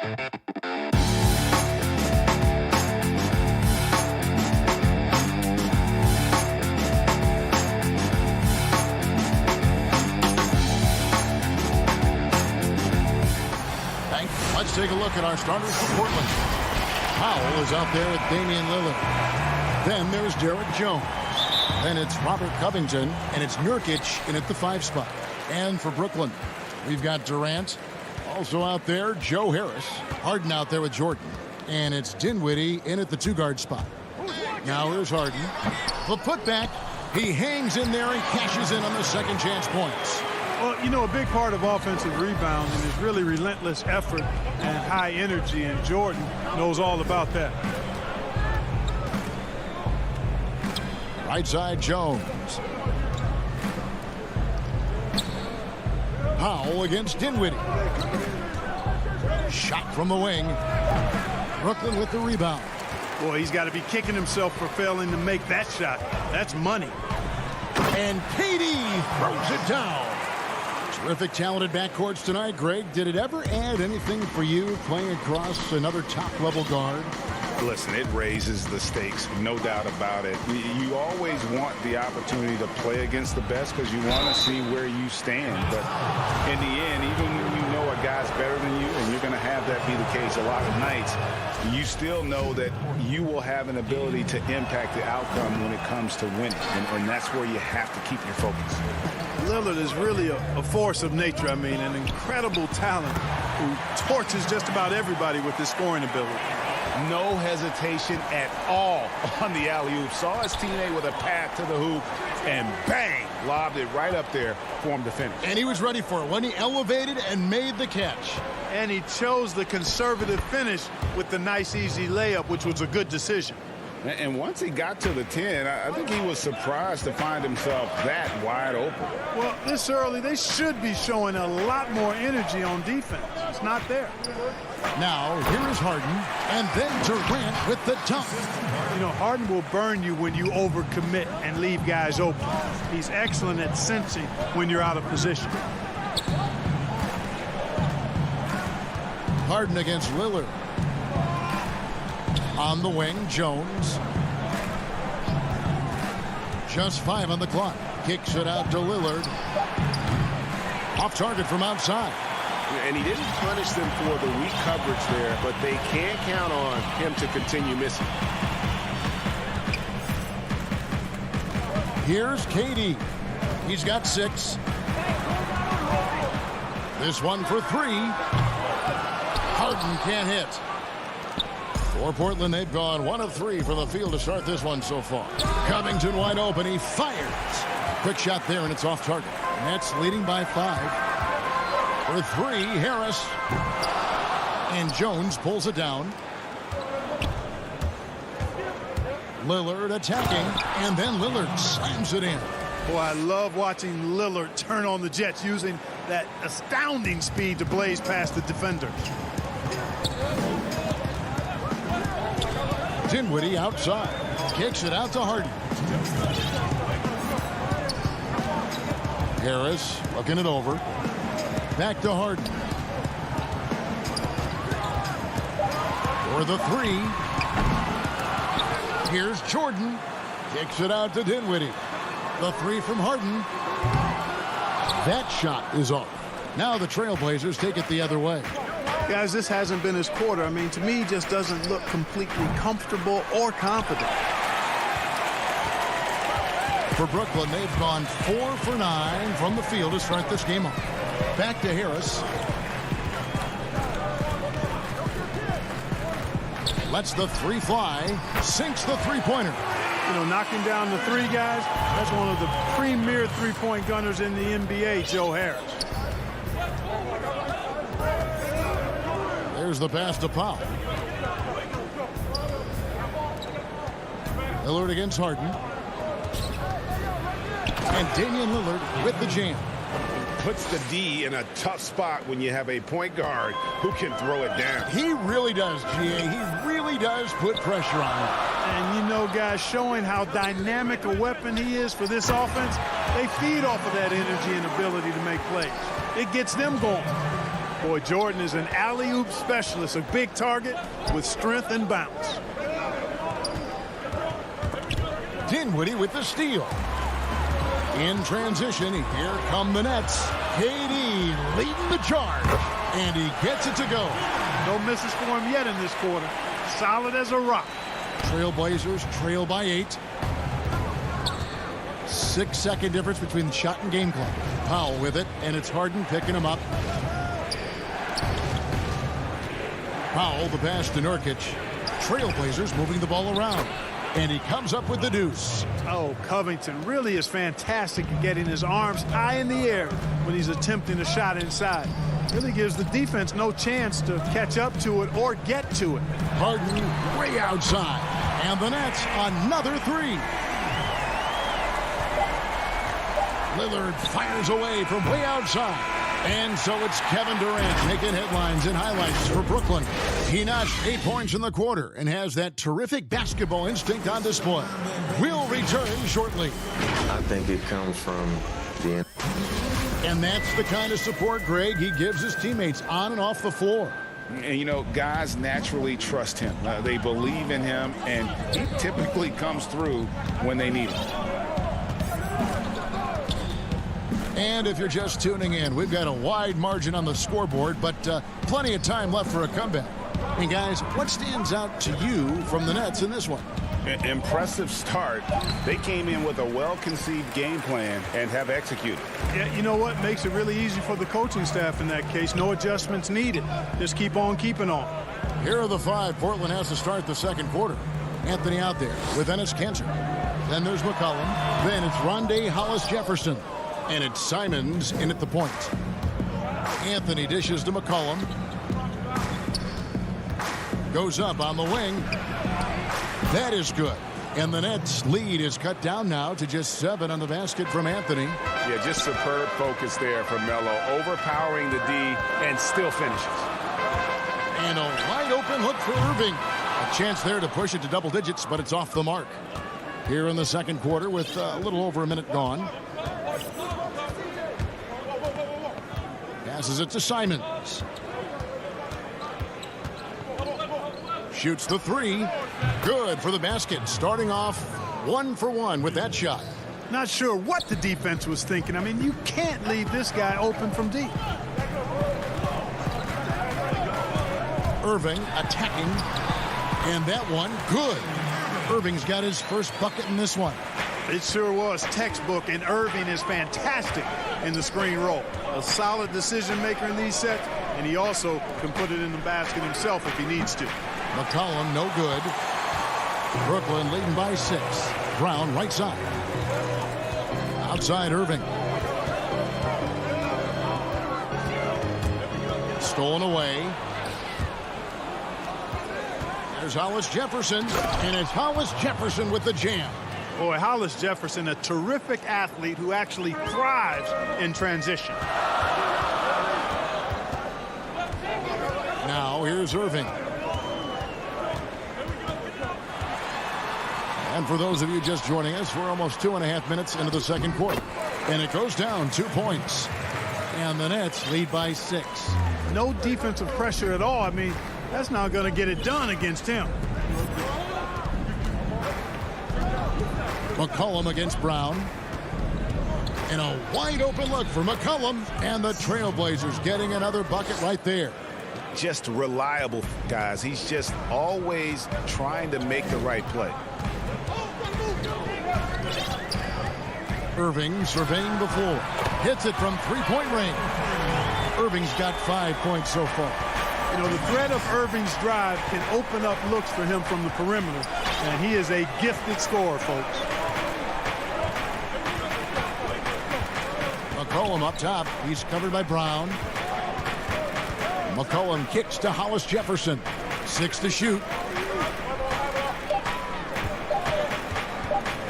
Let's take a look at our starters for Portland. Powell is out there with Damian Lillard. Then there's Derek Jones. Then it's Robert Covington, and it's Nurkic in at the 5 spot. And for Brooklyn, we've got Durant. Also out there, Joe Harris. Harden out there with Jordan. And it's Dinwiddie in at the 2-guard spot. Now here's Harden. The putback. He hangs in there and cashes in on the second chance points. Well, you know, a big part of offensive rebounding is really relentless effort and high energy, and Jordan knows all about that. Right side, Jones. Powell against Dinwiddie. Shot from the wing. Brooklyn with the rebound. Boy, he's got to be kicking himself for failing to make that shot. That's money. And KD throws it down. Terrific talented backcourts tonight, Greg. Did it ever add anything for you playing across another top-level guard? Listen, it raises the stakes, no doubt about it. You always want the opportunity to play against the best because you want to see where you stand. But in the end, even when you know a guy's better than you, and you're going to have that be the case a lot of nights, you still know that you will have an ability to impact the outcome when it comes to winning. And that's where you have to keep your focus. Lillard is really a force of nature. I mean, an incredible talent who torches just about everybody with his scoring ability. No hesitation at all on the alley-oop. Saw his teammate with a path to the hoop, and bang, lobbed it right up there for him to finish. And he was ready for it when he elevated and made the catch. And he chose the conservative finish with the nice, easy layup, which was a good decision. And once he got to the 10, I think he was surprised to find himself that wide open. Well, this early, they should be showing a lot more energy on defense. It's not there. Now, here is Harden, and then Durant with the dunk. You know, Harden will burn you when you overcommit and leave guys open. He's excellent at sensing when you're out of position. Harden against Lillard. On the wing, Jones. Just 5 on the clock. Kicks it out to Lillard. Off target from outside. And he didn't punish them for the weak coverage there, but they can't count on him to continue missing. Here's KD. He's got 6. This one for 3. Harden can't hit. For Portland, they've gone 1 of 3 from the field to start this one so far. Covington wide open. He fires. Quick shot there, and it's off target. Nets leading by 5. For 3, Harris. And Jones pulls it down. Lillard attacking, and then Lillard slams it in. Boy, I love watching Lillard turn on the Jets using that astounding speed to blaze past the defenders. Dinwiddie outside. Kicks it out to Harden. Harris looking it over. Back to Harden. For the 3. Here's Jordan. Kicks it out to Dinwiddie. The 3 from Harden. That shot is off. Now the Trailblazers take it the other way. Guys, this hasn't been his quarter. I mean, to me, he just doesn't look completely comfortable or confident. For Brooklyn, they've gone 4 for 9 from the field to start this game off. Back to Harris. Lets the 3 fly. Sinks the three-pointer. You know, knocking down the 3 guys, that's one of the premier three-point gunners in the NBA, Joe Harris. There's the pass to Powell. Lillard against Harden. And Damian Lillard with the jam. Puts the D in a tough spot when you have a point guard who can throw it down. He really does, GA. He really does put pressure on him. And you know, guys, showing how dynamic a weapon he is for this offense, they feed off of that energy and ability to make plays. It gets them going. Boy, Jordan is an alley-oop specialist, a big target with strength and bounce. Dinwiddie with the steal. In transition, here come the Nets. KD leading the charge, and he gets it to go. No misses for him yet in this quarter. Solid as a rock. Trailblazers trail by 8. 6-second difference between the shot and game clock. Powell with it, and it's Harden picking him up. Powell, the pass to Nurkic. Trailblazers moving the ball around. And he comes up with the deuce. Oh, Covington really is fantastic at getting his arms high in the air when he's attempting a shot inside. Really gives the defense no chance to catch up to it or get to it. Harden way outside. And the Nets, another 3. Lillard fires away from way outside. And so it's Kevin Durant making headlines and highlights for Brooklyn. He notched 8 points in the quarter and has that terrific basketball instinct on display. We'll return shortly. I think it comes from the... And that's the kind of support, Greg, he gives his teammates on and off the floor. And, you know, guys naturally trust him. They believe in him, and he typically comes through when they need him. And if you're just tuning in, we've got a wide margin on the scoreboard, but plenty of time left for a comeback. And guys, what stands out to you from the Nets in this one? Impressive start. They came in with a well-conceived game plan and have executed. Yeah, you know what? Makes it really easy for the coaching staff in that case. No adjustments needed. Just keep on keeping on. Here are the 5 Portland has to start the second quarter. Anthony out there with Enes Kanter. Then there's McCollum. Then it's Rondé Hollis-Jefferson. And it's Simons in at the point. Anthony dishes to McCollum. Goes up on the wing. That is good. And the Nets' lead is cut down now to just 7 on the basket from Anthony. Yeah, just superb focus there from Melo. Overpowering the D and still finishes. And a wide open look for Irving. A chance there to push it to double digits, but it's off the mark. Here in the second quarter with a little over a minute gone. Passes it to Simons. Shoots the 3. Good for the basket. Starting off 1 for 1 with that shot. Not sure what the defense was thinking. I mean, you can't leave this guy open from deep. Irving attacking. And that one, good. Irving's got his first bucket in this one. It sure was textbook, and Irving is fantastic in the screen roll. A solid decision maker in these sets, and he also can put it in the basket himself if he needs to. McCollum, no good. Brooklyn leading by 6. Brown, right side. Outside Irving. Stolen away. There's Hollis-Jefferson, and it's Hollis-Jefferson with the jam. Boy, Hollis-Jefferson, a terrific athlete who actually thrives in transition. Now here's Irving. And for those of you just joining us, we're almost 2.5 minutes into the second quarter. And it goes down 2 points. And the Nets lead by 6. No defensive pressure at all. I mean, that's not going to get it done against him. McCollum against Brown. And a wide open look for McCollum. And the Trailblazers getting another bucket right there. Just reliable, guys. He's just always trying to make the right play. Irving surveying the floor. Hits it from three-point range. Irving's got 5 points so far. You know, the threat of Irving's drive can open up looks for him from the perimeter. And he is a gifted scorer, folks. McCollum up top. He's covered by Brown. McCollum kicks to Hollis-Jefferson. 6 to shoot.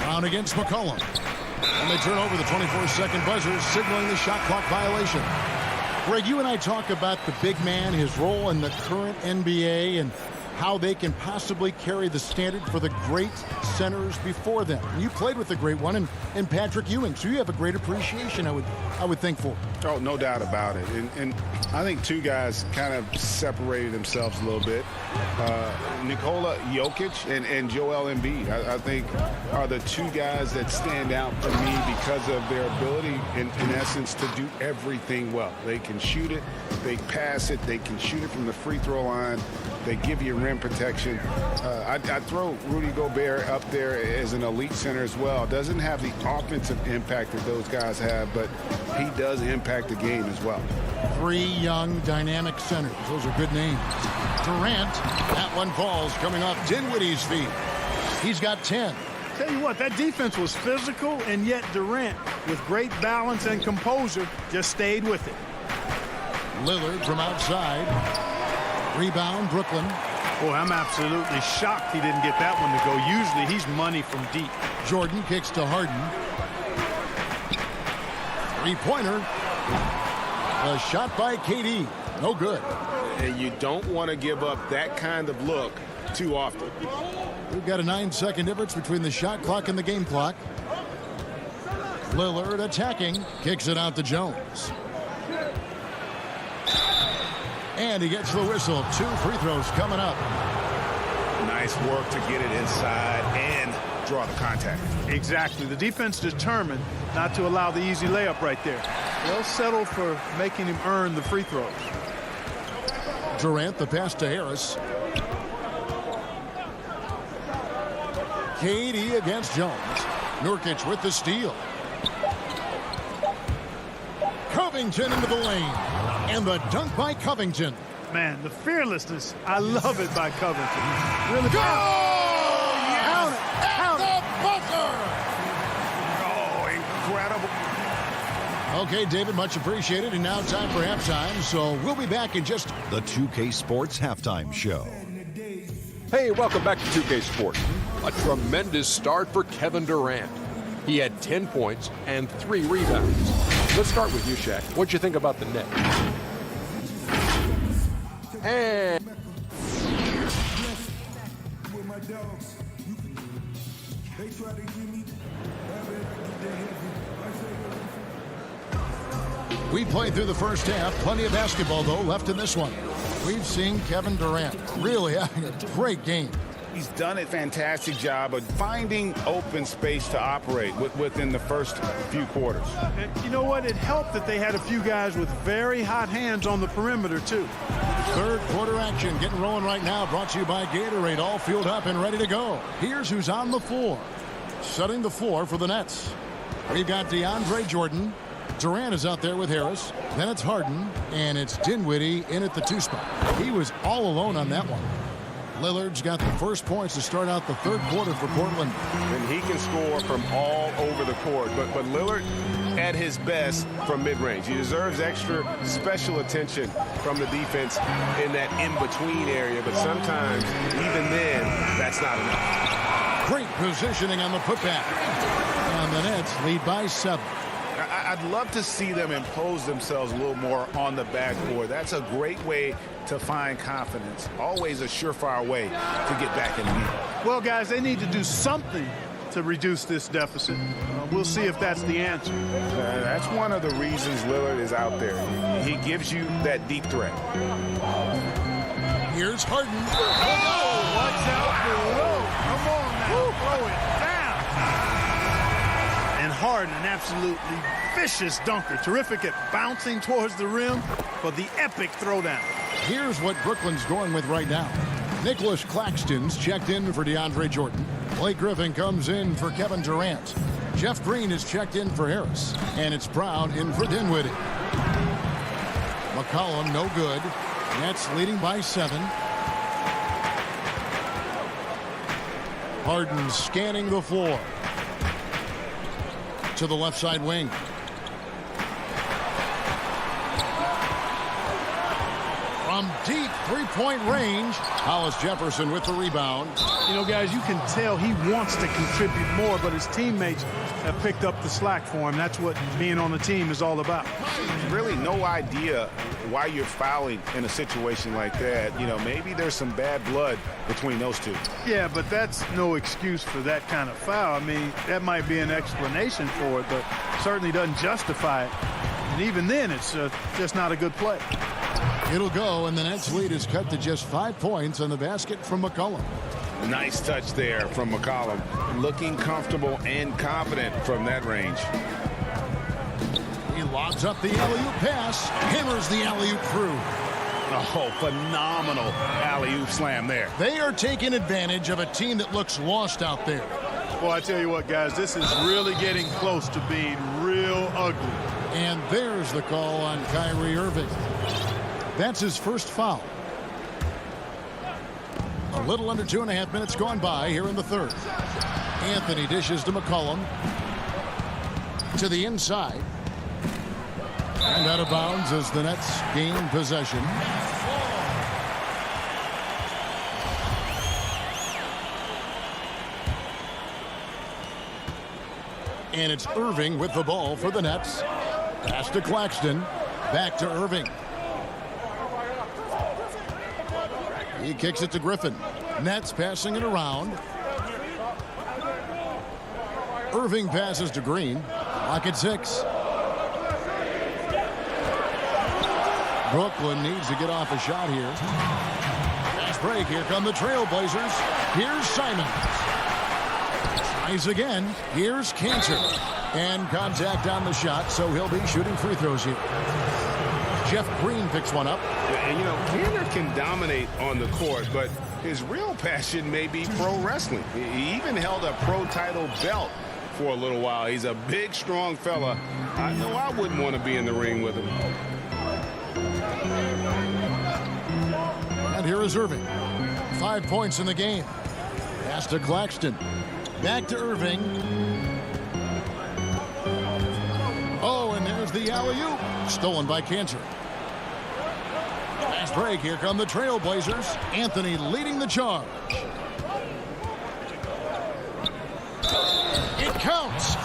Brown against McCollum. And they turn over the 24-second buzzer, signaling the shot clock violation. Greg, you and I talk about the big man, his role in the current NBA, and how they can possibly carry the standard for the great centers before them. And you played with the great one in Patrick Ewing, so you have a great appreciation, I would think, for. Oh, no doubt about it. And I think two guys kind of separated themselves a little bit. Nikola Jokic and Joel Embiid, I think, are the two guys that stand out for me because of their ability, in essence, to do everything well. They can shoot it, they pass it, they can shoot it from the free throw line, they give you rim protection. I'd throw Rudy Gobert up there as an elite center as well. Doesn't have the offensive impact that those guys have, but he does impact the game as well. Three young, dynamic centers. Those are good names. Durant, that one falls coming off Dinwiddie's feet. He's got 10. Tell you what, that defense was physical, and yet Durant, with great balance and composure, just stayed with it. Lillard from outside. Rebound, Brooklyn. Boy, I'm absolutely shocked he didn't get that one to go. Usually he's money from deep. Jordan kicks to Harden. Three-pointer. A shot by KD. No good. And you don't want to give up that kind of look too often. We've got a 9-second difference between the shot clock and the game clock. Lillard attacking. Kicks it out to Jones. And he gets the whistle. 2 free throws coming up. Nice work to get it inside and draw the contact. Exactly. The defense determined not to allow the easy layup right there. They'll settle for making him earn the free throws. Durant, the pass to Harris. KD against Jones. Nurkic with the steal. Covington into the lane. And the dunk by Covington. Man, the fearlessness. I love it by Covington. Really Go! Count it. Count it. Oh, incredible. Okay, David, much appreciated. And now time for halftime. So we'll be back in just The 2K Sports Halftime Show. Hey, welcome back to 2K Sports. A tremendous start for Kevin Durant. He had 10 points and 3 rebounds. Let's start with you, Shaq. What'd you think about the net? And we played through the first half. Plenty of basketball, though, left in this one. We've seen Kevin Durant really having a great game. He's done a fantastic job of finding open space to operate within the first few quarters. And you know what? It helped that they had a few guys with very hot hands on the perimeter, too. Third quarter action getting rolling right now. Brought to you by Gatorade. All fueled up and ready to go. Here's who's on the floor. Setting the floor for the Nets. We've got DeAndre Jordan. Durant is out there with Harris. Then it's Harden. And it's Dinwiddie in at the 2 spot. He was all alone on that one. Lillard's got the first points to start out the third quarter for Portland. And he can score from all over the court. But Lillard at his best from mid-range. He deserves extra special attention from the defense in that in-between area. But sometimes, even then, that's not enough. Great positioning on the putback. And the Nets lead by 7. I'd love to see them impose themselves a little more on the backboard. That's a great way to find confidence. Always a surefire way to get back in the game. Well, guys, they need to do something to reduce this deficit. We'll see if that's the answer. That's one of the reasons Lillard is out there. He gives you that deep threat. Here's Harden. Watch out below. Come on now. Throw it down. And Harden, an absolutely vicious dunker. Terrific at bouncing towards the rim for the epic throwdown. Here's what Brooklyn's going with right now. Nicholas Claxton's checked in for DeAndre Jordan. Blake Griffin comes in for Kevin Durant. Jeff Green is checked in for Harris. And it's Brown in for Dinwiddie. McCollum, no good. Nets leading by 7. Harden scanning the floor. To the left side wing. From deep three-point range, Hollis Jefferson with the rebound. You know, guys, you can tell he wants to contribute more, but his teammates have picked up the slack for him. That's what being on the team is all about. Really no idea why you're fouling in a situation like that. You know, maybe there's some bad blood between those two. Yeah, but that's no excuse for that kind of foul. I mean, that might be an explanation for it, but certainly doesn't justify it. And even then, it's just not a good play. It'll go, and the Nets lead is cut to just 5 points on the basket from McCollum. Nice touch there from McCollum. Looking comfortable and confident from that range. He lobs up the alley-oop pass, hammers the alley-oop through. Oh, phenomenal alley-oop slam there. They are taking advantage of a team that looks lost out there. Well, I tell you what, guys, this is really getting close to being real ugly. And there's the call on Kyrie Irving. That's his first foul. A little under 2.5 minutes gone by here in the third. Anthony dishes to McCollum. To the inside. And out of bounds as the Nets gain possession. And it's Irving with the ball for the Nets. Pass to Claxton. Back to Irving. He kicks it to Griffin. Nets passing it around. Irving passes to Green. Clock at 6. Brooklyn needs to get off a shot here. Fast break. Here come the Trailblazers. Here's Simons. Tries again. Here's Cantor. And contact on the shot, so he'll be shooting free throws here. Jeff Green picks one up. And, you know, Cantor can dominate on the court, but his real passion may be pro wrestling. He even held a pro title belt for a little while. He's a big, strong fella. I know I wouldn't want to be in the ring with him. And here is Irving. 5 points in the game. Pass to Claxton. Back to Irving. Oh, and there's the alley-oop. Stolen by Cantor. Fast break. Here come the Trailblazers. Anthony leading the charge. It counts.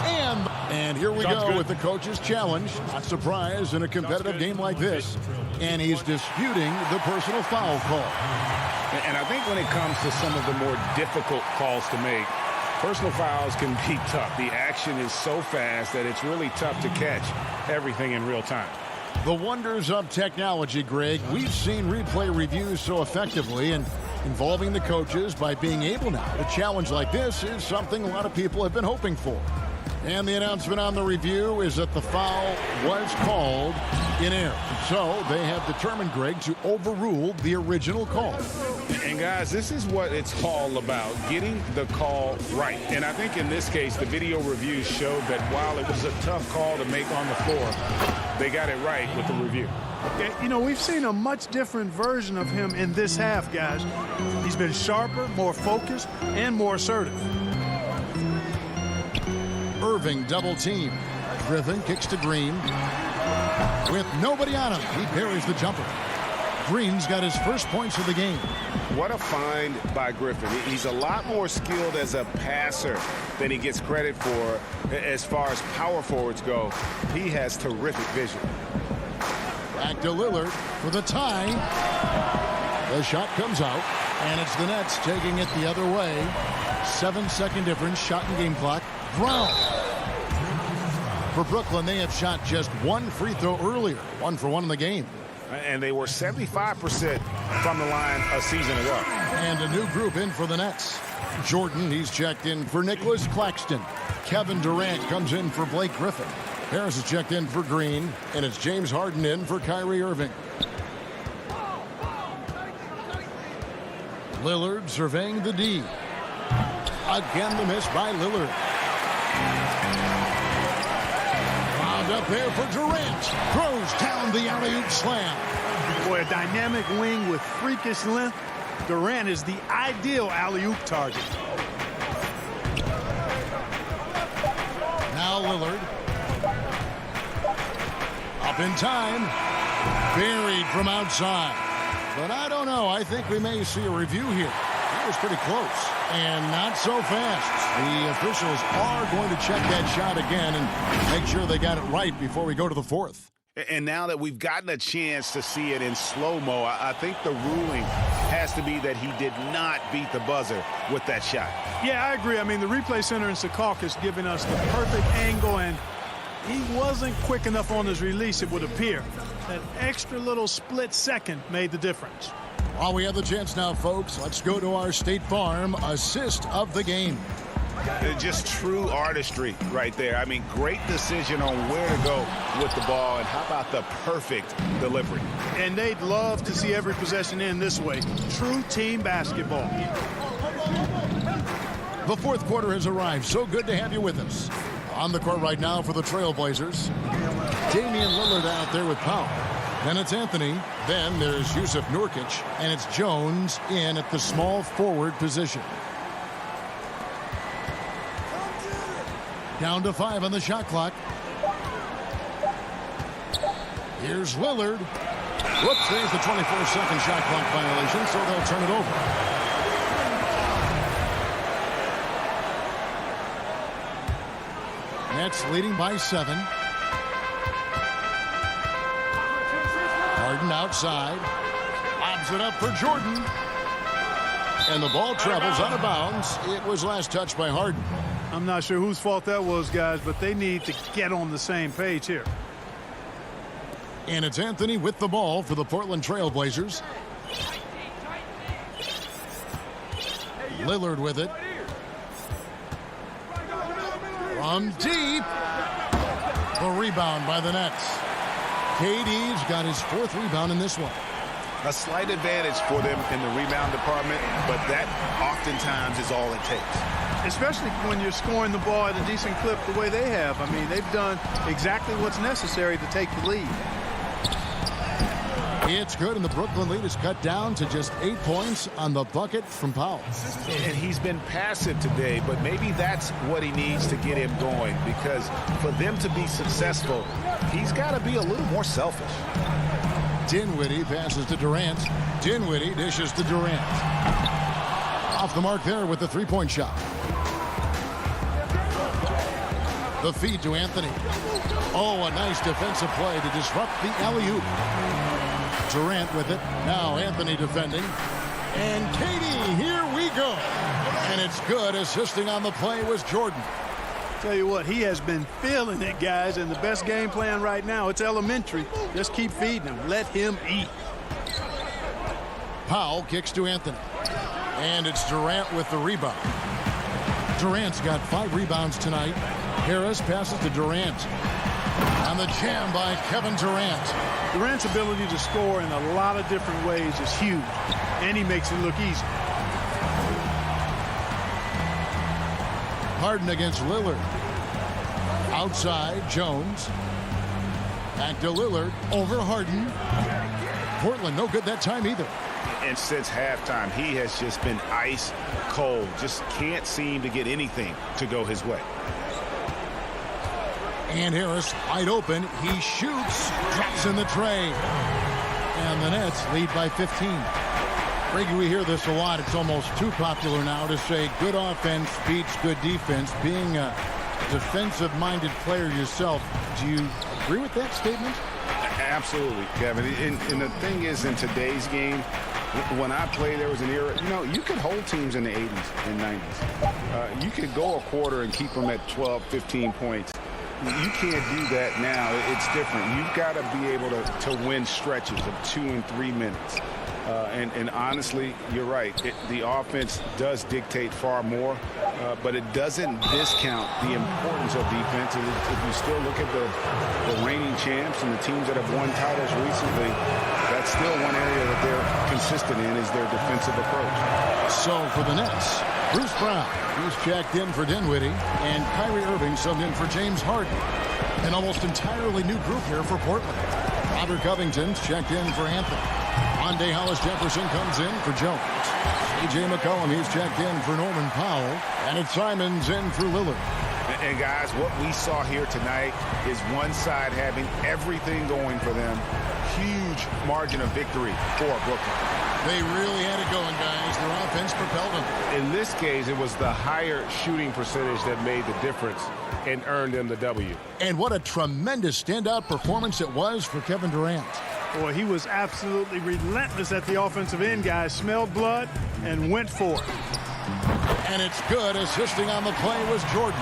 And here we go with the coach's challenge. Not surprised in a competitive game like this. And he's disputing the personal foul call. And I think when it comes to some of the more difficult calls to make, personal fouls can be tough. The action is so fast that it's really tough to catch everything in real time. The wonders of technology, Greg. We've seen replay reviews so effectively, and involving the coaches by being able now to challenge like this is something a lot of people have been hoping for. And the announcement on the review is that the foul was called in error. So they have determined, Greg, to overrule the original call. And guys, this is what it's all about, getting the call right. And I think in this case, the video reviews showed that while it was a tough call to make on the floor, they got it right with the review. You know, we've seen a much different version of him in this half, guys. He's been sharper, more focused, and more assertive. Irving double team. Griffin kicks to Green. With nobody on him, he buries the jumper. Green's got his first points of the game. What a find by Griffin. He's a lot more skilled as a passer than he gets credit for as far as power forwards go. He has terrific vision. Back to Lillard for the tie. The shot comes out, and it's the Nets taking it the other way. 7-second difference, shot and game clock. Brown. For Brooklyn, they have shot just one free throw earlier. 1 for 1 in the game. And they were 75% from the line a season ago. And a new group in for the Nets. Jordan, he's checked in for Nicholas Claxton. Kevin Durant comes in for Blake Griffin. Harris is checked in for Green. And it's James Harden in for Kyrie Irving. Lillard surveying the D. Again the miss by Lillard. Wound up there for Durant. Throws down the alley-oop slam. Boy, a dynamic wing with freakish length. Durant is the ideal alley-oop target. Now Lillard. Up in time. Buried from outside. But I don't know. I think we may see a review here. That was pretty close. And not so fast. The officials are going to check that shot again and make sure they got it right before we go to the fourth. And now that we've gotten a chance to see it in slow-mo, I think the ruling has to be that he did not beat the buzzer with that shot. Yeah, I agree. I mean, the replay center in Secaucus giving us the perfect angle, and he wasn't quick enough on his release, it would appear. That extra little split second made the difference. While we have the chance now, folks, let's go to our State Farm assist of the game. Just true artistry right there. I mean, great decision on where to go with the ball, and how about the perfect delivery? And they'd love to see every possession in this way. True team basketball. The fourth quarter has arrived. So good to have you with us. On the court right now for the Trailblazers, Damian Lillard out there with Powell. Then it's Anthony. Then there's Yusuf Nurkic. And it's Jones in at the small forward position. Down to 5 on the shot clock. Here's Lillard. Whoops, there's the 24-second shot clock violation, so they'll turn it over. Nets leading by 7. Harden outside. Lobs it up for Jordan. And the ball travels out of bounds. It was last touched by Harden. I'm not sure whose fault that was, guys, but they need to get on the same page here. And it's Anthony with the ball for the Portland Trailblazers. Lillard with it. From deep. The rebound by the Nets. KD's got his 4th rebound in this one. A slight advantage for them in the rebound department, but that oftentimes is all it takes. Especially when you're scoring the ball at a decent clip the way they have. I mean, they've done exactly what's necessary to take the lead. It's good, and the Brooklyn lead is cut down to just 8 points on the bucket from Powell. And he's been passive today, but maybe that's what he needs to get him going, because for them to be successful, he's got to be a little more selfish. Dinwiddie passes to Durant. Dinwiddie dishes to Durant. Off the mark there with the three-point shot. The feed to Anthony. Oh, a nice defensive play to disrupt the alley-oop. Durant with it. Now Anthony defending. And KD, here we go. And it's good. Assisting on the play was Jordan. Tell you what, he has been feeling it, guys, and the best game plan right now, it's elementary. Just keep feeding him. Let him eat. Powell kicks to Anthony. And it's Durant with the rebound. Durant's got 5 rebounds tonight. Harris passes to Durant. On the jam by Kevin Durant. Durant's ability to score in a lot of different ways is huge, and he makes it look easy. Harden against Lillard. Outside, Jones. Back to Lillard. Over Harden. Portland, no good that time either. And since halftime, he has just been ice cold. Just can't seem to get anything to go his way. And Harris wide open. He shoots. Drops in the tray. And the Nets lead by 15. Reggie, we hear this a lot. It's almost too popular now to say good offense beats good defense. Being a defensive-minded player yourself, do you agree with that statement? Absolutely, Kevin. And the thing is, in today's game, when I played, there was an era, you could hold teams in the 80s and 90s. You could go a quarter and keep them at 12, 15 points. You can't do that now. It's different. You've got to be able to win stretches of 2 and 3 minutes. And honestly, you're right. The offense does dictate far more, but it doesn't discount the importance of defense. And if you still look at the reigning champs and the teams that have won titles recently, that's still one area that they're consistent in is their defensive approach. So for the Nets, Bruce Brown, he's checked in for Dinwiddie, and Kyrie Irving subbed in for James Harden. An almost entirely new group here for Portland. Robert Covington's checked in for Anthony. Monday Hollis Jefferson comes in for Jones. C.J. McCollum, he's checked in for Norman Powell. And it's Simons in for Lillard. And guys, what we saw here tonight is one side having everything going for them. Huge margin of victory for Brooklyn. They really had it going, guys. Their offense propelled them. In this case, it was the higher shooting percentage that made the difference and earned them the W. And what a tremendous standout performance it was for Kevin Durant. Boy, he was absolutely relentless at the offensive end, guys. Smelled blood and went for it. And it's good. Assisting on the play was Jordan.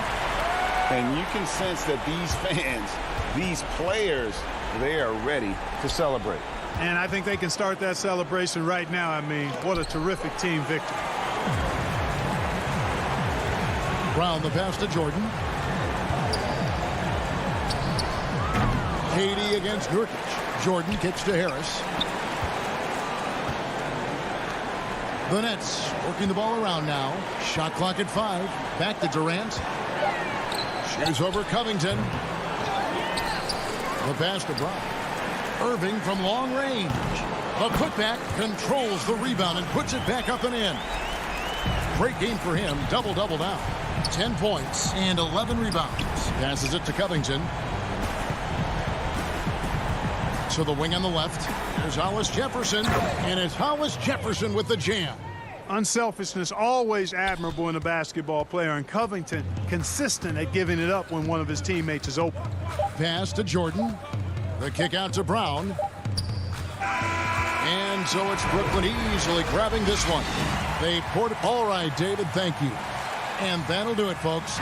And you can sense that these fans, these players, they are ready to celebrate. And I think they can start that celebration right now. I mean, what a terrific team victory. Brown the pass to Jordan. KD against Nurkic. Jordan kicks to Harris. The Nets working the ball around now. Shot clock at 5. Back to Durant. Shoots over Covington. The pass to Brown. Irving from long range. The putback controls the rebound and puts it back up and in. Great game for him. Double-double now. 10 points and 11 rebounds. Passes it to Covington. To the wing on the left. There's Hollis Jefferson. And it's Hollis Jefferson with the jam. Unselfishness always admirable in a basketball player, and Covington consistent at giving it up when one of his teammates is open. Pass to Jordan. The kick out to Brown. And so it's Brooklyn easily grabbing this one. They poured it. All right, David, thank you. And that'll do it, folks.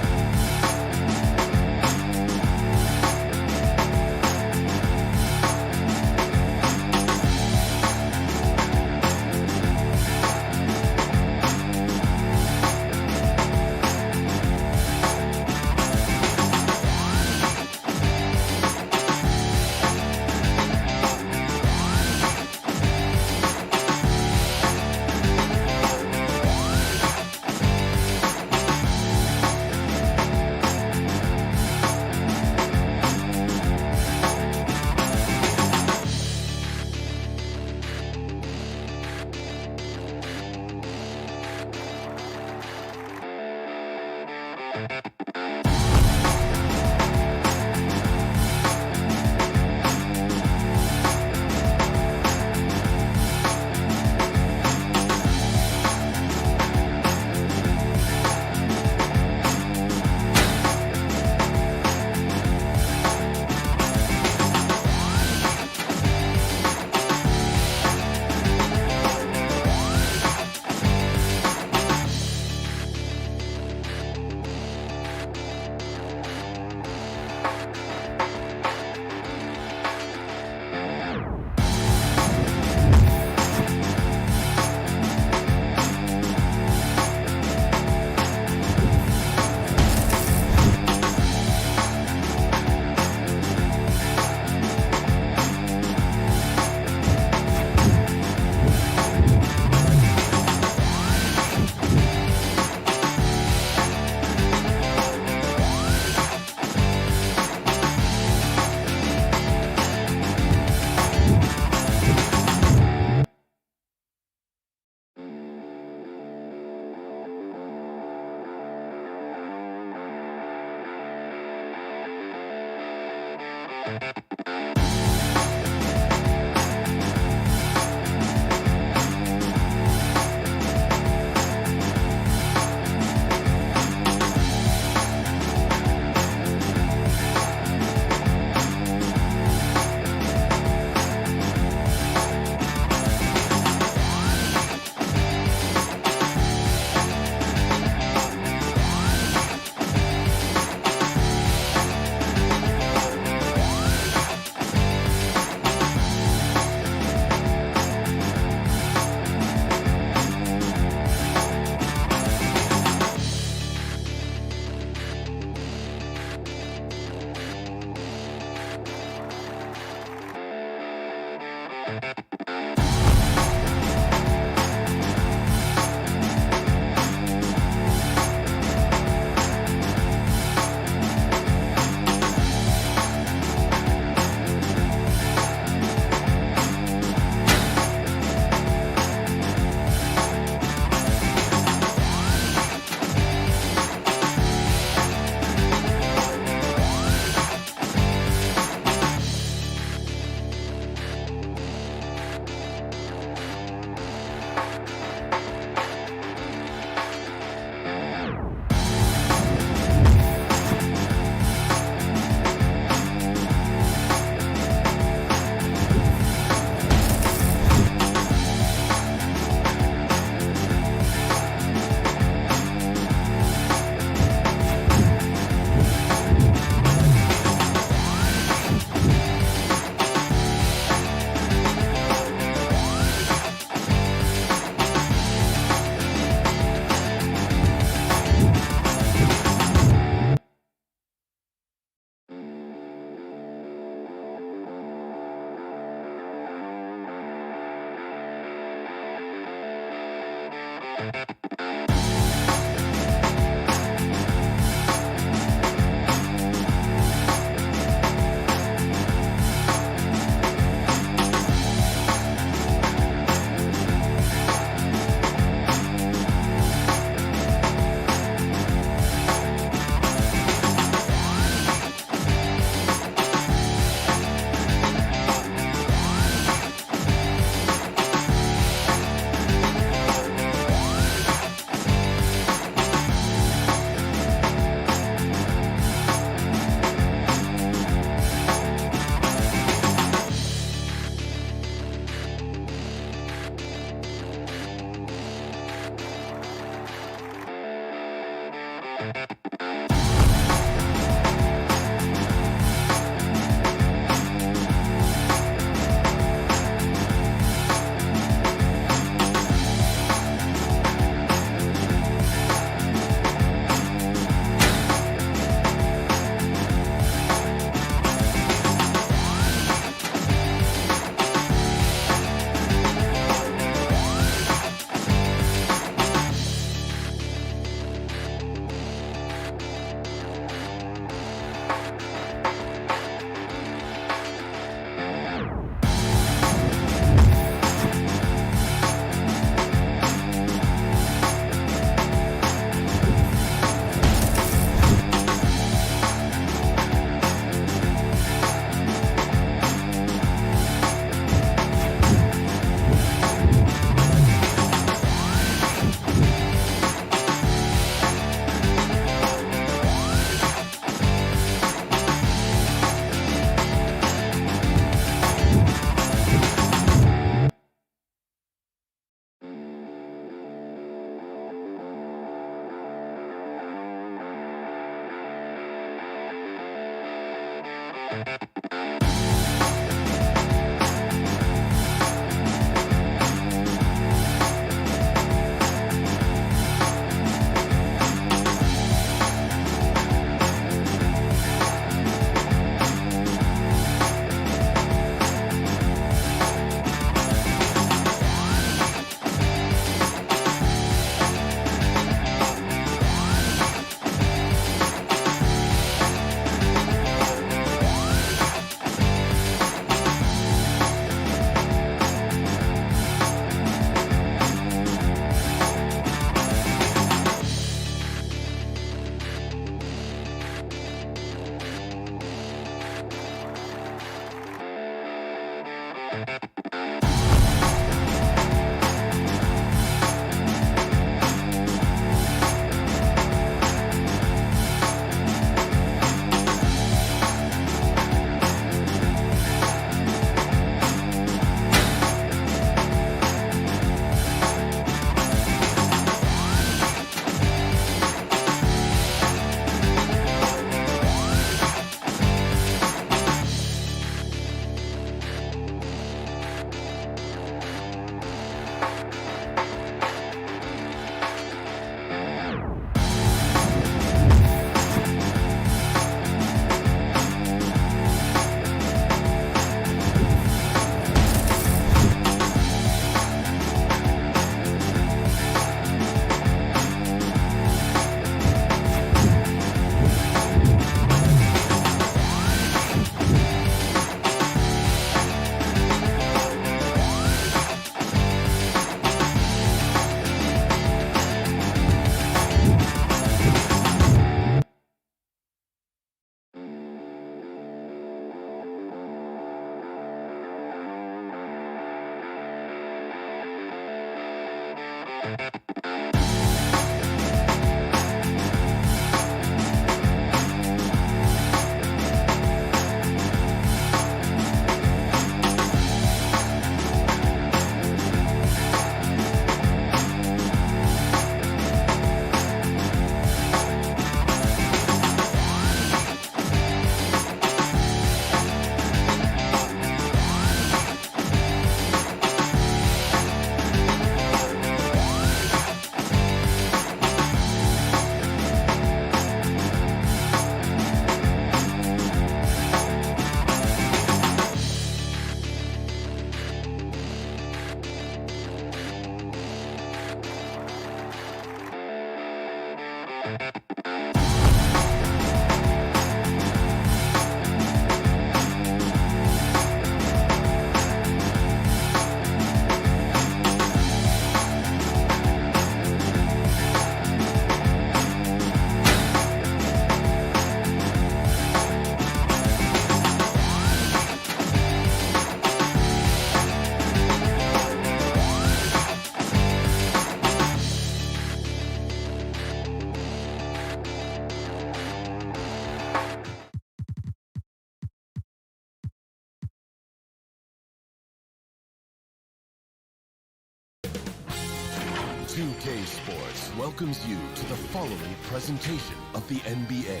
2K Sports welcomes you to the following presentation of the NBA.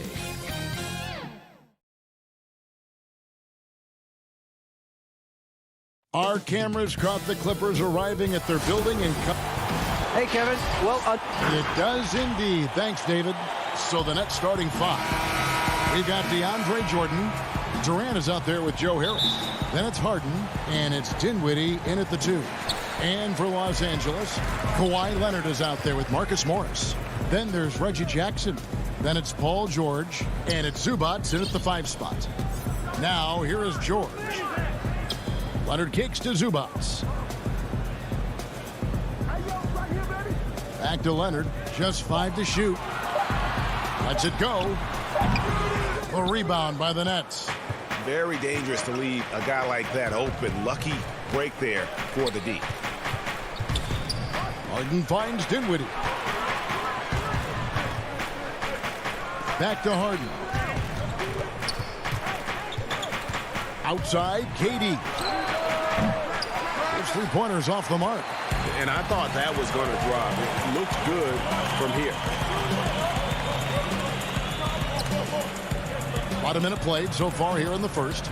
Our cameras caught the Clippers arriving at their building in... Hey, Kevin. Well, It does indeed. Thanks, David. So the Nets starting five. We've got DeAndre Jordan. Durant is out there with Joe Harris. Then it's Harden, and it's Dinwiddie in at the 2. And for Los Angeles, Kawhi Leonard is out there with Marcus Morris. Then there's Reggie Jackson. Then it's Paul George, and it's Zubac in at the 5 spot. Now, here is George. Leonard kicks to Zubac. Back to Leonard. Just 5 to shoot. Lets it go. A rebound by the Nets. Very dangerous to leave a guy like that open. Lucky break there for the D. Harden finds Dinwiddie. Back to Harden. Outside, KD. His 3-pointers off the mark. And I thought that was going to drop. It looked good from here. About a minute played so far here in the first.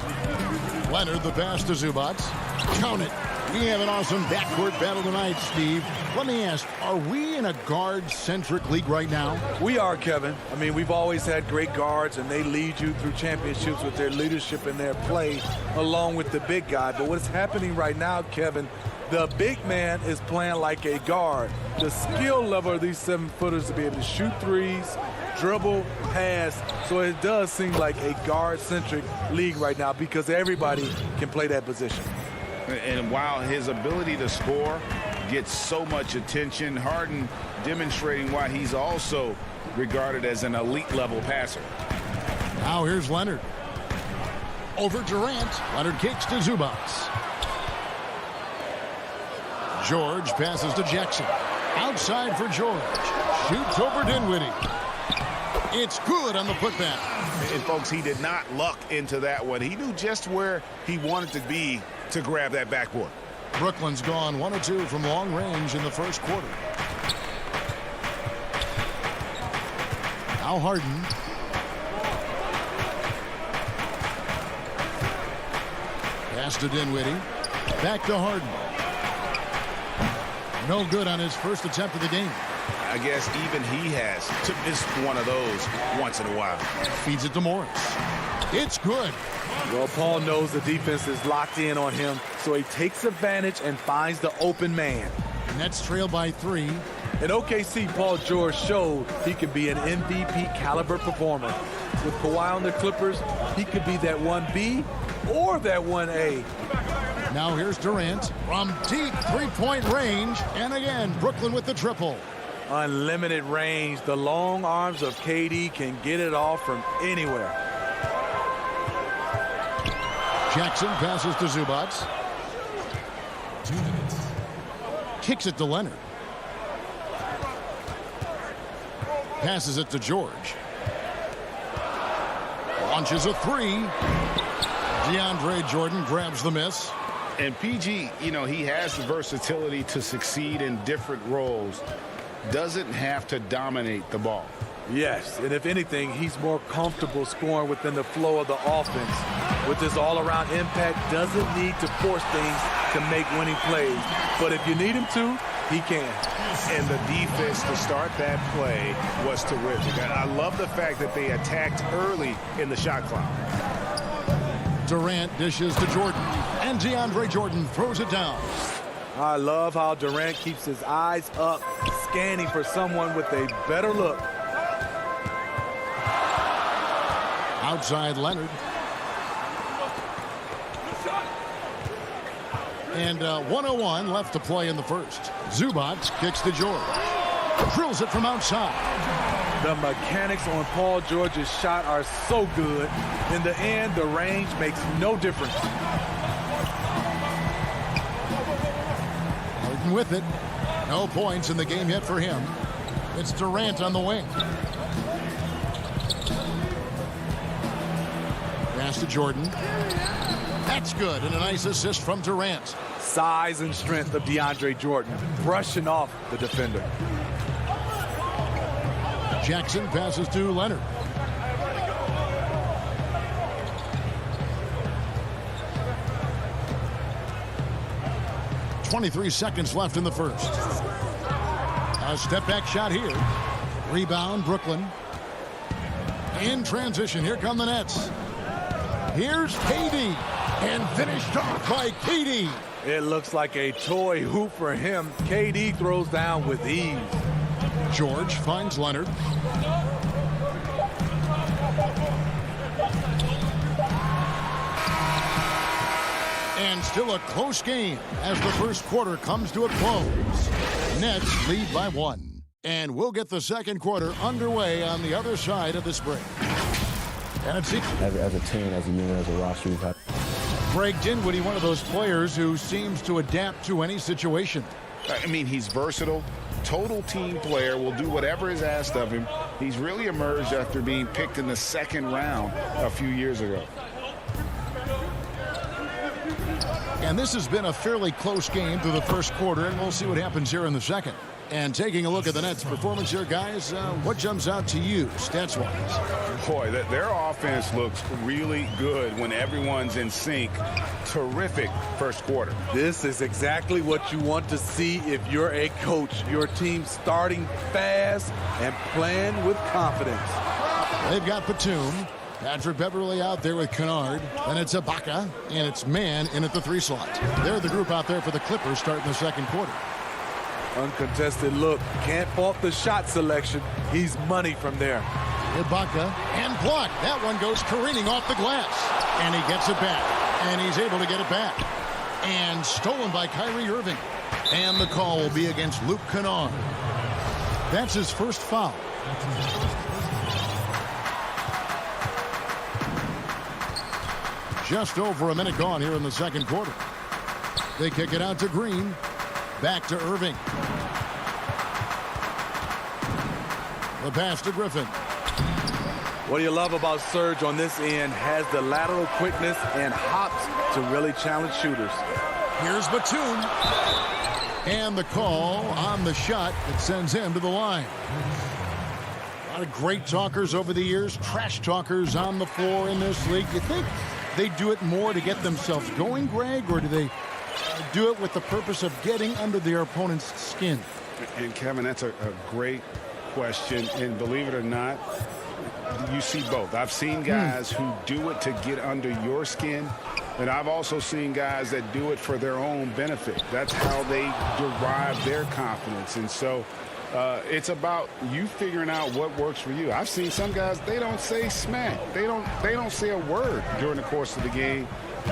Leonard, the pass to Zubac. Count it. We have an awesome backcourt battle tonight, Steve. Let me ask, are we in a guard-centric league right now? We are, Kevin. I mean, we've always had great guards, and they lead you through championships with their leadership and their play, along with the big guy. But what's happening right now, Kevin, the big man is playing like a guard. The skill level of these 7-footers to be able to shoot threes, dribble, pass. So it does seem like a guard-centric league right now because everybody can play that position. And while his ability to score gets so much attention, Harden demonstrating why he's also regarded as an elite-level passer. Now here's Leonard. Over Durant. Leonard kicks to Zubac. George passes to Jackson. Outside for George. Shoots over Dinwiddie. It's good on the putback. And, folks, he did not luck into that one. He knew just where he wanted to be to grab that backboard. Brooklyn's gone 1 of 2 from long range in the first quarter. Now Harden. Pass to Dinwiddie. Back to Harden. No good on his first attempt of the game. I guess even he has to miss one of those once in a while. Feeds it to Morris. It's good. Well, Paul knows the defense is locked in on him, so he takes advantage and finds the open man. Nets trail by 3. In OKC, Paul George showed he could be an MVP caliber performer. With Kawhi on the Clippers, he could be that 1B or that 1A. Now here's Durant from deep 3-point range. And again, Brooklyn with the triple. Unlimited range. The long arms of KD can get it off from anywhere. Jackson passes to Zubac. 2 minutes. Kicks it to Leonard. Passes it to George. Launches a 3. DeAndre Jordan grabs the miss. And PG, you know, he has the versatility to succeed in different roles. Doesn't have to dominate the ball. Yes, and if anything, he's more comfortable scoring within the flow of the offense. With his all-around impact, doesn't need to force things to make winning plays. But if you need him to, he can. And the defense to start that play was terrific. I love the fact that they attacked early in the shot clock. Durant dishes to Jordan, and DeAndre Jordan throws it down. I love how Durant keeps his eyes up, scanning for someone with a better look. Outside Leonard. And 1:01 left to play in the first. Zubac kicks to George. Drills it from outside. The mechanics on Paul George's shot are so good. In the end, the range makes no difference. Harden with it. No points in the game yet for him. It's Durant on the wing. Pass to Jordan. That's good, and a nice assist from Durant. Size and strength of DeAndre Jordan, brushing off the defender. Jackson passes to Leonard. .23 seconds left in the first. A step back shot here. Rebound, Brooklyn. In transition, here come the Nets. Here's KD, and finished off by KD. It looks like a toy hoop for him. KD throws down with ease. George finds Leonard. And still a close game as the first quarter comes to a close. Nets lead by 1. And we'll get the second quarter underway on the other side of this break. And it's as a team, as a unit, as a roster, we've had. Greg Dinwiddie, one of those players who seems to adapt to any situation. I mean, he's versatile, total team player, will do whatever is asked of him. He's really emerged after being picked in the second round a few years ago. And this has been a fairly close game through the first quarter, and we'll see what happens here in the second. And taking a look at the Nets' performance here, guys, what jumps out to you, stats-wise? Boy, their offense looks really good when everyone's in sync. Terrific first quarter. This is exactly what you want to see if you're a coach. Your team starting fast and playing with confidence. They've got Batum. Patrick Beverly out there with Kennard. Then it's Ibaka, and it's Mann in at the 3 slot. They're the group out there for the Clippers starting the second quarter. Uncontested look. Can't fault the shot selection. He's money from there. Ibaka and blocked. That one goes careening off the glass. And he gets it back. And he's able to get it back. And stolen by Kyrie Irving. And the call will be against Luke Kennard. That's his first foul. Just over a minute gone here in the second quarter. They kick it out to Green. Back to Irving. The pass to Griffin. What do you love about Serge on this end? Has the lateral quickness and hops to really challenge shooters. Here's Batum. And the call on the shot that sends him to the line. A lot of great talkers over the years, trash talkers on the floor in this league. You think they do it more to get themselves going, Greg, or do they do it with the purpose of getting under their opponent's skin? And Kevin, that's a great question. And believe it or not, you see both. I've seen guys who do it to get under your skin, and I've also seen guys that do it for their own benefit. That's how they derive their confidence. And so it's about you figuring out what works for you. I've seen some guys, they don't say smack. They don't say a word during the course of the game,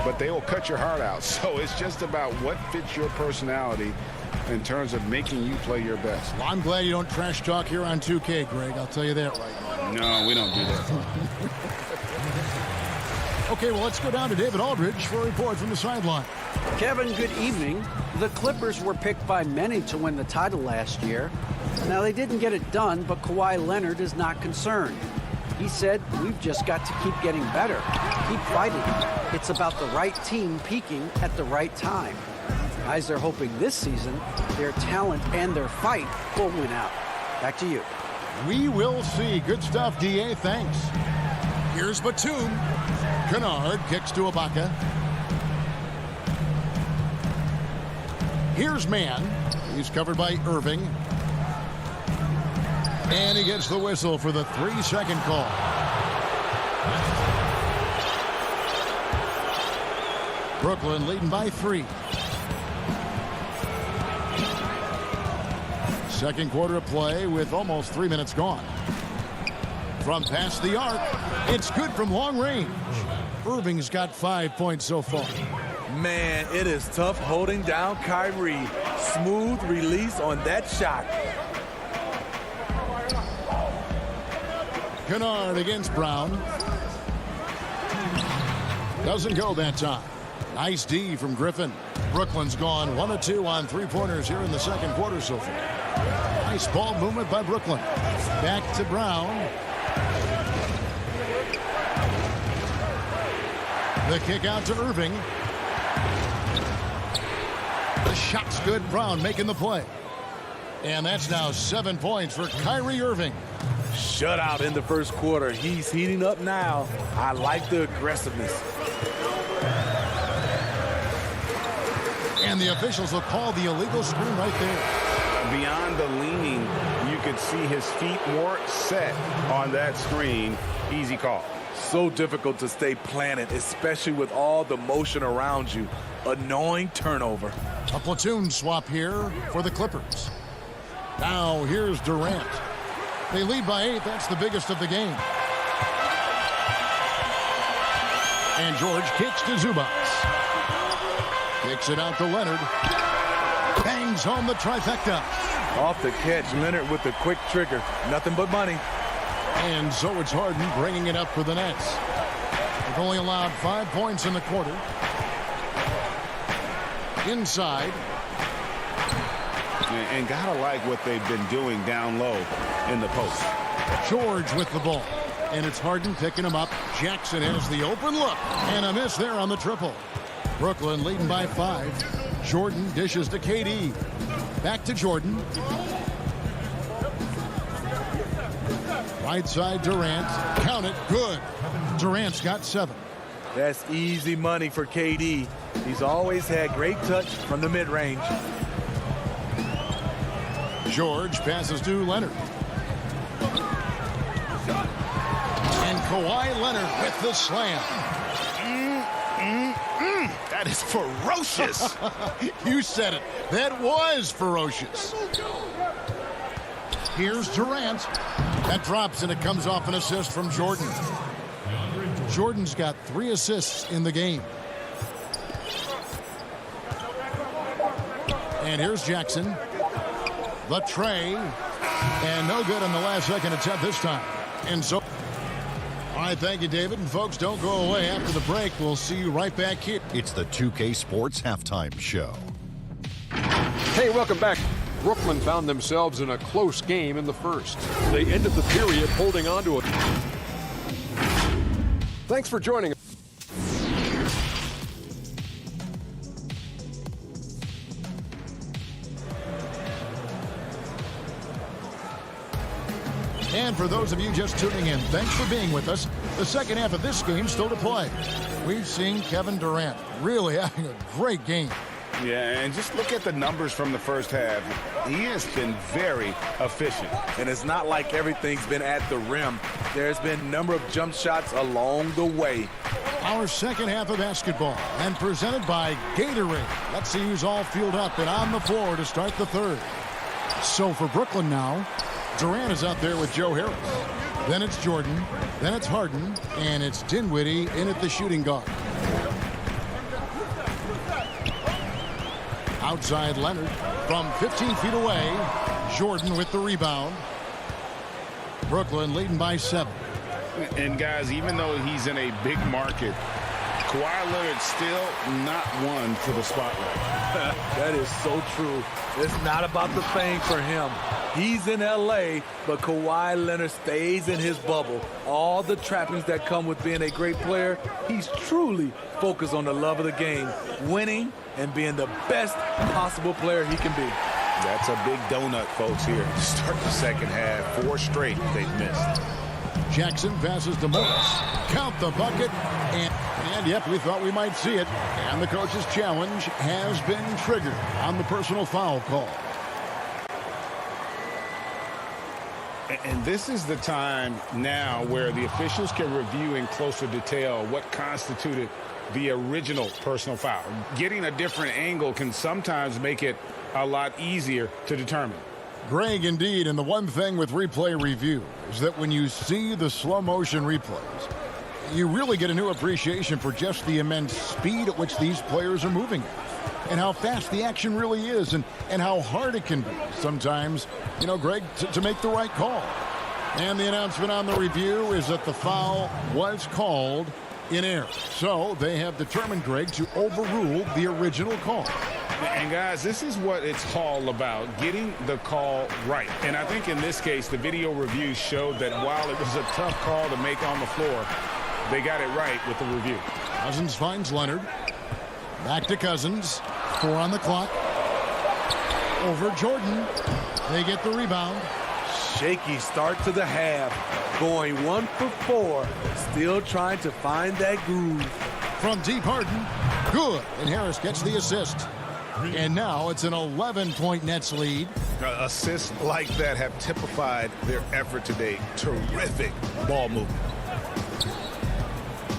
but they will cut your heart out. So it's just about what fits your personality in terms of making you play your best. Well, I'm glad you don't trash talk here on 2K, Greg. I'll tell you that right now. No, we don't do that. Okay, well, let's go down to David Aldridge for a report from the sideline. Kevin, good evening. The Clippers were picked by many to win the title last year. Now, they didn't get it done, but Kawhi Leonard is not concerned. He said, we've just got to keep getting better, keep fighting. It's about the right team peaking at the right time. Guys are hoping this season their talent and their fight will win out. Back to you. We will see. Good stuff, D.A. Thanks. Here's Batum. Kennard kicks to Ibaka. Here's Mann. He's covered by Irving. And he gets the whistle for the 3-second call. Brooklyn leading by 3. Second quarter of play with almost 3 minutes gone. From past the arc, it's good from long range. Irving's got 5 points so far. Man, it is tough holding down Kyrie. Smooth release on that shot. Kennard against Brown. Doesn't go that time. Nice D from Griffin. Brooklyn's gone 1 of 2 on 3-pointers here in the second quarter so far. Nice ball movement by Brooklyn. Back to Brown. The kick out to Irving. The shot's good. Brown making the play. And that's now 7 points for Kyrie Irving. shutout in the first quarter. He's heating up now. I like the aggressiveness. And the officials will call the illegal screen right there. Beyond the leaning, you could see his feet more set on that screen. Easy call. So difficult to stay planted, especially with all the motion around you. Annoying turnover. A platoon swap here for the Clippers. Now here's Durant. They lead by 8. That's the biggest of the game. And George kicks to Zubats. Kicks it out to Leonard. Bangs home the trifecta. Off the catch, Leonard with the quick trigger. Nothing but money. And so it's Harden bringing it up for the Nets. They've only allowed 5 points in the quarter. Inside. And gotta like what they've been doing down low in the post. George with the ball. And it's Harden picking him up. Jackson has the open look. And a miss there on the triple. Brooklyn leading by 5. Jordan dishes to KD. Back to Jordan. Right side Durant. Count it. Good. Durant's got 7. That's easy money for KD. He's always had great touch from the mid-range. George passes to Leonard. And Kawhi Leonard with the slam. That is ferocious. You said it. That was ferocious. Here's Durant. That drops and it comes off an assist from Jordan. Jordan's got 3 assists in the game. And here's Jackson. The tray. And no good on the last second attempt this time. And so... All right, thank you, David. And folks, don't go away after the break. We'll see you right back here. It's the 2K Sports Halftime Show. Hey, welcome back. Brooklyn found themselves in a close game in the first. They ended the period holding on to it. Thanks for joining us. And for those of you just tuning in, thanks for being with us. The second half of this game still to play. We've seen Kevin Durant really having a great game. Yeah, and just look at the numbers from the first half. He has been very efficient. And it's not like everything's been at the rim. There's been a number of jump shots along the way. Our second half of basketball, and presented by Gatorade. Let's see who's all fueled up and on the floor to start the third. So for Brooklyn now, Durant is out there with Joe Harris. Then it's Jordan. Then it's Harden. And it's Dinwiddie in at the shooting guard. Outside Leonard from 15 feet away. Jordan with the rebound. Brooklyn leading by 7. And guys, even though he's in a big market, Kawhi Leonard still not one for the spotlight. That is so true. It's not about the fame for him. He's in L.A., but Kawhi Leonard stays in his bubble. All the trappings that come with being a great player, he's truly focused on the love of the game, winning and being the best possible player he can be. That's a big donut, folks, here to start the second half. 4 straight they've missed. Jackson passes to Morris. Count the bucket. And yep, we thought we might see it. And the coach's challenge has been triggered on the personal foul call. And this is the time now where the officials can review in closer detail what constituted the original personal foul. Getting a different angle can sometimes make it a lot easier to determine. Greg, indeed, and the one thing with replay review is that when you see the slow motion replays, you really get a new appreciation for just the immense speed at which these players are moving at, and how fast the action really is, and how hard it can be sometimes, you know, Greg, to make the right call. And the announcement on the review is that the foul was called in error. So they have determined, Greg, to overrule the original call. And guys, this is what it's all about, getting the call right. And I think in this case, the video review showed that while it was a tough call to make on the floor, they got it right with the review. Cousins finds Leonard. Back to Cousins. 4 on the clock. Over Jordan. They get the rebound. shaky start to the half. Going 1 for 4. Still trying to find that groove. From deep, Harden. Good. And Harris gets the assist. And now it's an 11-point Nets lead. Assists like that have typified their effort today. Terrific ball movement.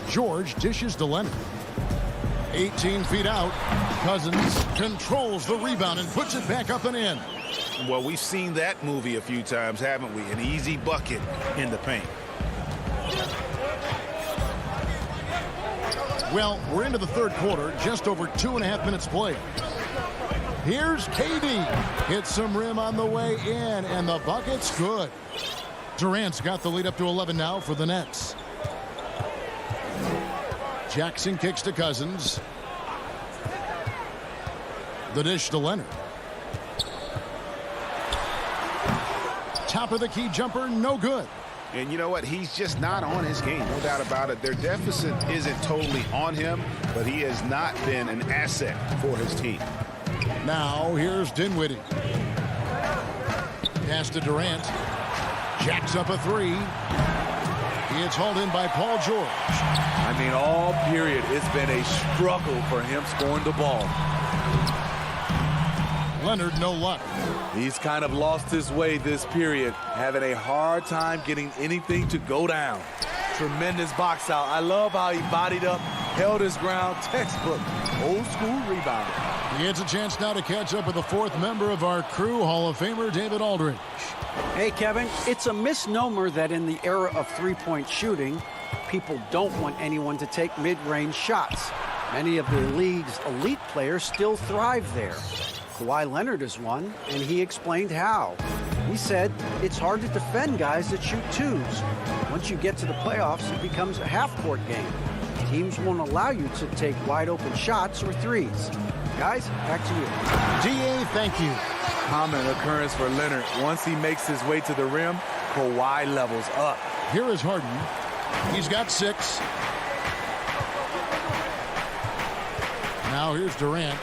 George dishes to Leonard. 18 feet out. Cousins controls the rebound and puts it back up and in. Well, we've seen that movie a few times, haven't we? An easy bucket in the paint. Well, we're into the third quarter, just over 2.5 minutes played. Here's KD. Hits some rim on the way in, and the bucket's good. Durant's got the lead up to 11 now for the Nets. Jackson kicks to Cousins. The dish to Leonard. Top of the key jumper, no good. And you know what? He's just not on his game, no doubt about it. Their deficit isn't totally on him, but he has not been an asset for his team. Now here's Dinwiddie. Pass to Durant. Jacks up a three. He is hauled in by Paul George. I mean, all period, it's been a struggle for him scoring the ball. Leonard, no luck. He's kind of lost his way this period, having a hard time getting anything to go down. Tremendous box out. I love how he bodied up, held his ground, textbook, old school rebounder. He gets a chance now to catch up with the fourth member of our crew, Hall of Famer David Aldridge. Hey, Kevin, it's a misnomer that in the era of three-point shooting, people don't want anyone to take mid-range shots. Many of the league's elite players still thrive there. Kawhi Leonard is one, and he explained how. He said it's hard to defend guys that shoot twos. Once you get to the playoffs, it becomes a half-court game. Teams won't allow you to take wide-open shots or threes. Guys, back to you. DA, thank you. Common occurrence for Leonard. Once he makes his way to the rim, Kawhi levels up. Here is Harden. He's got 6. Now here's Durant.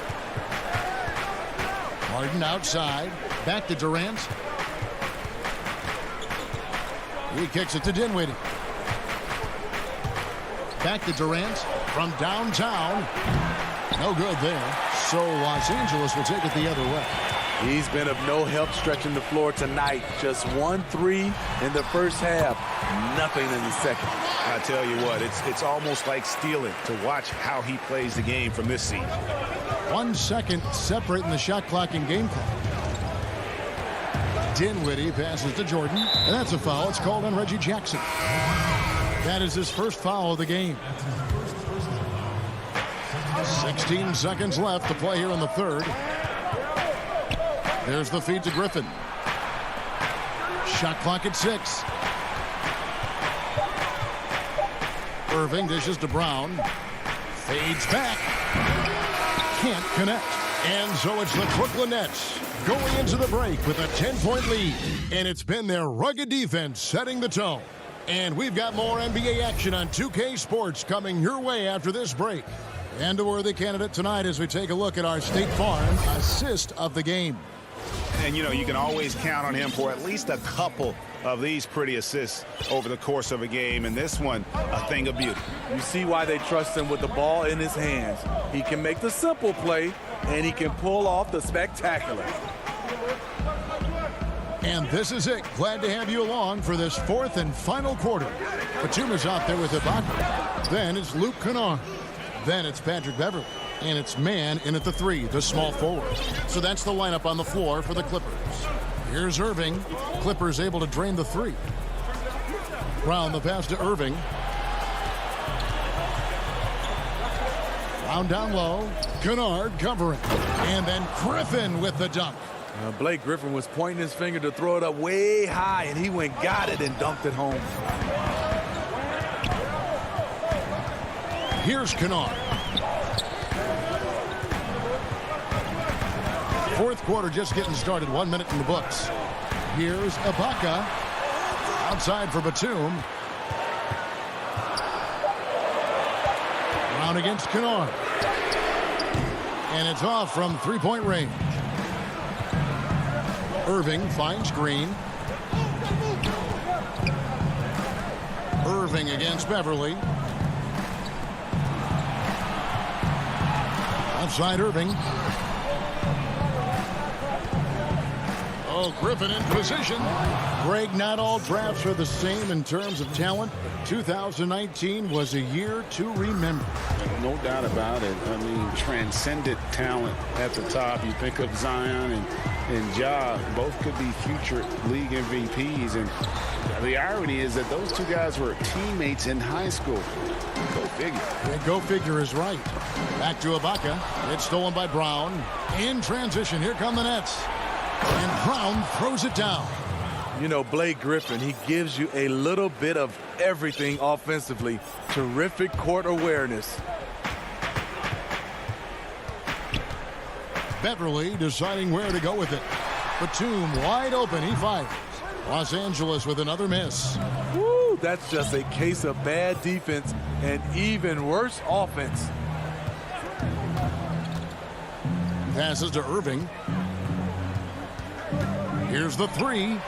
Harden outside. Back to Durant. He kicks it to Dinwiddie. Back to Durant from downtown. No good there. So Los Angeles will take it the other way. He's been of no help stretching the floor tonight. Just 1 3 in the first half. Nothing in the second. I tell you what, it's almost like stealing to watch how he plays the game from this seat. 1 second separating the shot clock and game clock. Dinwiddie passes to Jordan, and that's a foul. It's called on Reggie Jackson. That is his first foul of the game. 16 seconds left to play here in the third. There's the feed to Griffin. Shot clock at 6. Irving dishes to Brown. Fades back. Can't connect. And so it's the Brooklyn Nets going into the break with a 10-point lead. And it's been their rugged defense setting the tone. And we've got more NBA action on 2K Sports coming your way after this break. And a worthy candidate tonight as we take a look at our State Farm assist of the game. And, you know, you can always count on him for at least a couple of these pretty assists over the course of a game. And this one, a thing of beauty. You see why they trust him with the ball in his hands. He can make the simple play, and he can pull off the spectacular. And this is it. Glad to have you along for this fourth and final quarter. Batum's out there with Ibaka. Then it's Luke Kennard. Then it's Patrick Beverley. And it's man in at the 3, the small forward. So that's the lineup on the floor for the Clippers. Here's Irving. Clippers able to drain the 3. Brown the pass to Irving. Brown down low. Kennard covering. And then Griffin with the dunk. Blake Griffin was pointing his finger to throw it up way high, and he went, got it, and dunked it home. Here's Kennard. Fourth quarter just getting started. 1 minute in the books. Here's Ibaka. Outside for Batum. Brown against Kennard. And it's off from three-point range. Irving finds Green. Irving against Beverly. Outside Irving. Oh, Griffin in position. Greg, not all drafts are the same in terms of talent. 2019 was a year to remember. No doubt about it. I mean, transcendent talent at the top. You think of Zion and Ja, both could be future league MVPs. And the irony is that those two guys were teammates in high school. Go figure. Yeah, go figure is right. Back to Ibaka. It's stolen by Brown. In transition, here come the Nets. And Brown throws it down. You know, Blake Griffin, he gives you a little bit of everything offensively. Terrific court awareness. Beverly deciding where to go with it. Batum wide open. He fires. Los Angeles with another miss. Woo, that's just a case of bad defense and even worse offense. Passes to Irving. Here's the three.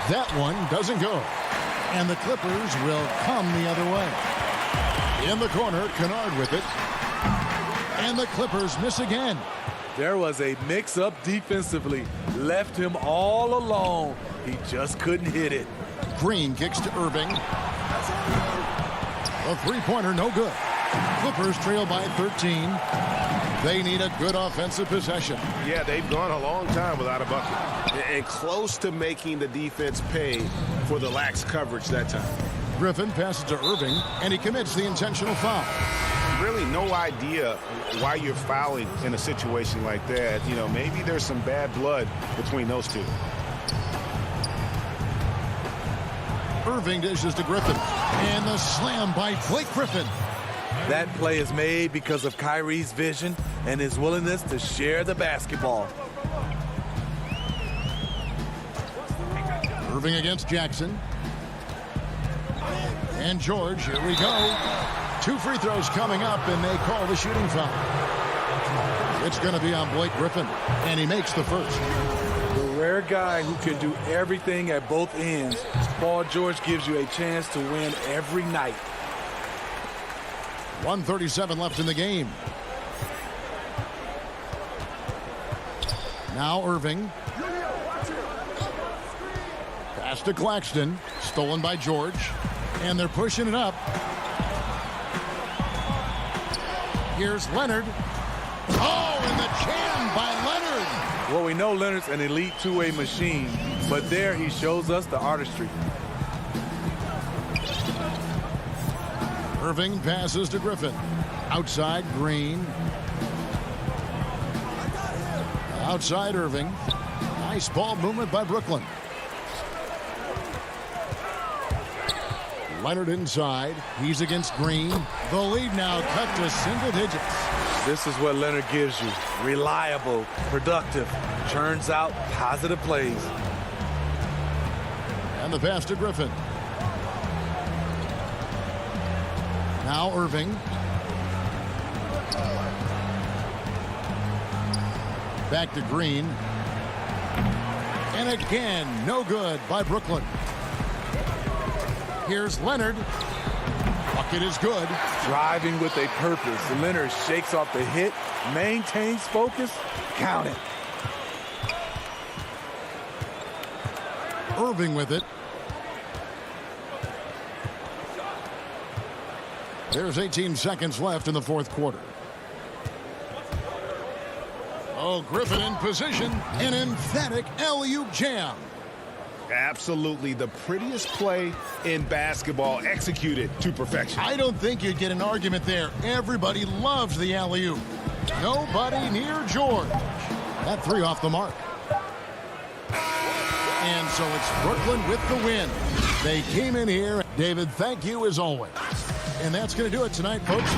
That one doesn't go. And the Clippers will come the other way. In the corner, Kennard with it. And the Clippers miss again. There was a mix-up defensively. Left him all alone. He just couldn't hit it. Green kicks to Irving. A three-pointer, no good. Clippers trail by 13. They need a good offensive possession. Yeah, they've gone a long time without a bucket. And close to making the defense pay for the lax coverage that time. Griffin passes to Irving, and he commits the intentional foul. Really no idea why you're fouling in a situation like that. You know, maybe there's some bad blood between those two. Irving dishes to Griffin. And the slam by Blake Griffin. That play is made because of Kyrie's vision and his willingness to share the basketball. Irving against Jackson. And George, here we go. 2 free throws coming up, and they call the shooting foul. It's going to be on Blake Griffin, and he makes the first. The rare guy who can do everything at both ends. Paul George gives you a chance to win every night. 1:37 left in the game. Now Irving. Pass to Claxton. Stolen by George. And they're pushing it up. Here's Leonard. Oh, and the jam by Leonard. Well, we know Leonard's an elite two-way machine, but there he shows us the artistry. Irving passes to Griffin. Outside, Green. Outside, Irving. Nice ball movement by Brooklyn. Leonard inside. He's against Green. The lead now cut to single digits. This is what Leonard gives you. Reliable, productive, churns out positive plays. And the pass to Griffin. Now Irving. Back to Green. And again, no good by Brooklyn. Here's Leonard. Bucket is good. Driving with a purpose. Leonard shakes off the hit, maintains focus, count it. Irving with it. There's 18 seconds left in the fourth quarter. Oh, Griffin in position. An emphatic alley-oop jam. Absolutely the prettiest play in basketball, executed to perfection. I don't think you'd get an argument there. Everybody loves the alley-oop. Nobody near George. That three off the mark. And so it's Brooklyn with the win. They came in here. David, thank you as always. And that's going to do it tonight, folks.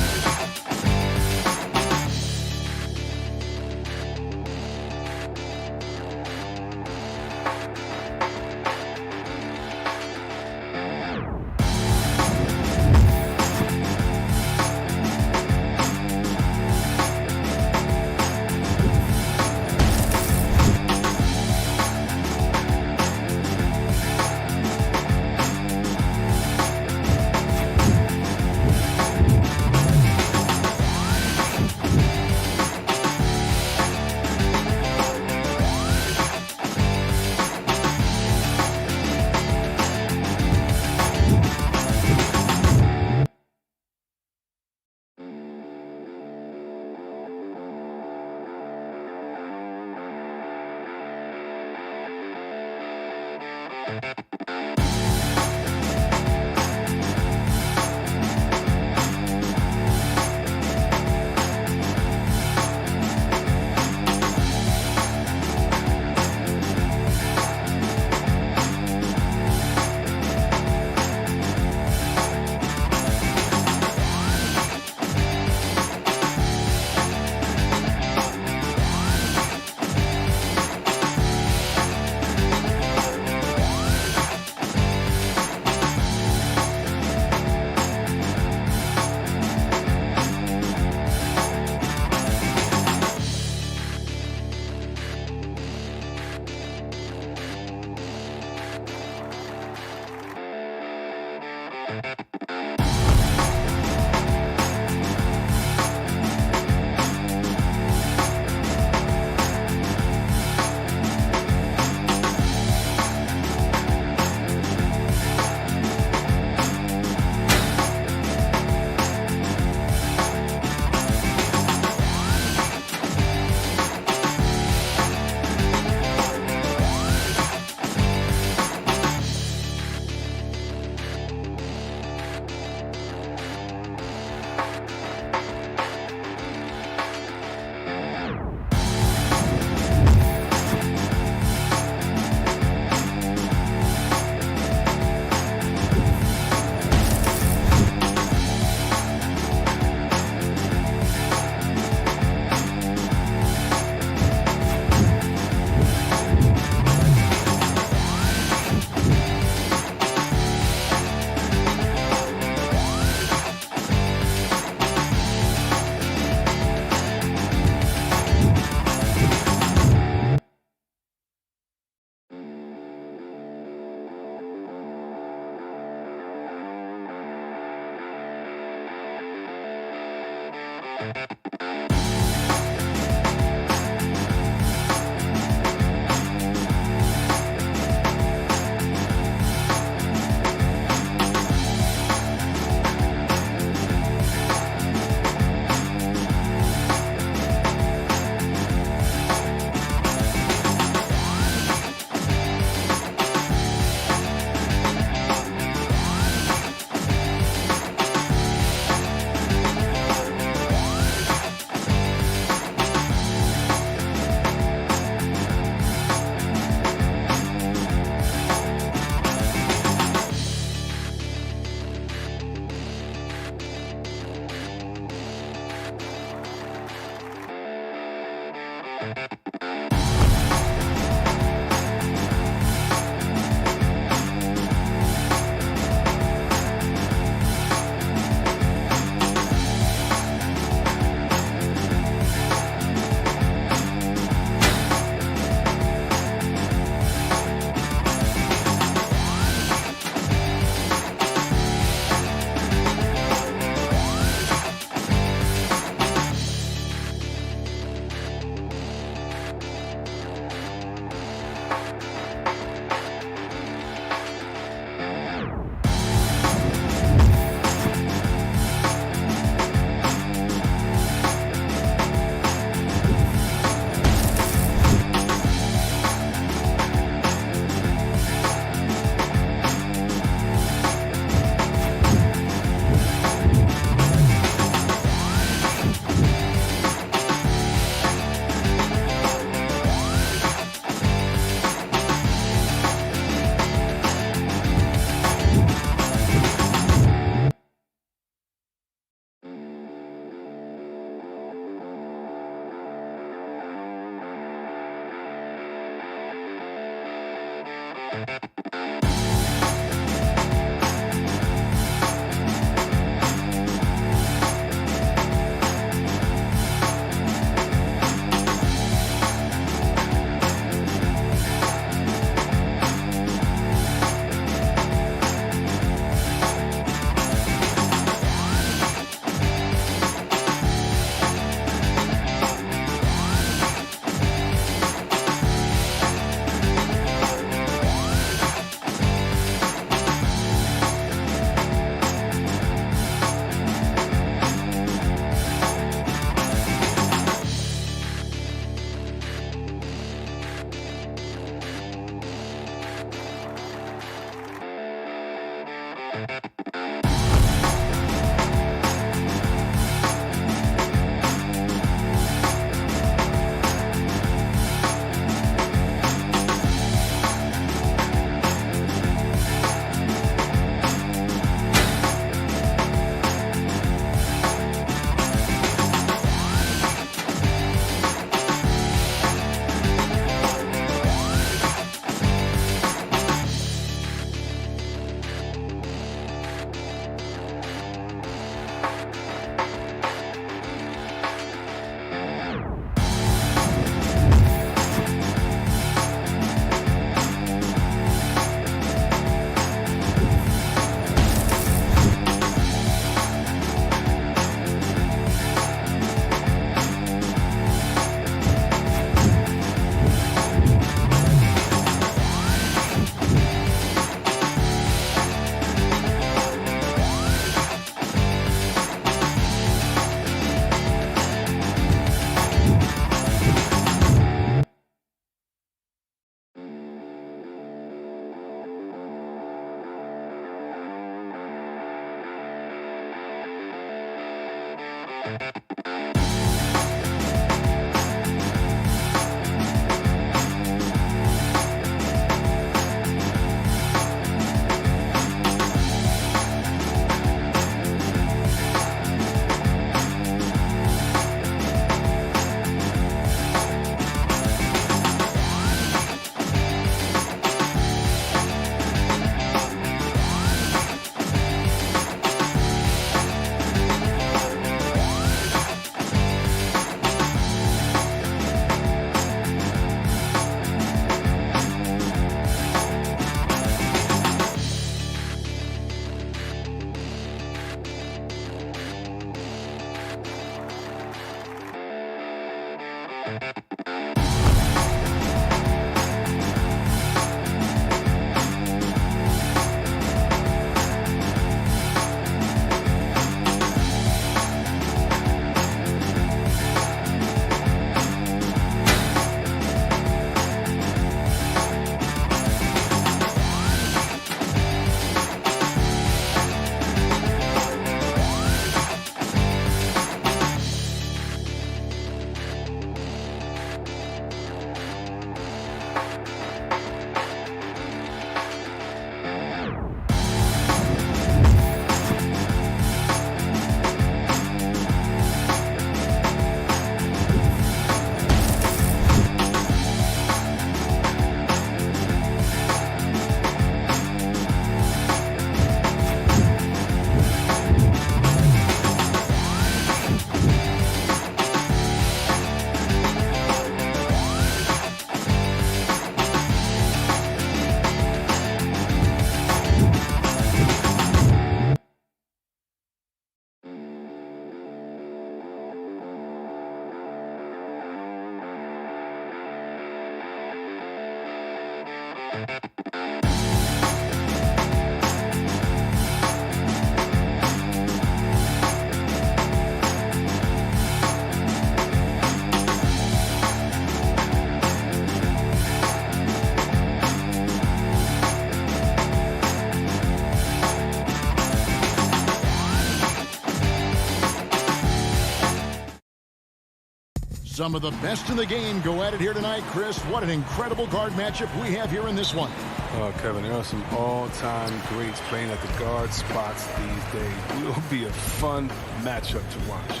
Some of the best in the game go at it here tonight, Chris. What an incredible guard matchup we have here in this one. Oh, Kevin, there are some all-time greats playing at the guard spots these days. It will be a fun matchup to watch.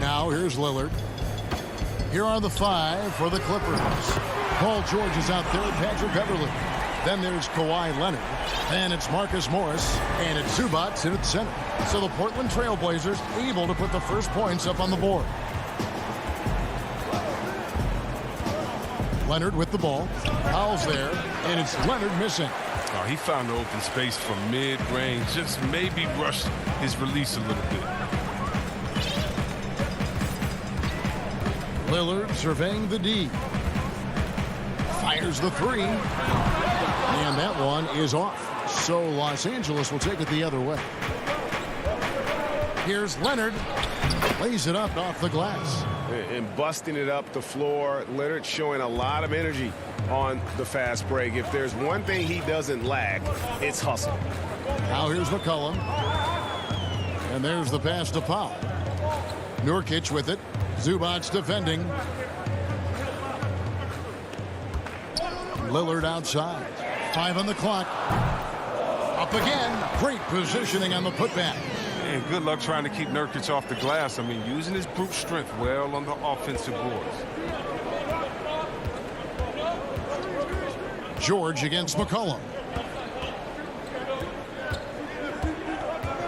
Now here's Lillard. Here are the five for the Clippers. Paul George is out there, Patrick Beverly. Then there's Kawhi Leonard. And it's Marcus Morris. And it's Zubac in at center. So the Portland Trail Blazers able to put the first points up on the board. Leonard with the ball. Powell's there. And it's Leonard missing. Oh, he found the open space from mid-range. Just maybe rushed his release a little bit. Lillard surveying the D. Fires the three. And that one is off. So Los Angeles will take it the other way. Here's Leonard. Lays it up off the glass. And busting it up the floor. Leonard showing a lot of energy on the fast break. If there's one thing he doesn't lack, it's hustle. Now here's McCollum. And there's the pass to Powell. Nurkic with it. Zubac defending. Lillard outside. 5 on the clock. Up again. Great positioning on the putback. And good luck trying to keep Nurkic off the glass. I mean, using his brute strength well on the offensive boards. George against McCollum.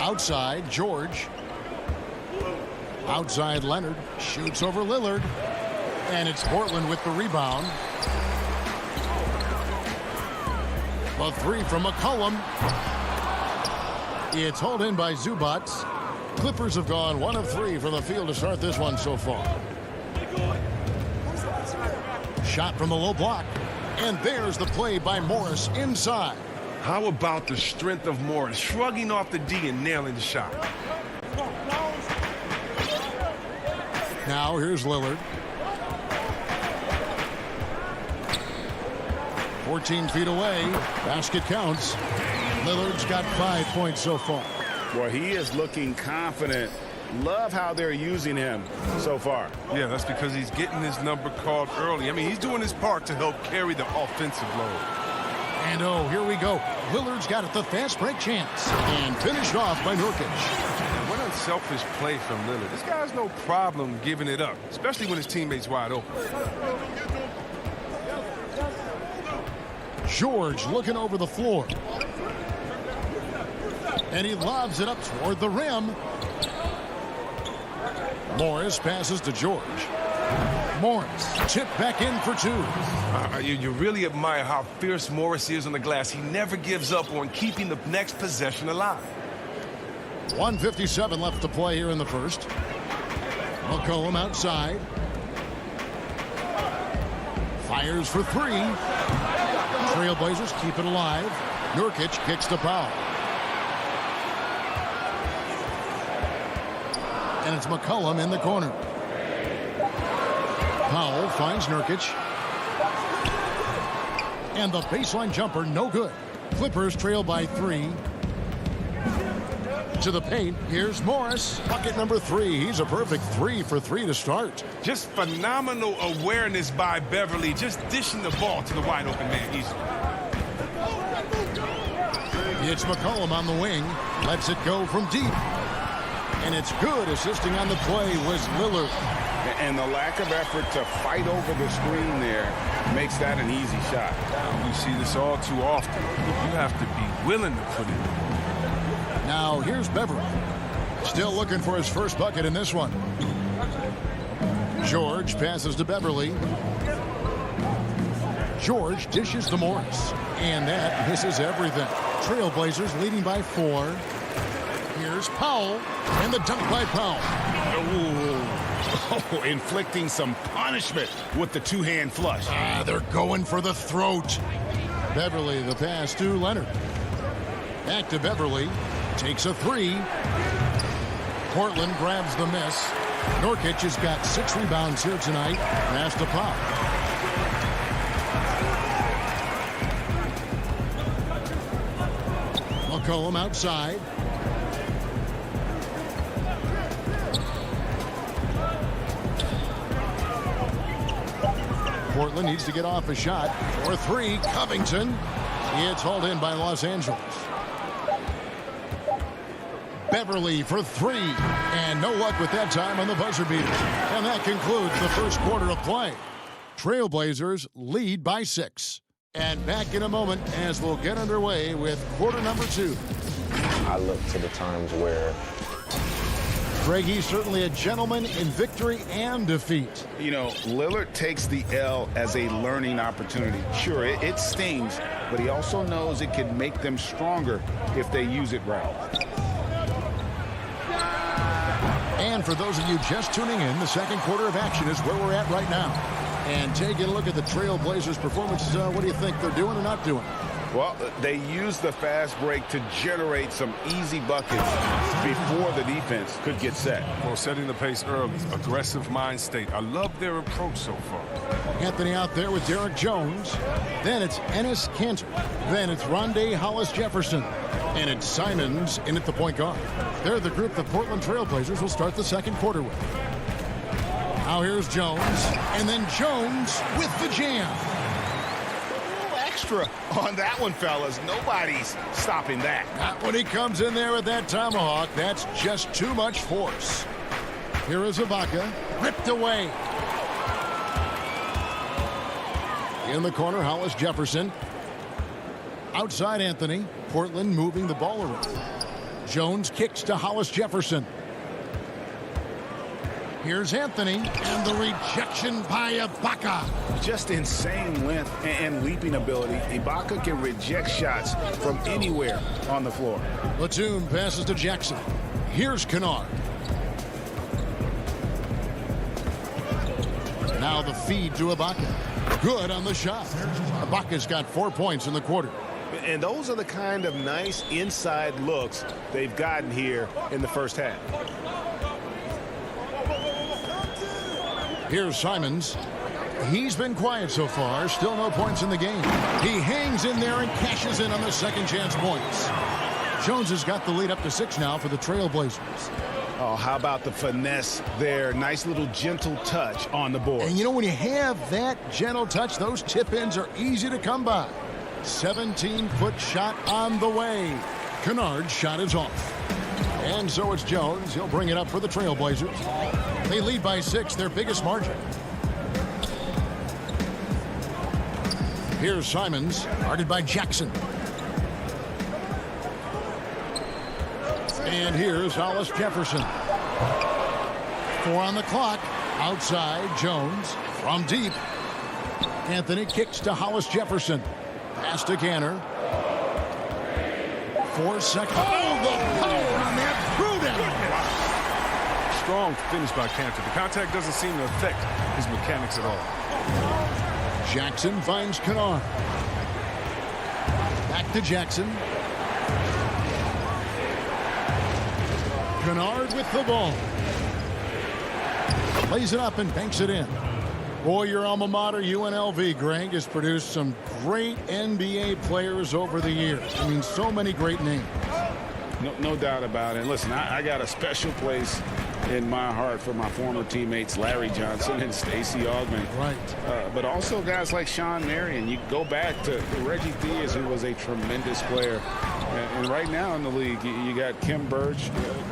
Outside, George. Outside, Leonard. Shoots over Lillard. And it's Portland with the rebound. A three from McCollum. It's hauled in by Zubac. Clippers have gone 1 of 3 from the field to start this one so far. Shot from the low block. And there's the play by Morris inside. How about the strength of Morris, shrugging off the D and nailing the shot? Now here's Lillard. 14 feet away. Basket counts. Lillard's got 5 points so far. Well, he is looking confident Love how they're using him so far. Yeah, that's because he's getting his number called early. I mean, he's doing his part to help carry the offensive load. And oh, here we go. Lillard's got it, the fast break chance. And finished off by Nurkic. And what unselfish play from Lillard. This guy's no problem giving it up, especially when his teammate's wide open. George looking over the floor. And he lobs it up toward the rim. Morris passes to George. Morris tipped back in for two. You really admire how fierce Morris is on the glass. He never gives up on keeping the next possession alive. 1:57 left to play here in the first. McCollum outside. Fires for three. Trailblazers keep it alive. Nurkic kicks to Powell. And it's McCollum in the corner. Powell finds Nurkic. And the baseline jumper, no good. Clippers trail by three. To the paint, here's Morris. Bucket number three. He's a perfect 3 for 3 to start. Just phenomenal awareness by Beverly, just dishing the ball to the wide open man easily. It's McCollum on the wing. Lets it go from deep. And it's good. Assisting on the play was Lillard. And the lack of effort to fight over the screen there makes that an easy shot. We see this all too often. You have to be willing to put it in. Now here's Beverly. Still looking for his first bucket in this one. George passes to Beverly. George dishes to Morris. And that misses everything. Trailblazers leading by 4. Here's Powell. And the dunk by Powell. Oh, inflicting some punishment with the two-hand flush. They're going for the throat. Beverly, the pass to Leonard. Back to Beverly. Takes a 3. Portland grabs the miss. Nurkic has got 6 rebounds here tonight. Pass to Powell. McCollum outside. Portland needs to get off a shot. For 3, Covington. It's hauled in by Los Angeles. Beverly for 3. And no luck with that time on the buzzer beater. And that concludes the first quarter of play. Trailblazers lead by 6. And back in a moment as we'll get underway with quarter number 2. I look to the times where Greg, he's certainly a gentleman in victory and defeat. You know, Lillard takes the L as a learning opportunity. Sure, it stings, but he also knows it can make them stronger if they use it right. And for those of you just tuning in, the second quarter of action is where we're at right now. And taking a look at the Trailblazers' performance, what do you think they're doing or not doing? Well, they use the fast break to generate some easy buckets before the defense could get set. Well, setting the pace early, aggressive mind state. I love their approach so far. Anthony out there with Derek Jones. Then it's Enes Kanter. Then it's Rondé Hollis-Jefferson. And it's Simons in at the point guard. They're the group the Portland Trailblazers will start the second quarter with. Now here's Jones. And then Jones with the jam. Extra on that one, fellas. Nobody's stopping that. Not when he comes in there with that tomahawk. That's just too much force. Here is Ibaka. Ripped away. In the corner, Hollis-Jefferson. Outside Anthony. Portland moving the ball around. Jones kicks to Hollis-Jefferson. Here's Anthony, and the rejection by Ibaka. Just insane length and leaping ability. Ibaka can reject shots from anywhere on the floor. Batum passes to Jackson. Here's Kennard. Now the feed to Ibaka. Good on the shot. Ibaka's got 4 points in the quarter. And those are the kind of nice inside looks they've gotten here in the first half. Here's Simons. He's been quiet so far. Still no points in the game. He hangs in there and cashes in on the second chance points. Jones has got the lead up to 6 now for the Trailblazers. Oh, how about the finesse there? Nice little gentle touch on the board. And you know, when you have that gentle touch, those tip-ins are easy to come by. 17-foot shot on the way. Kennard's shot is off. And so it's Jones. He'll bring it up for the Trailblazers. They lead by 6, their biggest margin. Here's Simons, guarded by Jackson. And here's Hollis Jefferson. 4 on the clock. Outside, Jones from deep. Anthony kicks to Hollis Jefferson. Pass to Canner. 4 seconds. Oh, the power on that throwdown. Strong finish by Cantor. The contact doesn't seem to affect his mechanics at all. Jackson finds Kennard. Back to Jackson. Kennard with the ball. Plays it up and banks it in. Boy, your alma mater, UNLV, Greg, has produced some great NBA players over the years. I mean, so many great names. No doubt about it. Listen, I got a special place in my heart for my former teammates Larry Johnson and Stacey Augmon. Right. But also guys like Sean Marion. You go back to Reggie Theus, who was a tremendous player. And right now in the league, you got Kim Birch,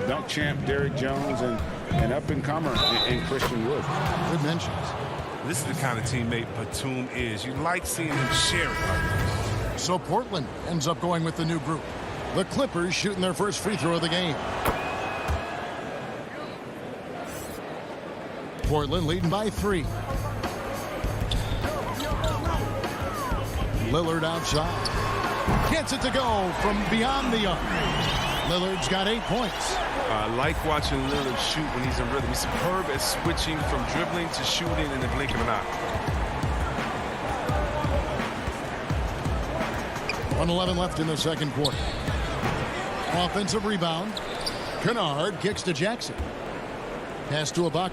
dunk champ Derrick Jones, and up-and-comer in Christian Wood. Good mentions. This is the kind of teammate Batum is. You like seeing him share it. So Portland ends up going with the new group. The Clippers shooting their first free throw of the game. Portland leading by 3. Lillard outside. Gets it to go from beyond the arc. Lillard's got 8 points. I like watching Lillard shoot when he's in rhythm. He's superb at switching from dribbling to shooting in the blink of an eye. 1:11 left in the second quarter. Offensive rebound. Kennard kicks to Jackson. Pass to Ibaka.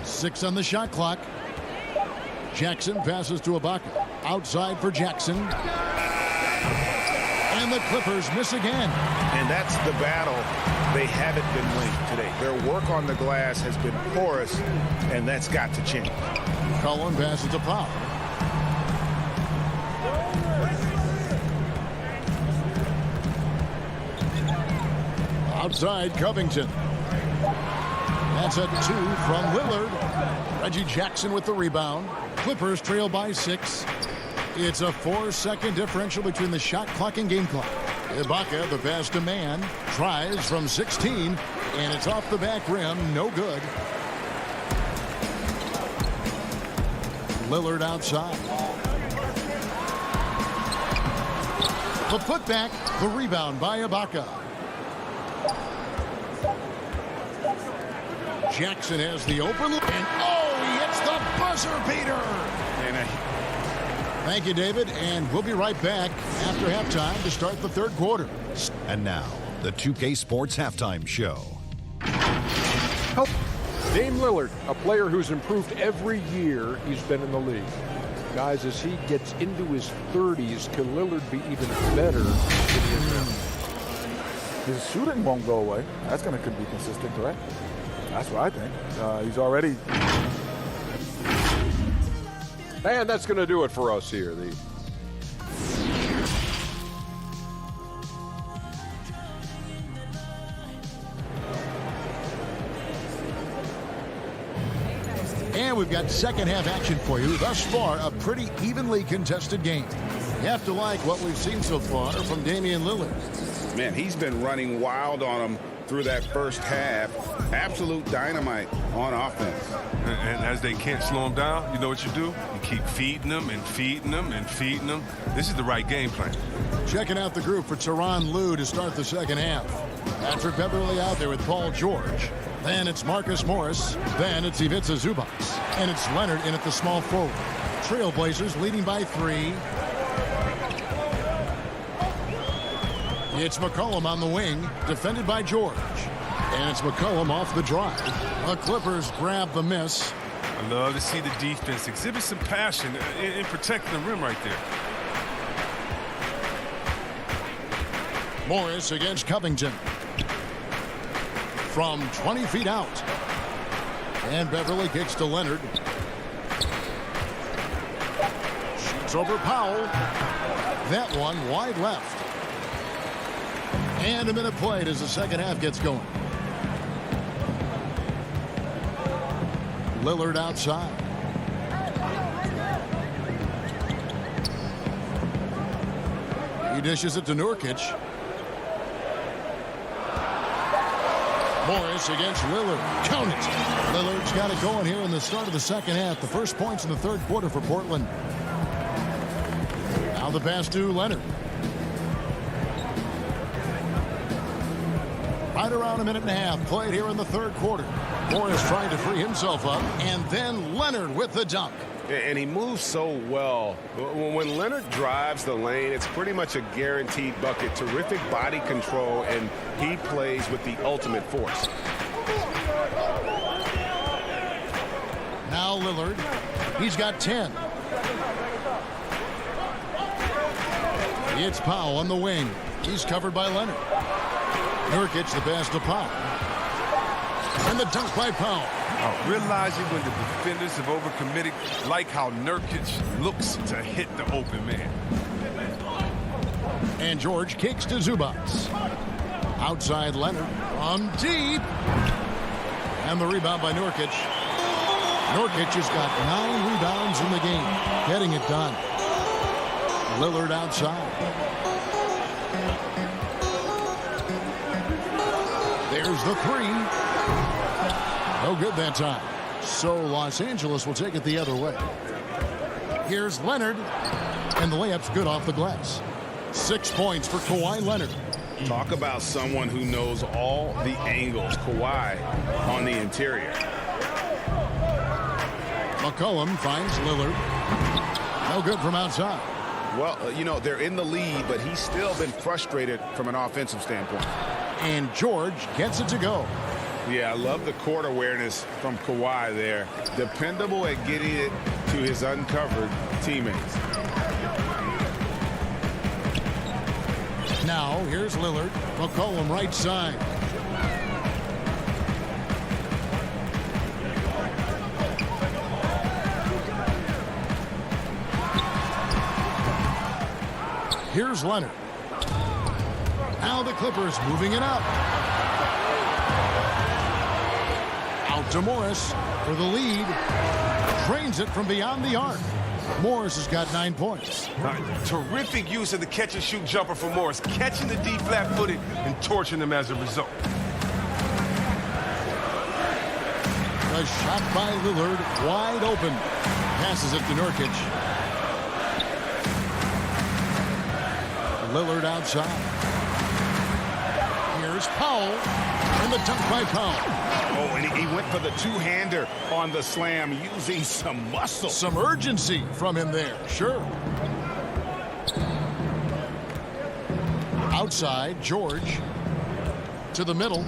6 on the shot clock. Jackson passes to Ibaka. Outside for Jackson. And the Clippers miss again. And that's the battle they haven't been winning today. Their work on the glass has been porous, and that's got to change. Cullen passes to Powell. Outside, Covington. That's a 2 from Lillard. Reggie Jackson with the rebound. Clippers trail by 6. It's a 4-second differential between the shot clock and game clock. Ibaka, the pass to man, tries from 16, and it's off the back rim, no good. Lillard outside. The putback, the rebound by Ibaka. Jackson has the open look, and he hits the buzzer beater. Thank you, David, and we'll be right back after halftime to start the third quarter. And now, the 2K Sports Halftime Show. Dame Lillard, a player who's improved every year he's been in the league. Guys, as he gets into his 30s, can Lillard be even better than he is now? His shooting won't go away. That's going to be consistent, correct? That's what I think. He's already... And that's going to do it for us here. And we've got second half action for you. Thus far, a pretty evenly contested game. You have to like what we've seen so far from Damian Lillard. Man, he's been running wild on them through that first half. Absolute dynamite on offense. And as they can't slow him down, you know what you do? You keep feeding them and feeding them and feeding them. This is the right game plan. Checking out the group for Tyronn Lue to start the second half. Patrick Beverly out there with Paul George. Then it's Marcus Morris. Then it's Ivica Zubac. And it's Leonard in at the small forward. Trailblazers leading by 3. It's McCollum on the wing, defended by George. And it's McCollum off the drive. The Clippers grab the miss. I love to see the defense exhibit some passion in protecting the rim right there. Morris against Covington. From 20 feet out. And Beverly kicks to Leonard. Shoots over Powell. That one wide left. And a minute played as the second half gets going. Lillard outside. He dishes it to Nurkic. Morris against Lillard. Count it. Lillard's got it going here in the start of the second half. The first points in the third quarter for Portland. Now the pass to Leonard. Right around a minute and a half played here in the third quarter. Morris trying to free himself up, and then Leonard with the dunk. And he moves so well. When Leonard drives the lane, it's pretty much a guaranteed bucket. Terrific body control, and he plays with the ultimate force. Now Lillard. He's got 10. It's Powell on the wing. He's covered by Leonard. Nurkic the pass to Powell. And the dunk by Powell. Realizing when the defenders have overcommitted, like how Nurkic looks to hit the open man. And George kicks to Zubac. Outside Leonard from deep. And the rebound by Nurkic. Nurkic has got 9 rebounds in the game. Getting it done. Lillard outside. There's the three. No good that time. So Los Angeles will take it the other way. Here's Leonard. And the layup's good off the glass. 6 points for Kawhi Leonard. Talk about someone who knows all the angles. Kawhi on the interior. McCollum finds Lillard. No good from outside. Well, you know, they're in the lead, but he's still been frustrated from an offensive standpoint. And George gets it to go. Yeah, I love the court awareness from Kawhi there. Dependable at getting it to his uncovered teammates. Now, here's Lillard. McCollum right side. Here's Leonard. Now the Clippers moving it up. Out to Morris for the lead. Drains it from beyond the arc. Morris has got 9 points. Terrific use of the catch-and-shoot jumper for Morris, catching the D flat-footed and torching them as a result. A shot by Lillard, wide open. Passes it to Nurkic. Lillard outside. Here's Powell, and the dunk by Powell. Oh, and he went for the two-hander on the slam, using some muscle. Some urgency from him there, sure. Outside, George. To the middle.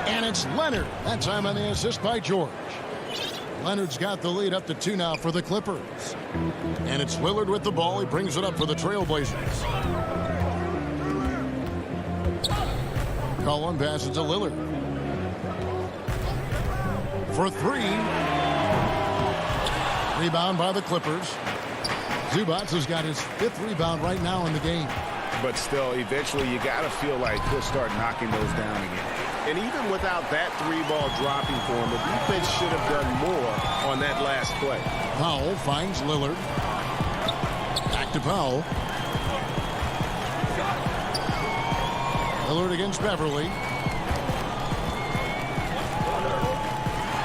And it's Leonard. That time on the assist by George. Leonard's got the lead up to 2 now for the Clippers. And it's Lillard with the ball. He brings it up for the Trailblazers. Cullen passes to Lillard. For 3. Rebound by the Clippers. Zubac has got his 5th rebound right now in the game. But still, eventually you got to feel like he'll start knocking those down again. And even without that 3-ball dropping for him, the defense should have done more on that last play. Powell finds Lillard. Back to Powell. Lillard against Beverly.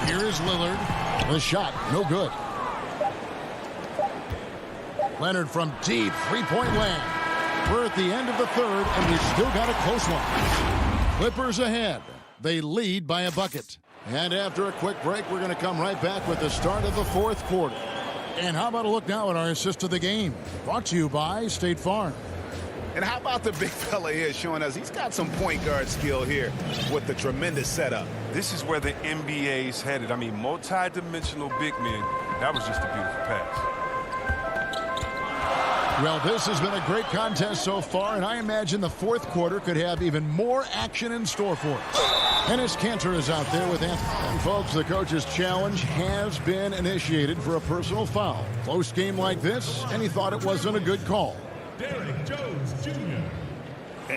Here is Lillard. The shot, no good. Leonard from deep, 3-point land. We're at the end of the third, and we've still got a close one. Clippers ahead. They lead by a bucket. And after a quick break, we're going to come right back with the start of the fourth quarter. And how about a look now at our assist of the game? Brought to you by State Farm. And how about the big fella here showing us he's got some point guard skill here with the tremendous setup. This is where the NBA's headed. I mean, multi-dimensional big men. That was just a beautiful pass. Well, this has been a great contest so far, and I imagine the fourth quarter could have even more action in store for us. Enes Kanter is out there with Anthony. And folks, the coach's challenge has been initiated for a personal foul. Close game like this, and he thought it wasn't a good call. Derek Jones Jr.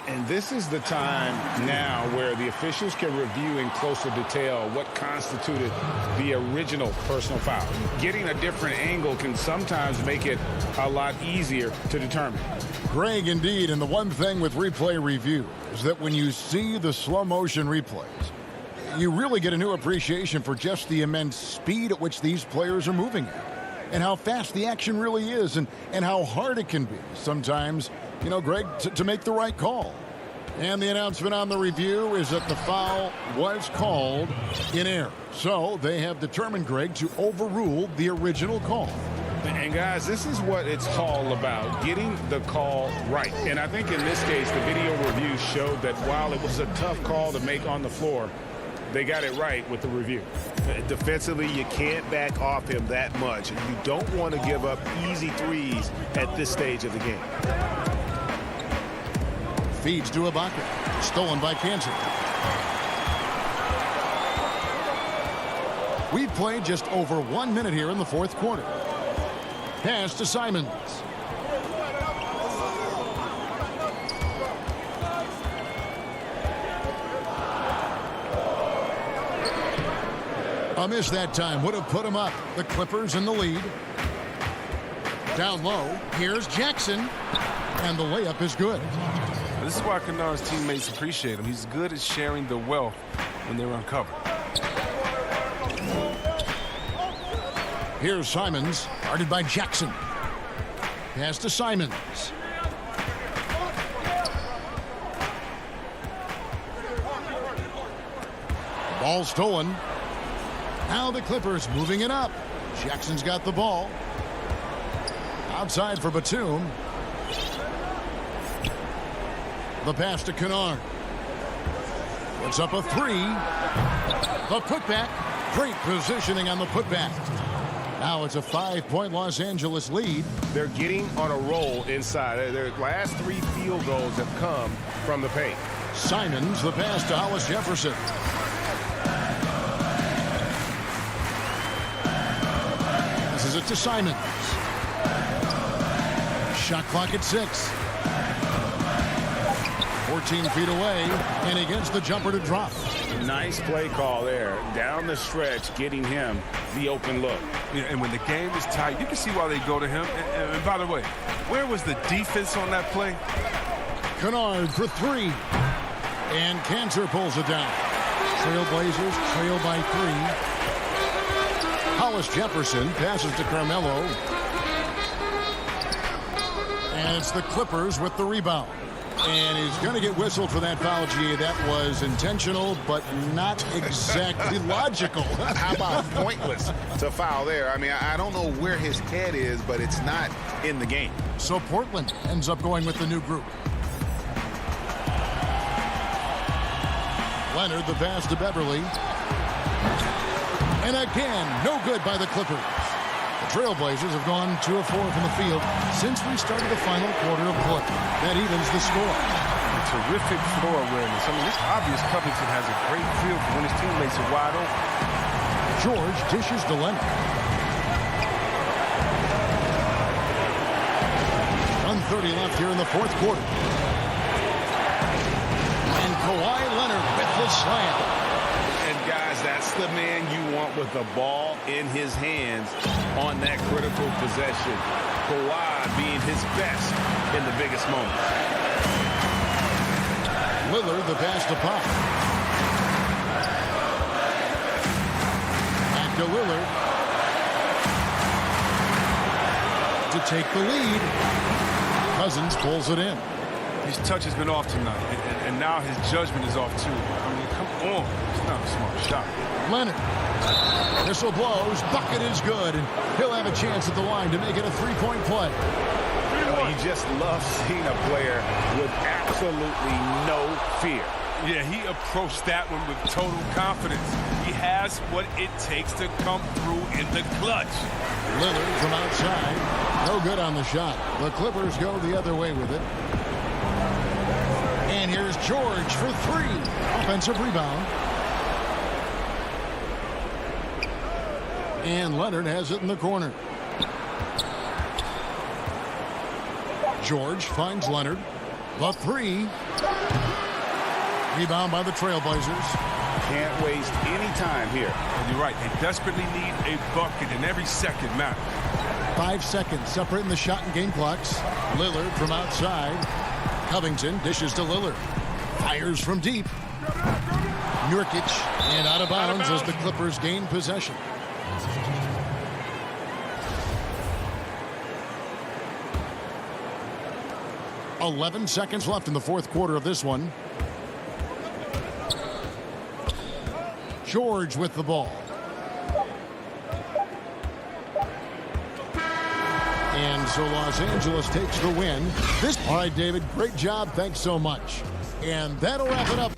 And this is the time now where the officials can review in closer detail what constituted the original personal foul. Getting a different angle can sometimes make it a lot easier to determine. Greg, indeed, and the one thing with replay review is that when you see the slow motion replays, you really get a new appreciation for just the immense speed at which these players are moving at, and how fast the action really is, and how hard it can be sometimes, you know, Greg, to make the right call. And the announcement on the review is that the foul was called in error. So they have determined, Greg, to overrule the original call. And guys, this is what it's all about, getting the call right. And I think in this case, the video review showed that while it was a tough call to make on the floor, they got it right with the review. Defensively, you can't back off him that much. You don't want to give up easy threes at this stage of the game. Feeds to Ibaka. Stolen by Kanter. We've played just over 1 minute here in the fourth quarter. Pass to Simons. A miss that time would have put him up. The Clippers in the lead. Down low. Here's Jackson. And the layup is good. This is why Kennard's teammates appreciate him. He's good at sharing the wealth when they're uncovered. Here's Simons, guarded by Jackson. Pass to Simons. Ball stolen. Now the Clippers moving it up. Jackson's got the ball. Outside for Batum. The pass to Kennard. Puts up a three. The putback. Great positioning on the putback. Now it's a 5-point Los Angeles lead. They're getting on a roll inside. Their last 3 field goals have come from the paint. Simons, the pass to Hollis Jefferson. Passes it to Simons. Shot clock at 6. 14 feet away, and he gets the jumper to drop. Nice play call there. Down the stretch, getting him the open look. Yeah, and when the game is tight, you can see why they go to him. And by the way, where was the defense on that play? Kennard for 3. And Kanter pulls it down. Trailblazers trail by 3. Hollis Jefferson passes to Carmelo. And it's the Clippers with the rebound. And he's going to get whistled for that foul, G. That was intentional, but not exactly logical. How about pointless to foul there? I mean, I don't know where his head is, but it's not in the game. So Portland ends up going with the new group. Leonard, the pass to Beverly. And again, no good by the Clippers. The Trailblazers have gone 2 of 4 from the field since we started the final quarter of play. That evens the score. A terrific floor awareness. I mean, it's obvious Covington has a great feel for when his teammates are wide open. George dishes to Leonard. 1:30 left here in the fourth quarter. And Kawhi Leonard with the slam. And guys, that's the man you want with the ball in his hands on that critical possession. Kawhi being his best in the biggest moment. Lillard, the pass to Pop. Back to Lillard. To take the lead. Cousins pulls it in. His touch has been off tonight, and now his judgment is off too. I mean, come on. It's not a smart shot. Leonard. Whistle blows. Bucket is good, and he'll have a chance at the line to make it a 3-point play. You just love seeing a player with absolutely no fear. Yeah, he approached that one with total confidence. He has what it takes to come through in the clutch. Lillard from outside. No good on the shot. The Clippers go the other way with it. And here's George for three. Offensive rebound. And Leonard has it in the corner. George finds Leonard. The three. Rebound by the Trailblazers. Can't waste any time here. And you're right. They desperately need a bucket, and every second matters. 5 seconds separating the shot and game clocks. Lillard from outside. Covington dishes to Lillard. Fires from deep. Nurkic and out of bounds as the Clippers gain possession. .11 seconds left in the fourth quarter of this one. George with the ball. And so Los Angeles takes the win. All right, David, great job. Thanks so much. And that'll wrap it up.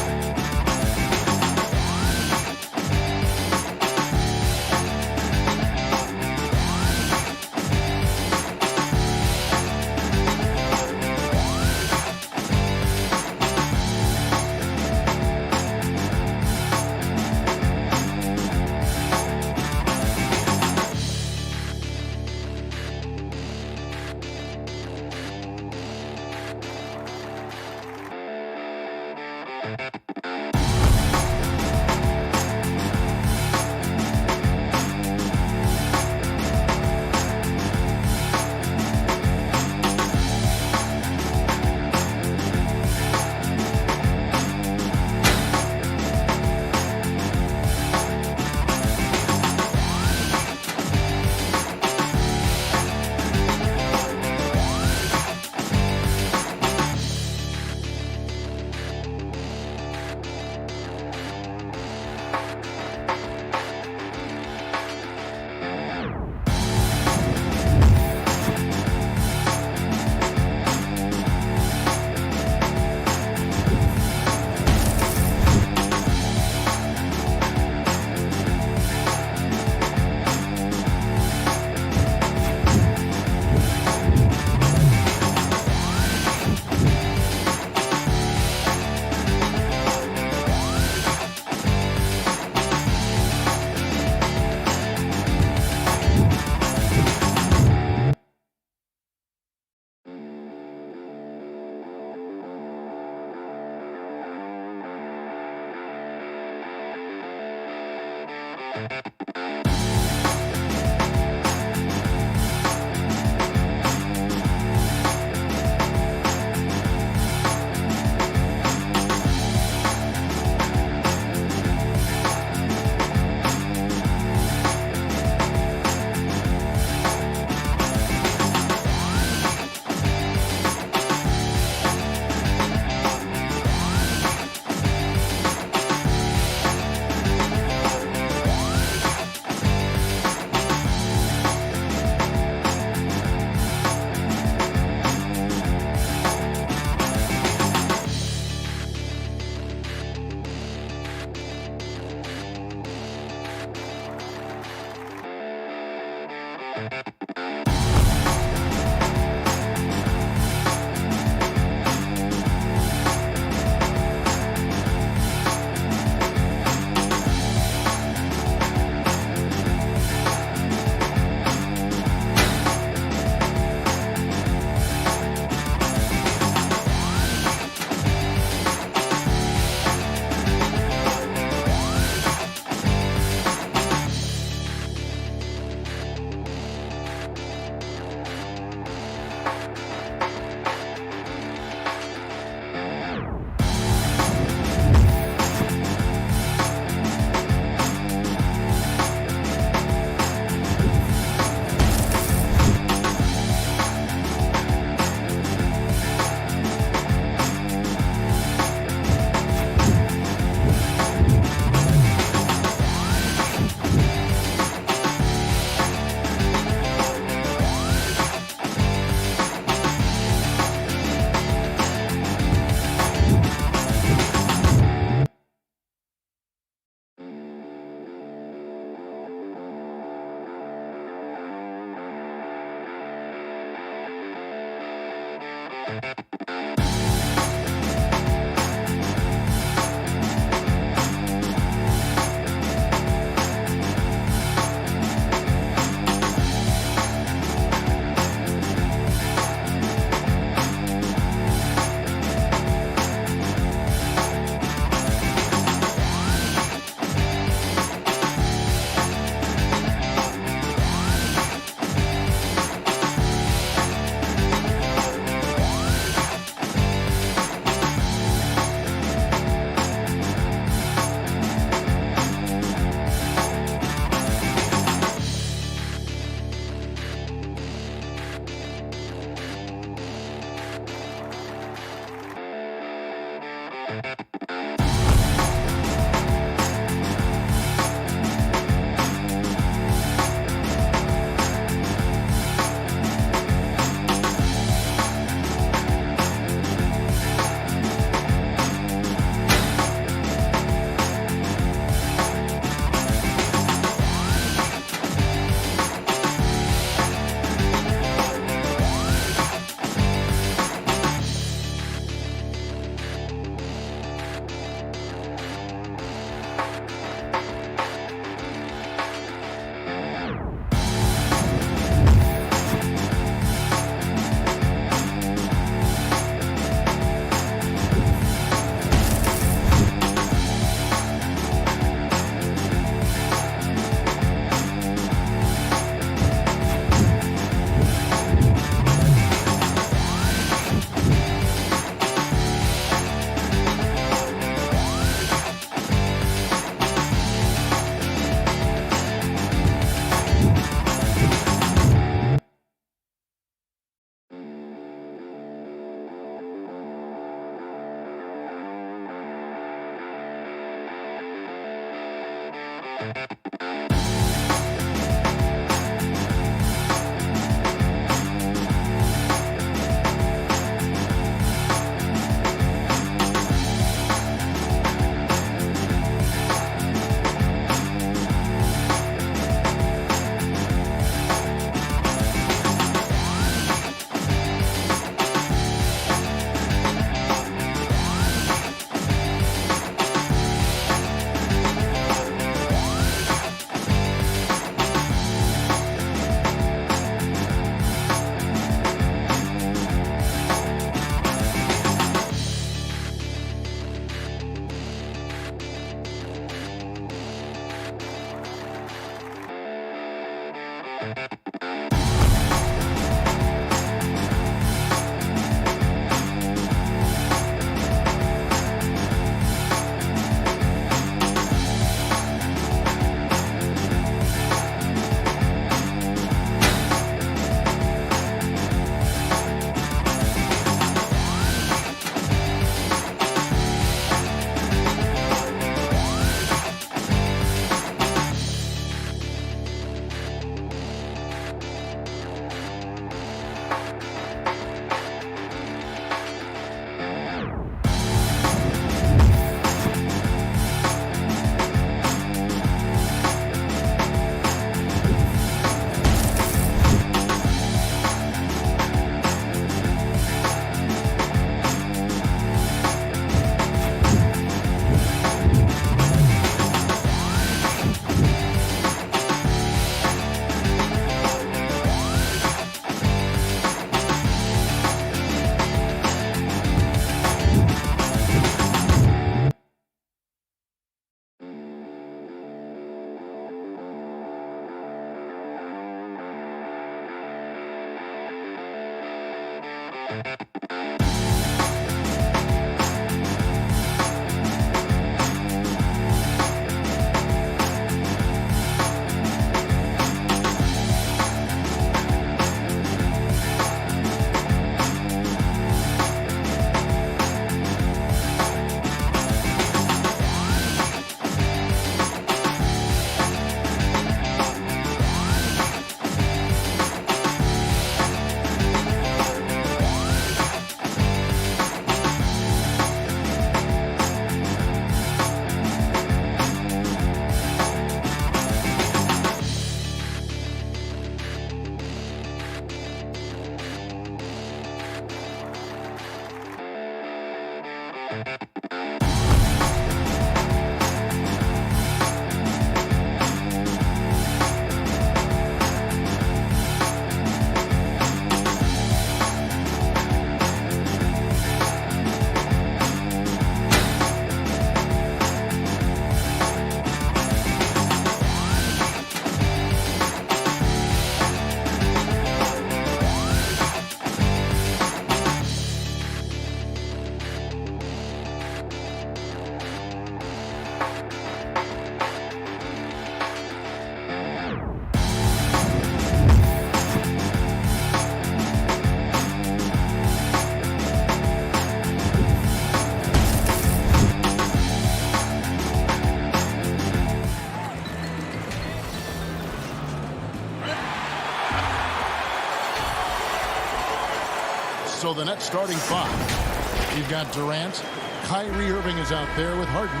the Nets starting five. You've got Durant. Kyrie Irving is out there with Harden.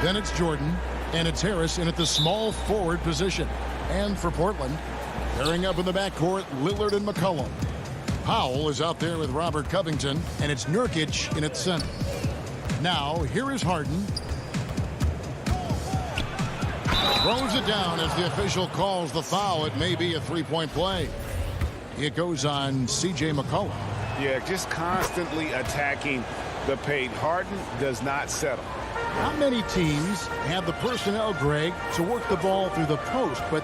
Then it's Jordan. And it's Harris in at the small forward position. And for Portland, pairing up in the backcourt, Lillard and McCollum. Powell is out there with Robert Covington. And it's Nurkic in at center. Now, here is Harden. Throws it down as the official calls the foul. It may be a three-point play. It goes on C.J. McCollum. Yeah, just constantly attacking the paint. Harden does not settle. Not many teams have the personnel, Greg, to work the ball through the post, but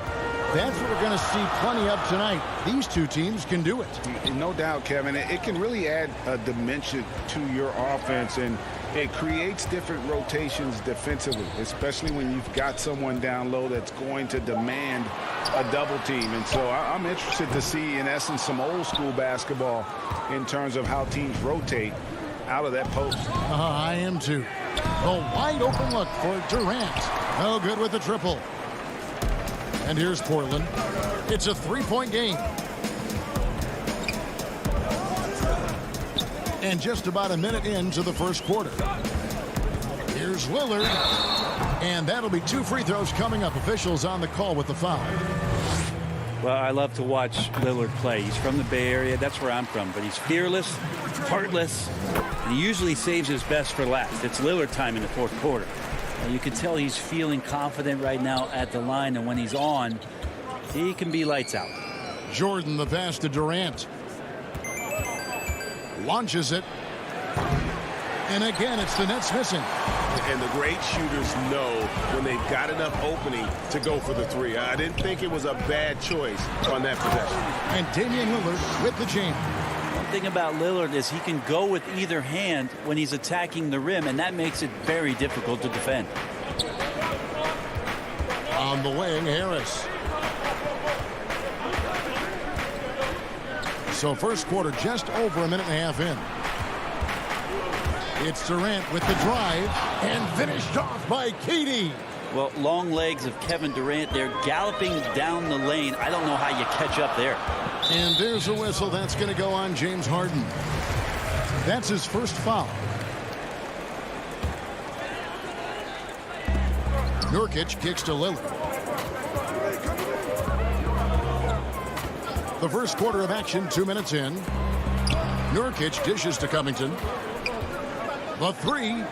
that's what we're going to see plenty of tonight. These two teams can do it. No doubt, Kevin. It can really add a dimension to your offense, and it creates different rotations defensively, especially when you've got someone down low that's going to demand a double team. And so I'm interested to see, in essence, some old school basketball in terms of how teams rotate out of that post. I am too. The wide open look for Durant. No good with the triple. And here's Portland. It's a three-point game. And just about a minute into the first quarter. Here's Lillard. And that'll be 2 free throws coming up. Officials on the call with the foul. Well, I love to watch Lillard play. He's from the Bay Area. That's where I'm from. But he's fearless, heartless, and he usually saves his best for last. It's Lillard time in the fourth quarter. And you can tell he's feeling confident right now at the line, and when he's on, he can be lights out. Jordan, the pass to Durant. Launches it. And again, it's the Nets missing. And the great shooters know when they've got enough opening to go for the three. I didn't think it was a bad choice on that possession. And Damian Lillard with the jam. One thing about Lillard is he can go with either hand when he's attacking the rim, and that makes it very difficult to defend. On the wing, Harris. So first quarter just over a minute and a half in. It's Durant with the drive and finished off by KD. Well, long legs of Kevin Durant. They're galloping down the lane. I don't know how you catch up there. And there's a whistle. That's going to go on James Harden. That's his first foul. Nurkic kicks to Lillard. The first quarter of action, 2 minutes in. Nurkic dishes to Covington. The three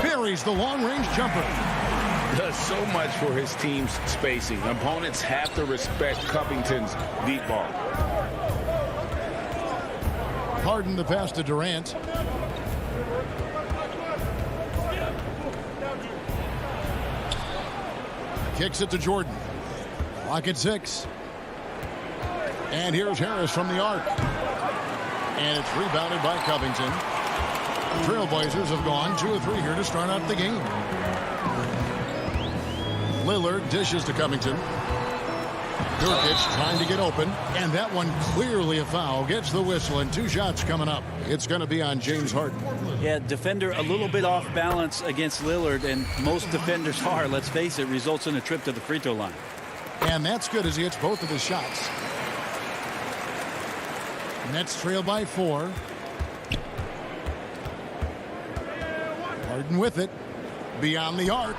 buries the long-range jumper. Does so much for his team's spacing. Opponents have to respect Covington's deep ball. Harden the pass to Durant. Kicks it to Jordan. Clock at 6. And here's Harris from the arc. And it's rebounded by Covington. Trailblazers have gone 2 of 3 here to start out the game. Lillard dishes to Covington. Nurkic trying to get open, and that one clearly a foul. Gets the whistle, and 2 shots coming up. It's going to be on James Harden. Yeah, defender a little bit off balance against Lillard, and most defenders are, let's face it, results in a trip to the free throw line. And that's good as he hits both of his shots. Nets trail by 4. Harden with it. Beyond the arc.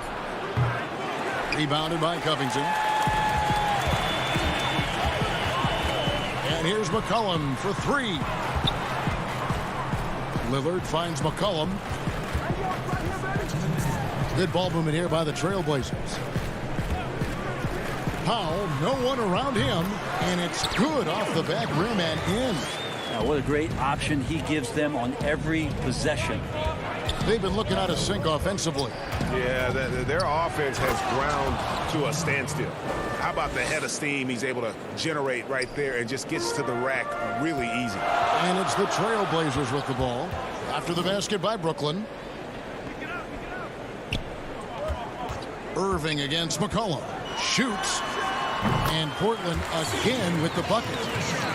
Rebounded by Covington. And here's McCollum for 3. Lillard finds McCollum. Good ball movement here by the Trailblazers. Powell, no one around him, and it's good off the back rim and in. Now, what a great option he gives them on every possession. They've been looking out of sync offensively. Yeah, their offense has ground to a standstill. How about the head of steam he's able to generate right there and just gets to the rack really easy. And it's the Trailblazers with the ball. After the basket by Brooklyn. Irving against McCollum. Shoots. And Portland again with the bucket.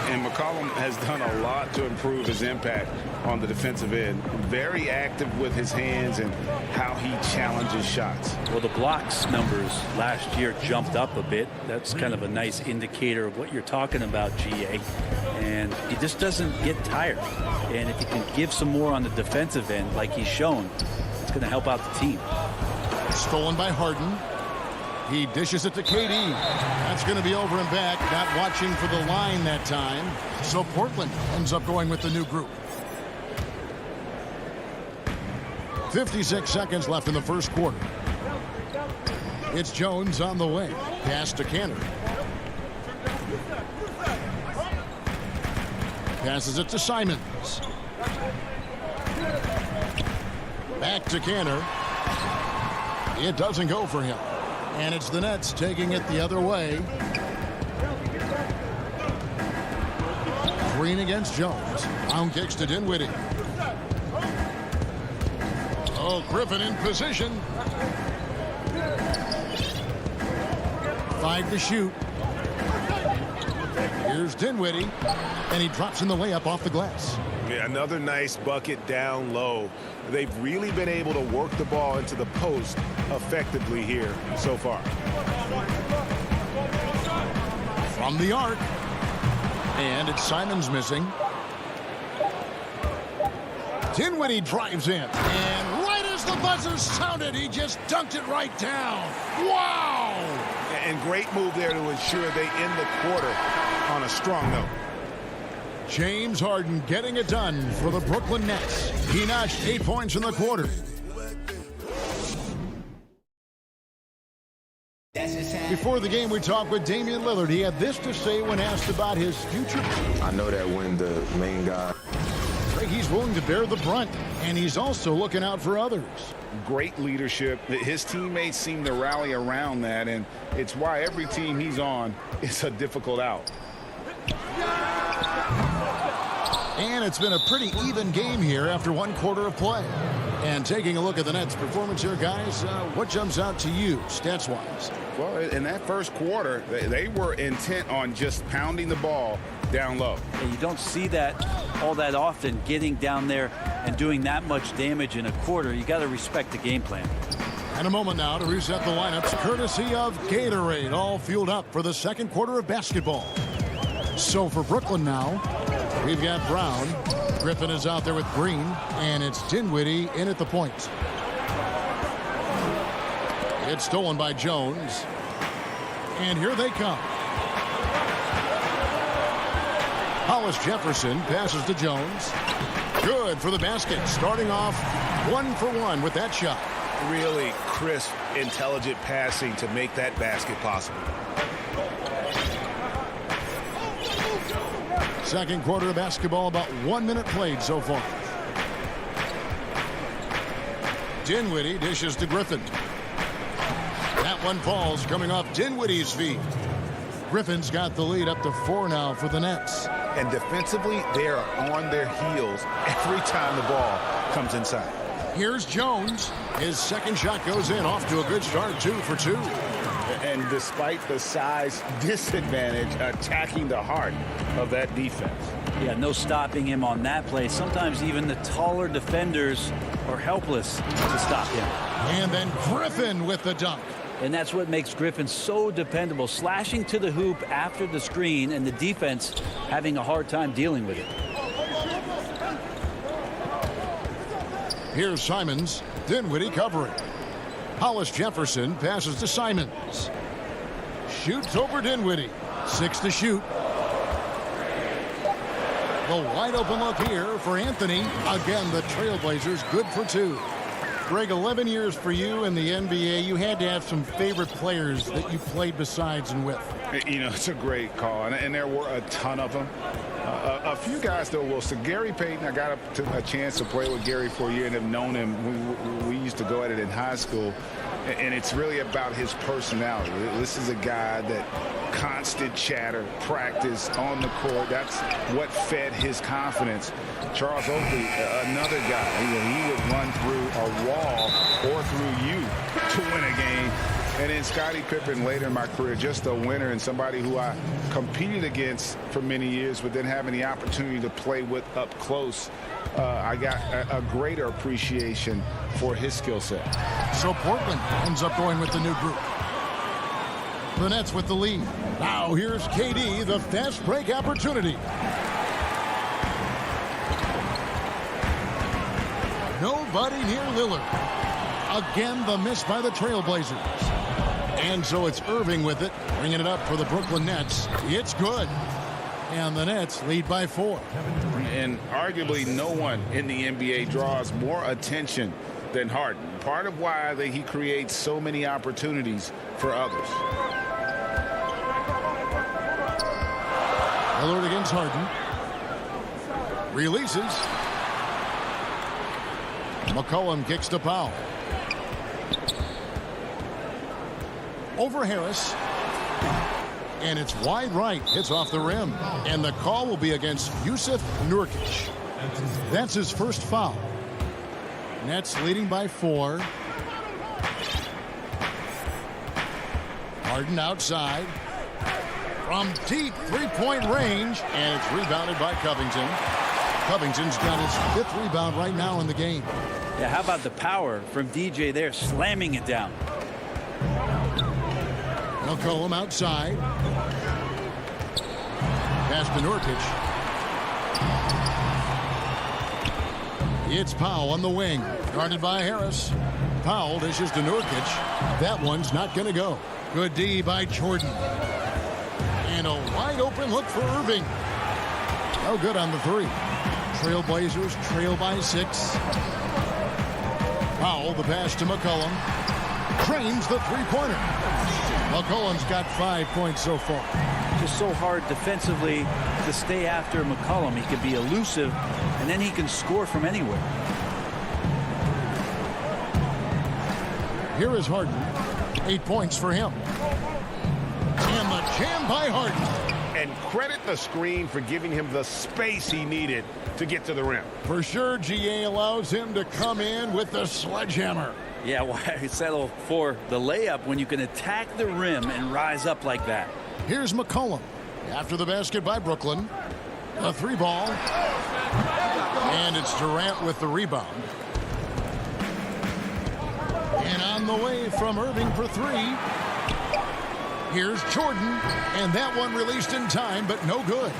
And McCollum has done a lot to improve his impact on the defensive end. Very active with his hands and how he challenges shots. Well, the blocks numbers last year jumped up a bit. That's kind of a nice indicator of what you're talking about, GA. And he just doesn't get tired. And if he can give some more on the defensive end like he's shown, it's going to help out the team. Stolen by Harden. He dishes it to KD. That's going to be over and back. Not watching for the line that time. So Portland ends up going with the new group. 56 seconds left in the first quarter. It's Jones on the wing. Pass to Canner. Passes it to Simons. Back to Canner. It doesn't go for him. And it's the Nets taking it the other way. Green against Jones. Round kicks to Dinwiddie. Oh, Griffin in position. 5 to shoot. Here's Dinwiddie. And he drops in the layup off the glass. Yeah, another nice bucket down low. They've really been able to work the ball into the post effectively here so far. From the arc. And it's Simons missing. Dinwiddie drives in. And right as the buzzer sounded, he just dunked it right down. Wow! And great move there to ensure they end the quarter on a strong note. James Harden getting it done for the Brooklyn Nets. He notched 8 points in the quarter. Before the game, we talked with Damian Lillard. He had this to say when asked about his future. I know that when the main guy... He's willing to bear the brunt, and he's also looking out for others. Great leadership. His teammates seem to rally around that, and it's why every team he's on is a difficult out. And it's been a pretty even game here after 1 quarter of play. And taking a look at the Nets' performance here, guys, what jumps out to you, stats-wise? Well, in that first quarter, they were intent on just pounding the ball down low. And you don't see that all that often, getting down there and doing that much damage in a quarter. You got to respect the game plan. And a moment now to reset the lineups, courtesy of Gatorade, all fueled up for the second quarter of basketball. So for Brooklyn now, we've got Brown. Griffin is out there with Green, and it's Dinwiddie in at the point. It's stolen by Jones. And here they come. Hollis Jefferson passes to Jones. Good for the basket. Starting off 1 for 1 with that shot. Really crisp, intelligent passing to make that basket possible. Second quarter of basketball, about 1 minute played so far. Dinwiddie dishes to Griffin. That one falls, coming off Dinwiddie's feet. Griffin's got the lead up to 4 now for the Nets. And defensively, they are on their heels every time the ball comes inside. Here's Jones. His second shot goes in, off to a good start, 2 for 2. And despite the size disadvantage, attacking the heart of that defense. Yeah, no stopping him on that play. Sometimes even the taller defenders are helpless to stop him. And then Griffin with the dunk. And that's what makes Griffin so dependable, slashing to the hoop after the screen and the defense having a hard time dealing with it. Here's Simons. Dinwiddie covering. Hollis Jefferson passes to Simons. Shoots over Dinwiddie. 6 to shoot. The wide open look here for Anthony. Again, the Trailblazers good for 2. Greg, 11 years for you in the NBA. You had to have some favorite players that you played besides and with. You know, it's a great call, and there were a ton of them. A few guys, though, will. So Gary Payton, I got a chance to play with Gary for a year and have known him. We used to go at it in high school, and it's really about his personality. This is a guy that constant chatter, practice on the court. That's what fed his confidence. Charles Oakley, another guy. He would run through a wall or through you to win a game. And then Scottie Pippen later in my career, just a winner and somebody who I competed against for many years, but then having the opportunity to play with up close, I got a greater appreciation for his skill set. So Portland ends up going with the new group. The Nets with the lead. Now here's KD, the fast break opportunity. Nobody near Lillard. Again, the miss by the Trailblazers. And so it's Irving with it, bringing it up for the Brooklyn Nets. It's good. And the Nets lead by 4. And arguably no one in the NBA draws more attention than Harden. Part of why he creates so many opportunities for others. Lillard against Harden. Releases. McCollum kicks to Powell. Over Harris. And it's wide right. Hits off the rim. And the call will be against Jusuf Nurkic. That's his first foul. Nets leading by 4. Harden outside. From deep three-point range. And it's rebounded by Covington. Covington's got his 5th rebound right now in the game. Yeah, how about the power from DJ there, slamming it down. McCollum outside. Pass to Nurkic. It's Powell on the wing. Guarded by Harris. Powell dishes to Nurkic. That one's not going to go. Good D by Jordan. And a wide open look for Irving. No good on the 3. Trailblazers trail by 6. Powell, the pass to McCollum. Trains the three-pointer. McCollum's got 5 points so far. Just so hard defensively to stay after McCollum. He can be elusive, and then he can score from anywhere. Here is Harden. 8 points for him. And the jam by Harden. And credit the screen for giving him the space he needed to get to the rim. For sure, GA allows him to come in with the sledgehammer. Yeah, why settle for the layup when you can attack the rim and rise up like that? Here's McCollum. After the basket by Brooklyn. A 3-ball. And it's Durant with the rebound. And on the way from Irving for 3. Here's Jordan. And that one released in time, but no good.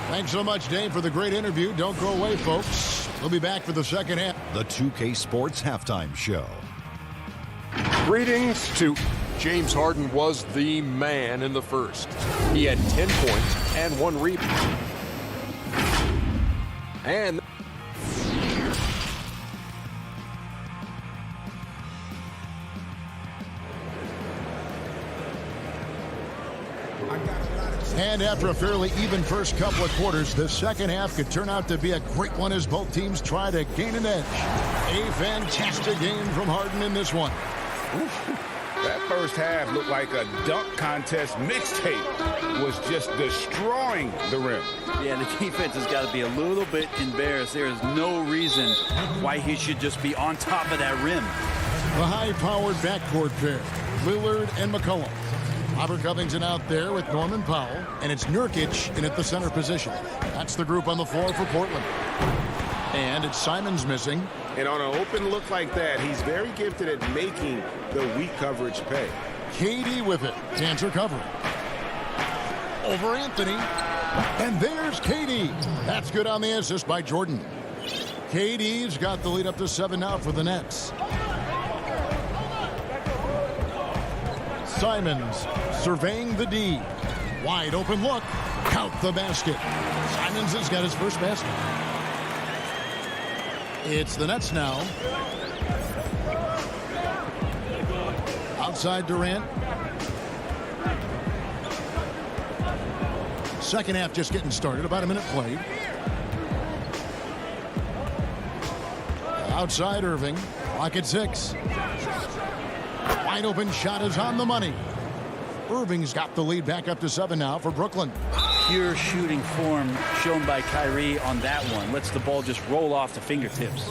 Thanks so much, Dave, for the great interview. Don't go away, folks. We'll be back for the second half. The 2K Sports Halftime Show. Greetings to James Harden was the man in the first. He had 10 points and 1 rebound. And And after a fairly even first couple of quarters, the second half could turn out to be a great one as both teams try to gain an edge. A fantastic game from Harden in this one. That first half looked like a dunk contest mixtape. Was just destroying the rim. Yeah, the defense has got to be a little bit embarrassed. There is no reason why he should just be on top of that rim. The high-powered backcourt pair, Lillard and McCollum. Robert Covington out there with Norman Powell, and it's Nurkic in at the center position. That's the group on the floor for Portland. And it's Simons missing. And on an open look like that, he's very gifted at making the weak coverage pay. KD with it. Cantor covering. Over Anthony. And there's KD. That's good on the assist by Jordan. KD's got the lead up to 7 now for the Nets. Simons surveying the D. Wide open look. Count the basket. Simons has got his first basket. It's the Nets now. Outside Durant. Second half just getting started. About a minute played. Outside Irving. Clock at 6. Wide open shot is on the money. Irving's got the lead back up to 7 now for Brooklyn. Pure shooting form shown by Kyrie on that one. Lets the ball just roll off the fingertips.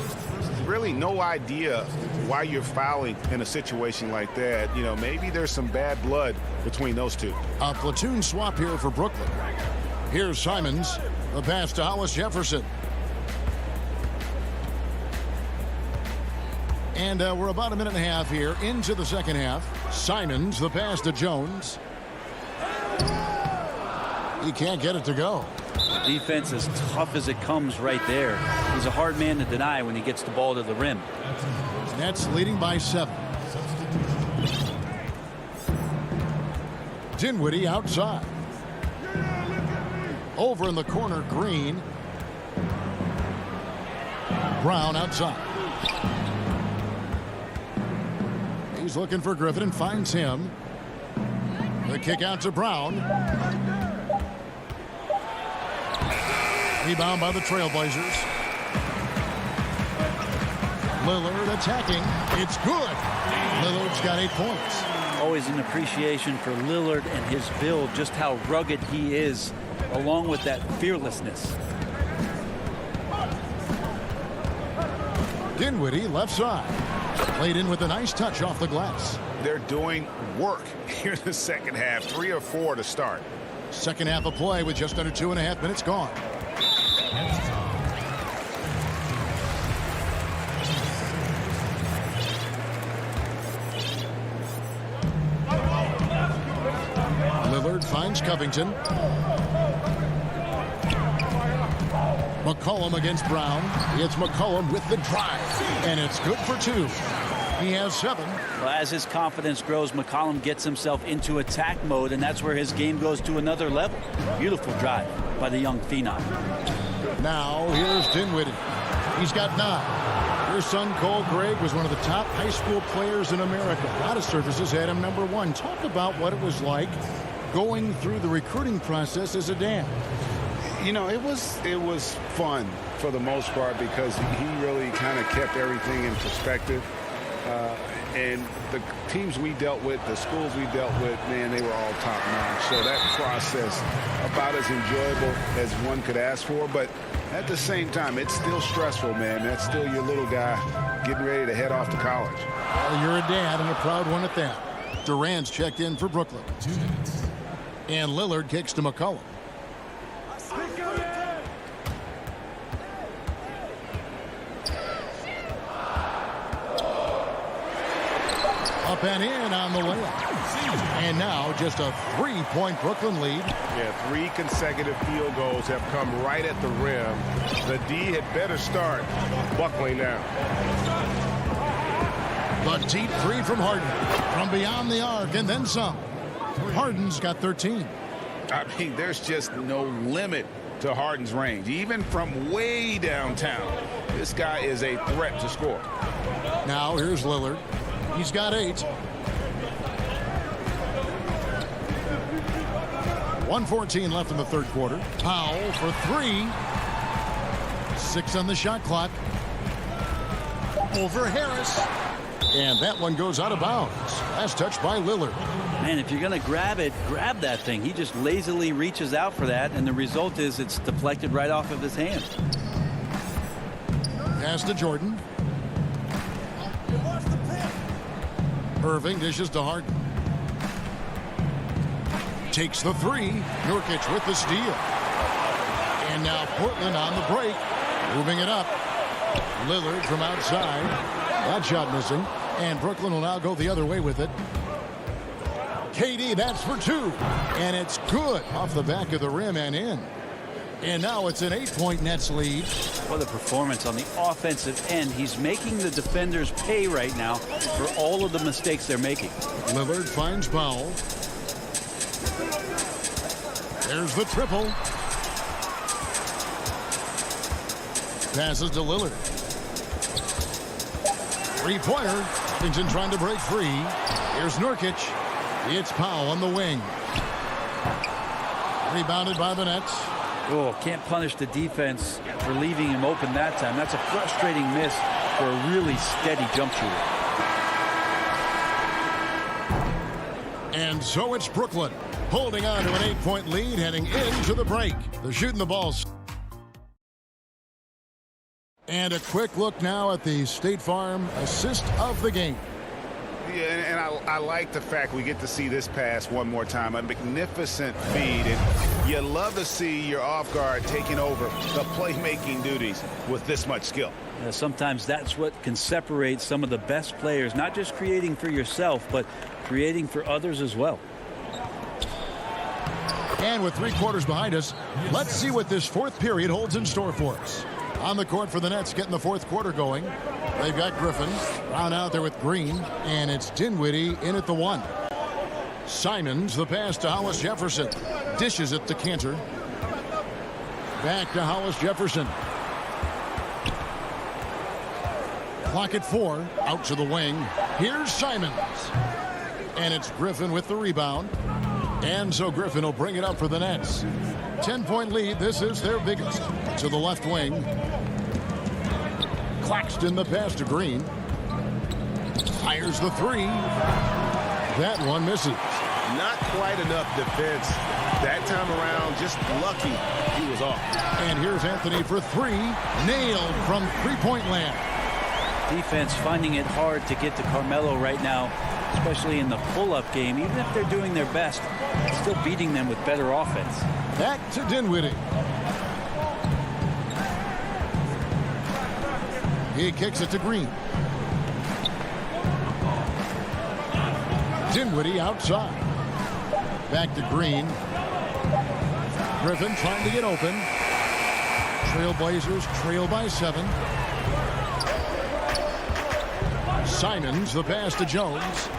Really no idea why you're fouling in a situation like that. You know, maybe there's some bad blood between those two. A platoon swap here for Brooklyn. Here's Simons. The pass to Hollis Jefferson. And we're about a minute and a half here into the second half. Simons, the pass to Jones. He can't get it to go. The defense as tough as it comes right there. He's a hard man to deny when he gets the ball to the rim. Nets leading by 7. Dinwiddie outside. Over in the corner, Green. Brown outside. He's looking for Griffin and finds him. The kick out to Brown. Rebound by the Trailblazers. Lillard attacking. It's good. Lillard's got 8 points. Always an appreciation for Lillard and his build, just how rugged he is, along with that fearlessness. Dinwiddie left side. Played in with a nice touch off the glass. They're doing work here in the second half. 3 or 4 to start. Second half of play with just under 2.5 minutes gone. Lillard finds Covington. McCollum against Brown. It's McCollum with the drive. And it's good for 2. He has 7. Well, as his confidence grows, McCollum gets himself into attack mode, and that's where his game goes to another level. Beautiful drive by the young phenom. Now here's Dinwiddie. He's got 9. Your son Cole Gregg was one of the top high school players in America. A lot of services had him number 1. Talk about what it was like going through the recruiting process as a dad. You know, it was fun for the most part because he really kind of kept everything in perspective. And the teams we dealt with, the schools we dealt with, man, they were all top-notch. So that process, about as enjoyable as one could ask for. But at the same time, it's still stressful, man. That's still your little guy getting ready to head off to college. Well, you're a dad and a proud one at that. Durant's checked in for Brooklyn. 2 minutes. And Lillard kicks to McCollum. Up and in on the layup. And now just a 3-point Brooklyn lead. Yeah, 3 consecutive field goals have come right at the rim. The D had better start buckling now. The deep 3 from Harden. From beyond the arc and then some. Harden's got 13. I mean, there's just no limit to Harden's range. Even from way downtown, this guy is a threat to score. Now here's Lillard. He's got 8. 1:14 left in the third quarter. Powell for 3. 6 on the shot clock. Over Harris. And that one goes out of bounds. Last touch by Lillard. Man, if you're going to grab it, grab that thing. He just lazily reaches out for that, and the result is it's deflected right off of his hand. Pass to Jordan. Irving dishes to Harden. Takes the 3. Nurkic with the steal. And now Portland on the break. Moving it up. Lillard from outside. That shot missing. And Brooklyn will now go the other way with it. KD, that's for 2. And it's good off the back of the rim and in. And now it's an 8-point Nets lead. What a performance on the offensive end. He's making the defenders pay right now for all of the mistakes they're making. Lillard finds Powell. There's the triple. Passes to Lillard. 3-pointer. Covington trying to break free. Here's Nurkic. It's Powell on the wing. Rebounded by the Nets. Oh, can't punish the defense for leaving him open that time. That's a frustrating miss for a really steady jump shooter. And so it's Brooklyn holding on to an 8-point lead heading into the break. They're shooting the balls. And a quick look now at the State Farm assist of the game. Yeah, and I like the fact we get to see this pass one more time. A magnificent feed. And you love to see your off guard taking over the playmaking duties with this much skill. Sometimes that's what can separate some of the best players, not just creating for yourself, but creating for others as well. And with 3 quarters behind us, let's see what this fourth period holds in store for us. On the court for the Nets, getting the fourth quarter going. They've got Griffin. Brown out there with Green. And it's Dinwiddie in at the 1. Simons, the pass to Hollis Jefferson. Dishes it to Cantor. Back to Hollis Jefferson. Clock at 4. Out to the wing. Here's Simons. And it's Griffin with the rebound. And so Griffin will bring it up for the Nets. 10-point lead. This is their biggest. To the left wing. Claxton the pass to Green. Fires the 3. That one misses. Not quite enough defense that time around. Just lucky he was off. And here's Anthony for 3. Nailed from three-point land. Defense finding it hard to get to Carmelo right now, especially in the pull-up game. Even if they're doing their best, still beating them with better offense. Back to Dinwiddie. He kicks it to Green. Dinwiddie outside. Back to Green. Griffin trying to get open. Trailblazers trail by 7. Simons, the pass to Jones.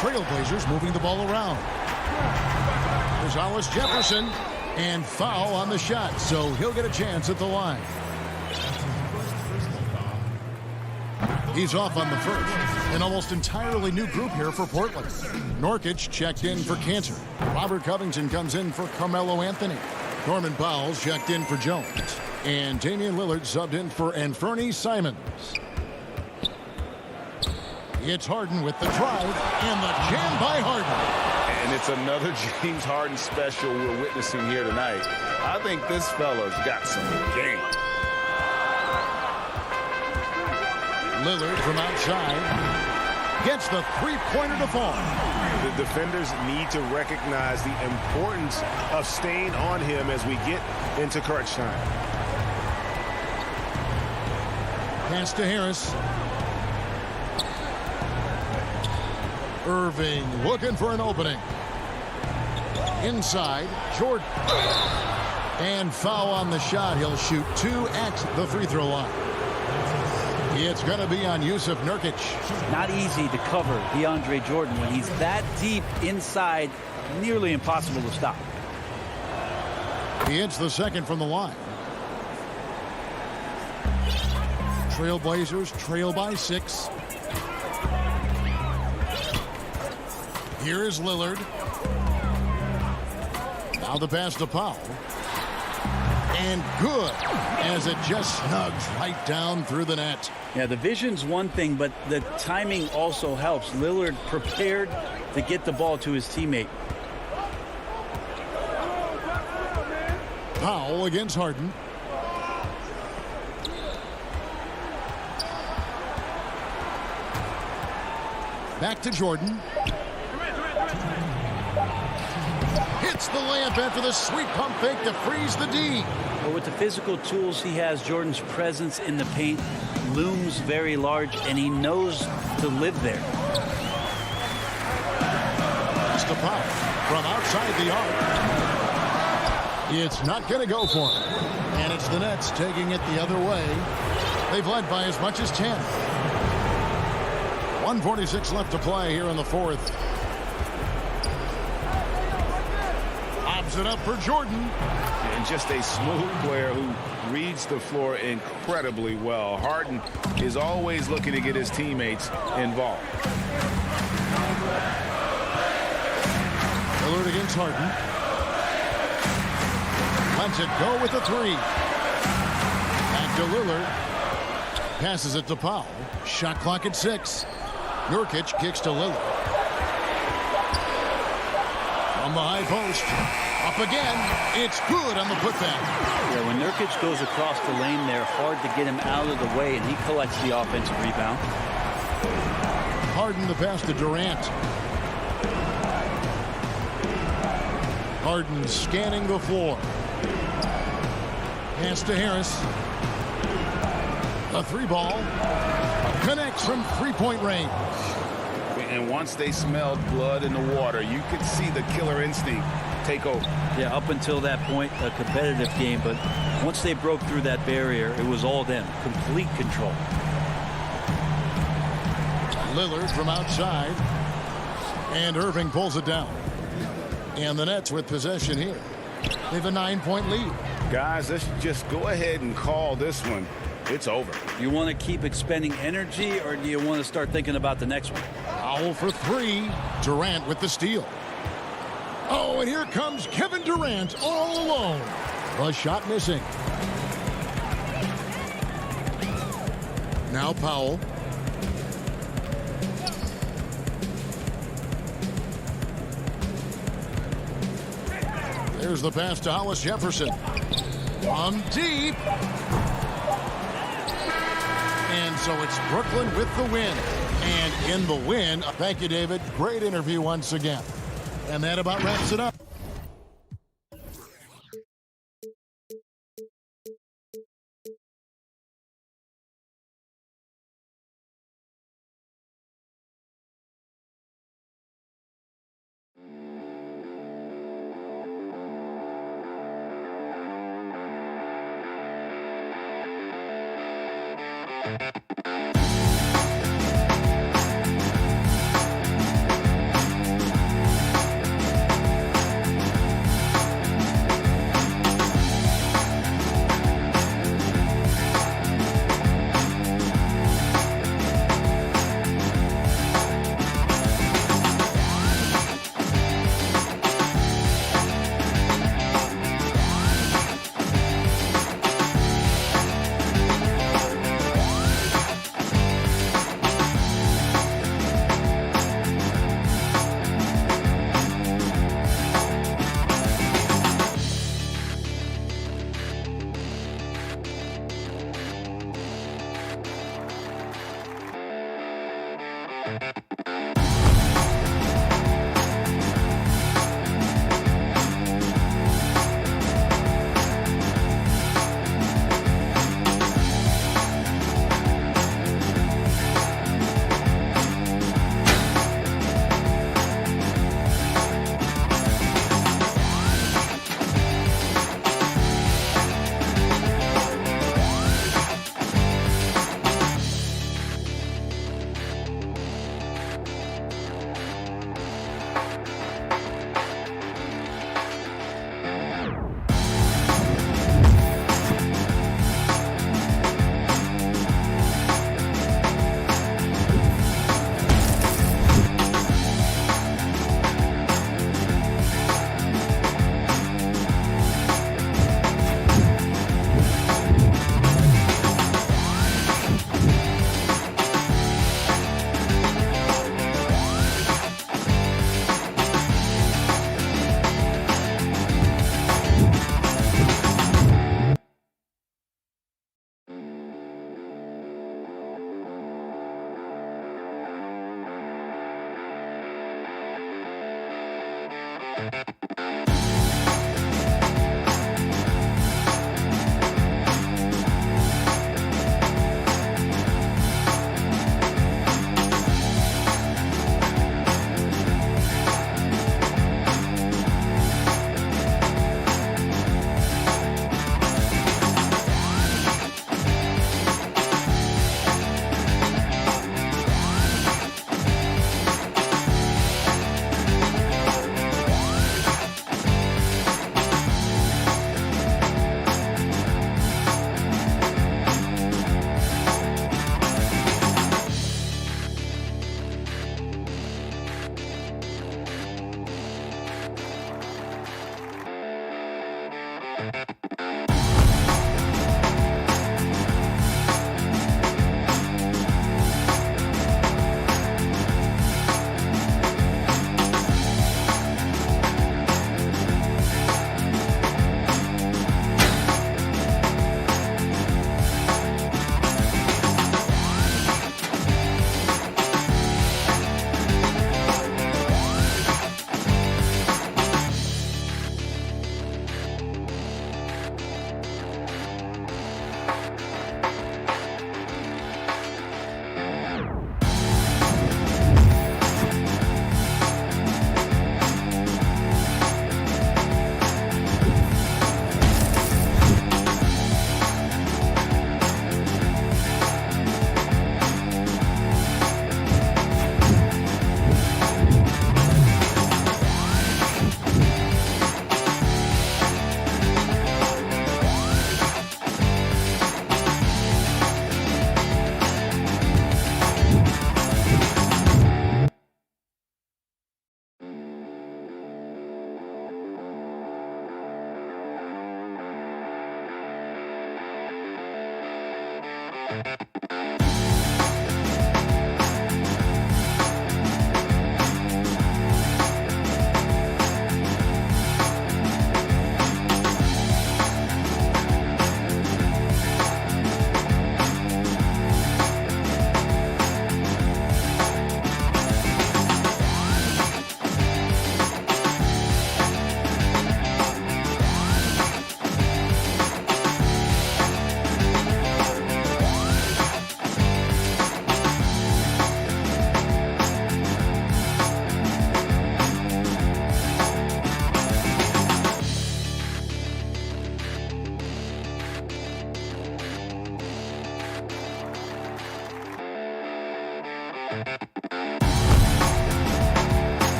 Trailblazers moving the ball around. There's Hollis Jefferson. And foul on the shot, so he'll get a chance at the line. He's off on the first. An almost entirely new group here for Portland. Nurkic checked in for Cantor. Robert Covington comes in for Carmelo Anthony. Norman Powell's checked in for Jones. And Damian Lillard subbed in for Anthony Simons. It's Harden with the drive and the jam by Harden. And it's another James Harden special we're witnessing here tonight. I think this fella's got some game. Lillard from outside gets the three-pointer to fall. The defenders need to recognize the importance of staying on him as we get into crunch time. Pass to Harris. Irving looking for an opening. Inside, Jordan. And foul on the shot. He'll shoot 2 at the free throw line. It's going to be on Yusuf Nurkic. Not easy to cover DeAndre Jordan when he's that deep inside. Nearly impossible to stop. He hits the second from the line. Trailblazers trail by 6. Here is Lillard. Now the pass to Powell. And good, as it just snugs right down through the net. Yeah, the vision's one thing, but the timing also helps. Lillard prepared to get the ball to his teammate. Powell against Harden. Back to Jordan. Hits the layup after the sweet pump fake to freeze the D. But with the physical tools he has, Jordan's presence in the paint looms very large, and he knows to live there. That's the Powell from outside the arc. It's not going to go for him. And it's the Nets taking it the other way. They've led by as much as 10. 1:46 left to play here in the fourth. Lobs it up for Jordan. And just a smooth player who reads the floor incredibly well. Harden is always looking to get his teammates involved. Lillard against Harden. Lets it go with the 3. Back to Lillard. Passes it to Powell. Shot clock at 6. Nurkic kicks to Lillard. From the high post. Up again. It's good on the putback. Yeah, when Nurkic goes across the lane there, hard to get him out of the way, and he collects the offensive rebound. Harden the pass to Durant. Harden scanning the floor. Pass to Harris. A three ball. Connects from three-point range. And once they smelled blood in the water, you could see the killer instinct take over. Yeah, up until that point, a competitive game, but once they broke through that barrier, it was all them. Complete control. Lillard from outside. And Irving pulls it down. And the Nets with possession here. They have a 9-point lead. Guys, let's just go ahead and call this one. It's over. You want to keep expending energy, or do you want to start thinking about the next one? Foul for three. Durant with the steal. Oh, and here comes Kevin Durant all alone. A shot missing. Now Powell. There's the pass to Hollis Jefferson. On deep. And so it's Brooklyn with the win. And in the win, thank you, David. Great interview once again. And that about wraps it up.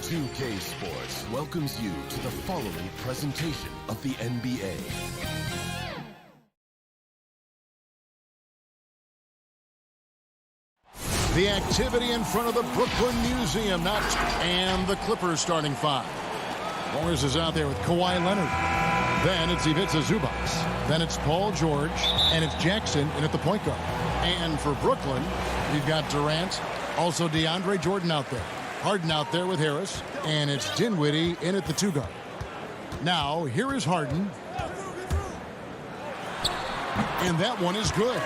2K Sports welcomes you to the following presentation of the NBA. The activity in front of the Brooklyn Museum, and the Clippers starting five. Morris is out there with Kawhi Leonard. Then it's Ivica Zubac. Then it's Paul George, and it's Jackson in at the point guard. And for Brooklyn, we've got Durant, also DeAndre Jordan out there. Harden out there with Harris, and it's Dinwiddie in at the two guard. Now, here is Harden. And that one is good.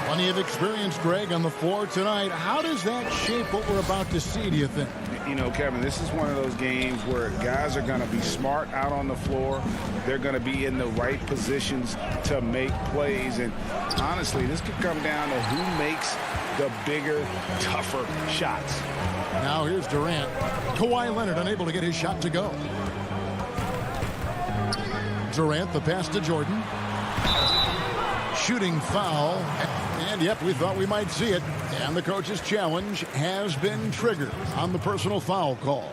Plenty of experience, Greg, on the floor tonight. How does that shape what we're about to see, do you think? You know, Kevin, this is one of those games where guys are going to be smart out on the floor. They're going to be in the right positions to make plays. And honestly, this could come down to who makes the bigger, tougher shots. Now here's Durant. Kawhi Leonard unable to get his shot to go. Durant, the pass to Jordan. Shooting foul. And, yep, we thought we might see it. And the coach's challenge has been triggered on the personal foul call.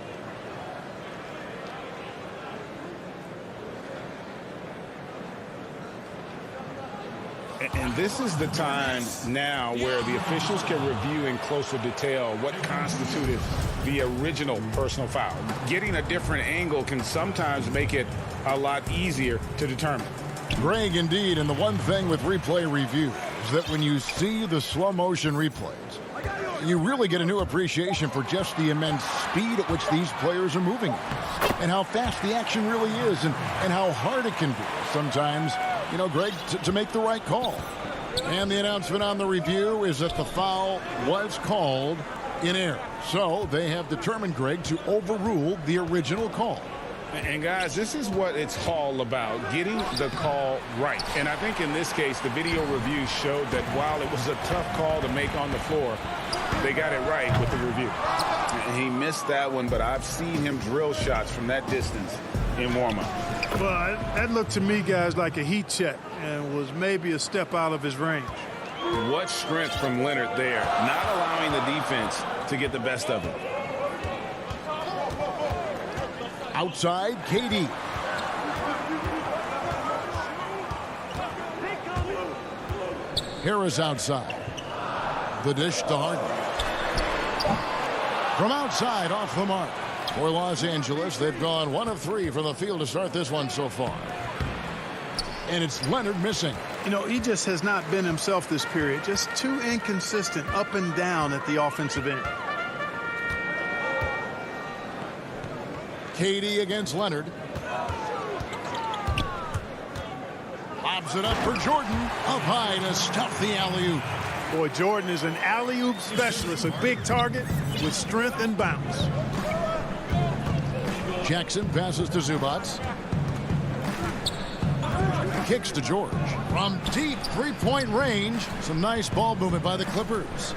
And this is the time now where the officials can review in closer detail what constituted the original personal foul. Getting a different angle can sometimes make it a lot easier to determine. Greg, indeed, and the one thing with replay review is that when you see the slow motion replays, you really get a new appreciation for just the immense speed at which these players are moving and how fast the action really is and how hard it can be sometimes, you know, Greg, to make the right call. And the announcement on the review is that the foul was called in error. So they have determined, Greg, to overrule the original call. And guys, this is what it's all about, getting the call right. And I think in this case, the video review showed that while it was a tough call to make on the floor, they got it right with the review. He missed that one, but I've seen him drill shots from that distance in warm-up. Well, that looked to me, guys, like a heat check and was maybe a step out of his range. What strength from Leonard there, not allowing the defense to get the best of him. Outside, KD. Harris outside. The dish to Harden. From outside, off the mark. For Los Angeles, they've gone 1 of 3 from the field to start this one so far. And it's Leonard missing. You know, he just has not been himself this period. Just too inconsistent up and down at the offensive end. KD against Leonard. Lobs it up for Jordan. Up high to stuff the alley-oop. Boy, Jordan is an alley-oop specialist. A big target with strength and bounce. Jackson passes to Zubac. Kicks to George. From deep three-point range. Some nice ball movement by the Clippers.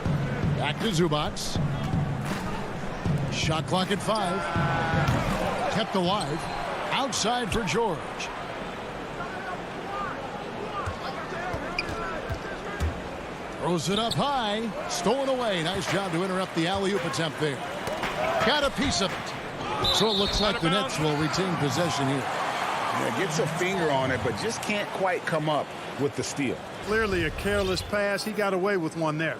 Back to Zubac. Shot clock at 5. Kept alive. Outside for George. Throws it up high. Stolen away. Nice job to interrupt the alley-oop attempt there. Got a piece of it. So it looks like the Nets will retain possession here. Yeah, gets a finger on it, but just can't quite come up with the steal. Clearly a careless pass. He got away with one there.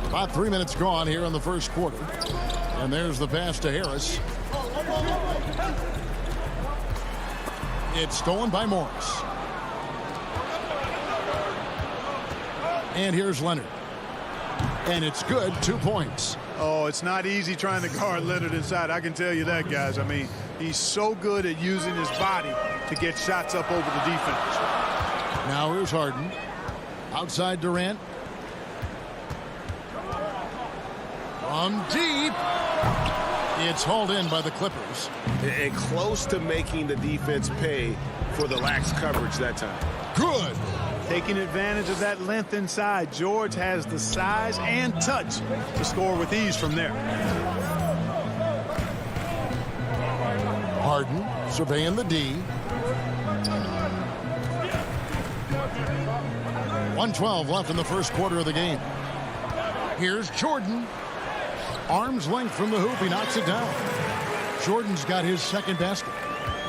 About 3 minutes gone here in the first quarter. And there's the pass to Harris. It's stolen by Morris. And here's Leonard. And it's good. 2 points. Oh, it's not easy trying to guard Leonard inside. I can tell you that, guys. I mean, he's so good at using his body to get shots up over the defense. Now here's Harden. Outside Durant. From deep. It's hauled in by the Clippers. And close to making the defense pay for the lax coverage that time. Good. Taking advantage of that length inside. George has the size and touch to score with ease from there. Harden surveying the D. 1:12 left in the first quarter of the game. Here's Jordan. Arm's length from the hoop. He knocks it down. Jordan's got his second basket.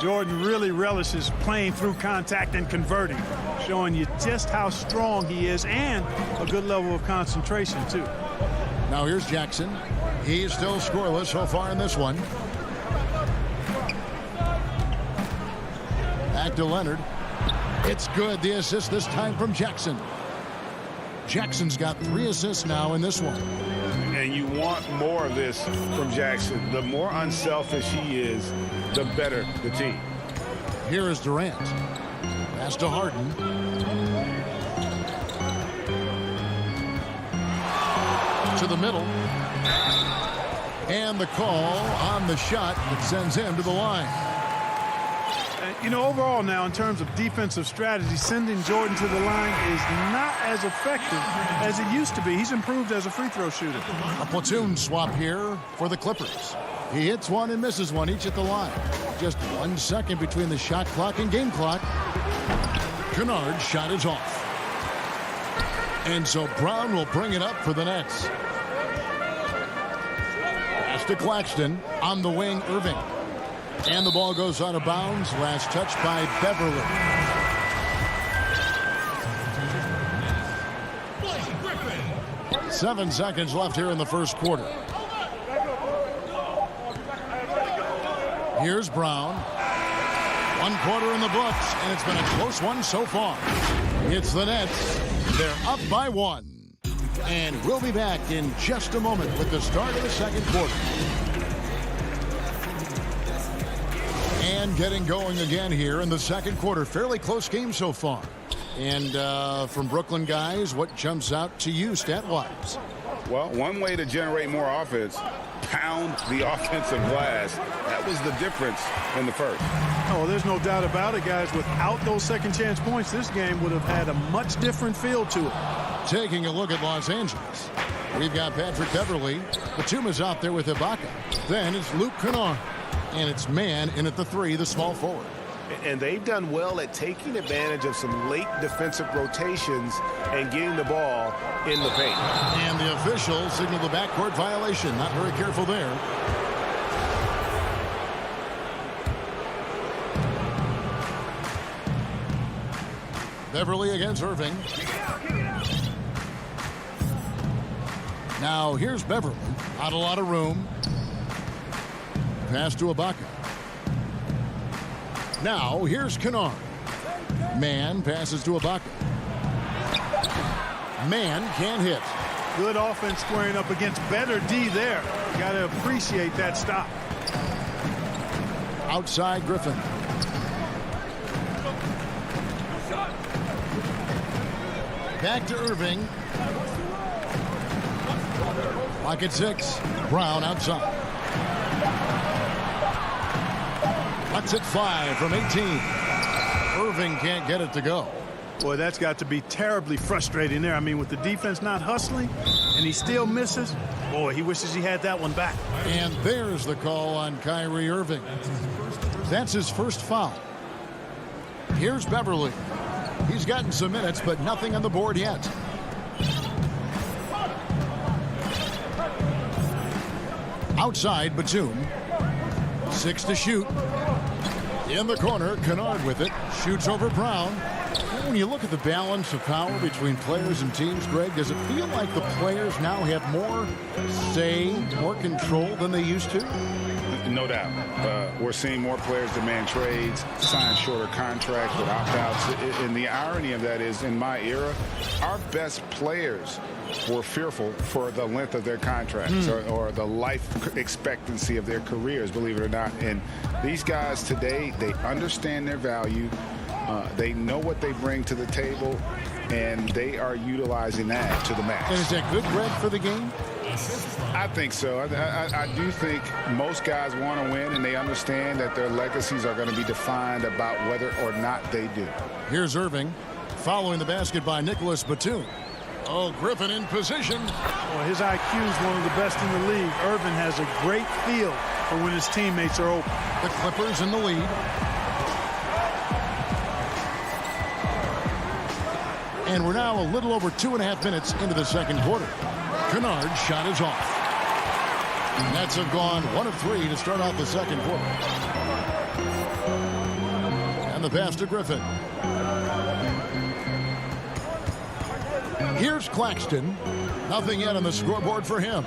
Jordan really relishes playing through contact and converting, showing you just how strong he is and a good level of concentration, too. Now here's Jackson. He's still scoreless so far in this one. Back to Leonard. It's good. The assist this time from Jackson. Jackson's got 3 assists now in this one. And you want more of this from Jackson. The more unselfish he is, the better the team. Here is Durant. Pass to Harden. to the middle. And the call on the shot that sends him to the line. You know, overall now, in terms of defensive strategy, sending Jordan to the line is not as effective as it used to be. He's improved as a free throw shooter. A platoon swap here for the Clippers. He hits one and misses one, each at the line. Just 1 second between the shot clock and game clock. Kennard's shot is off. And so Brown will bring it up for the Nets. Pass to Claxton. On the wing, Irving. And the ball goes out of bounds. Last touch by Beverly. Griffin. 7 seconds left here in the first quarter. Here's Brown. 1 quarter in the books, and it's been a close one so far. It's the Nets. They're up by 1. And we'll be back in just a moment with the start of the second quarter. And getting going again here in the second quarter. Fairly close game so far. And from Brooklyn guys, what jumps out to you stat-wise? Well, one way to generate more offense, pound the offensive glass. That was the difference in the first. Oh, there's no doubt about it, guys. Without those second chance points, this game would have had a much different feel to it. Taking a look at Los Angeles. We've got Patrick Beverly. Batum is out there with Ibaka. Then it's Luke Kennard. And it's man in at the 3, the small forward. And they've done well at taking advantage of some late defensive rotations and getting the ball in the paint. And the official signaled the backcourt violation. Not very careful there. Beverly against Irving. Now here's Beverly. Not a lot of room. Pass to Ibaka. Now here's Kennard. Man passes to Ibaka. Man can't hit. Good offense squaring up against better D there. Got to appreciate that stop. Outside Griffin. Back to Irving. Lock at 6. Brown outside. That's at 5 from 18. Irving can't get it to go. Boy, that's got to be terribly frustrating there. I mean, with the defense not hustling and he still misses, boy, he wishes he had that one back. And there's the call on Kyrie Irving. That's his first foul. Here's Beverly. He's gotten some minutes, but nothing on the board yet. Outside, Batum. 6 to shoot. In the corner, Kennard with it. Shoots over Brown. When you look at the balance of power between players and teams, Greg, does it feel like the players now have more say, more control than they used to? No doubt. We're seeing more players demand trades, sign shorter contracts with opt-outs. And the irony of that is, in my era, our best players were fearful for the length of their contracts or the life expectancy of their careers, believe it or not. And these guys today, they understand their value. They know what they bring to the table, and they are utilizing that to the max. And is that good, Greg, for the game? I think so. I do think most guys want to win, and they understand that their legacies are going to be defined about whether or not they do. Here's Irving following the basket by Nicholas Batum. Oh, Griffin in position. Well, his IQ is one of the best in the league. Irvin has a great feel for when his teammates are open. The Clippers in the lead. And we're now a little over 2.5 minutes into the second quarter. Kennard's shot is off. Nets have gone 1 of 3 to start out the second quarter. And the pass to Griffin. Here's Claxton. Nothing yet on the scoreboard for him.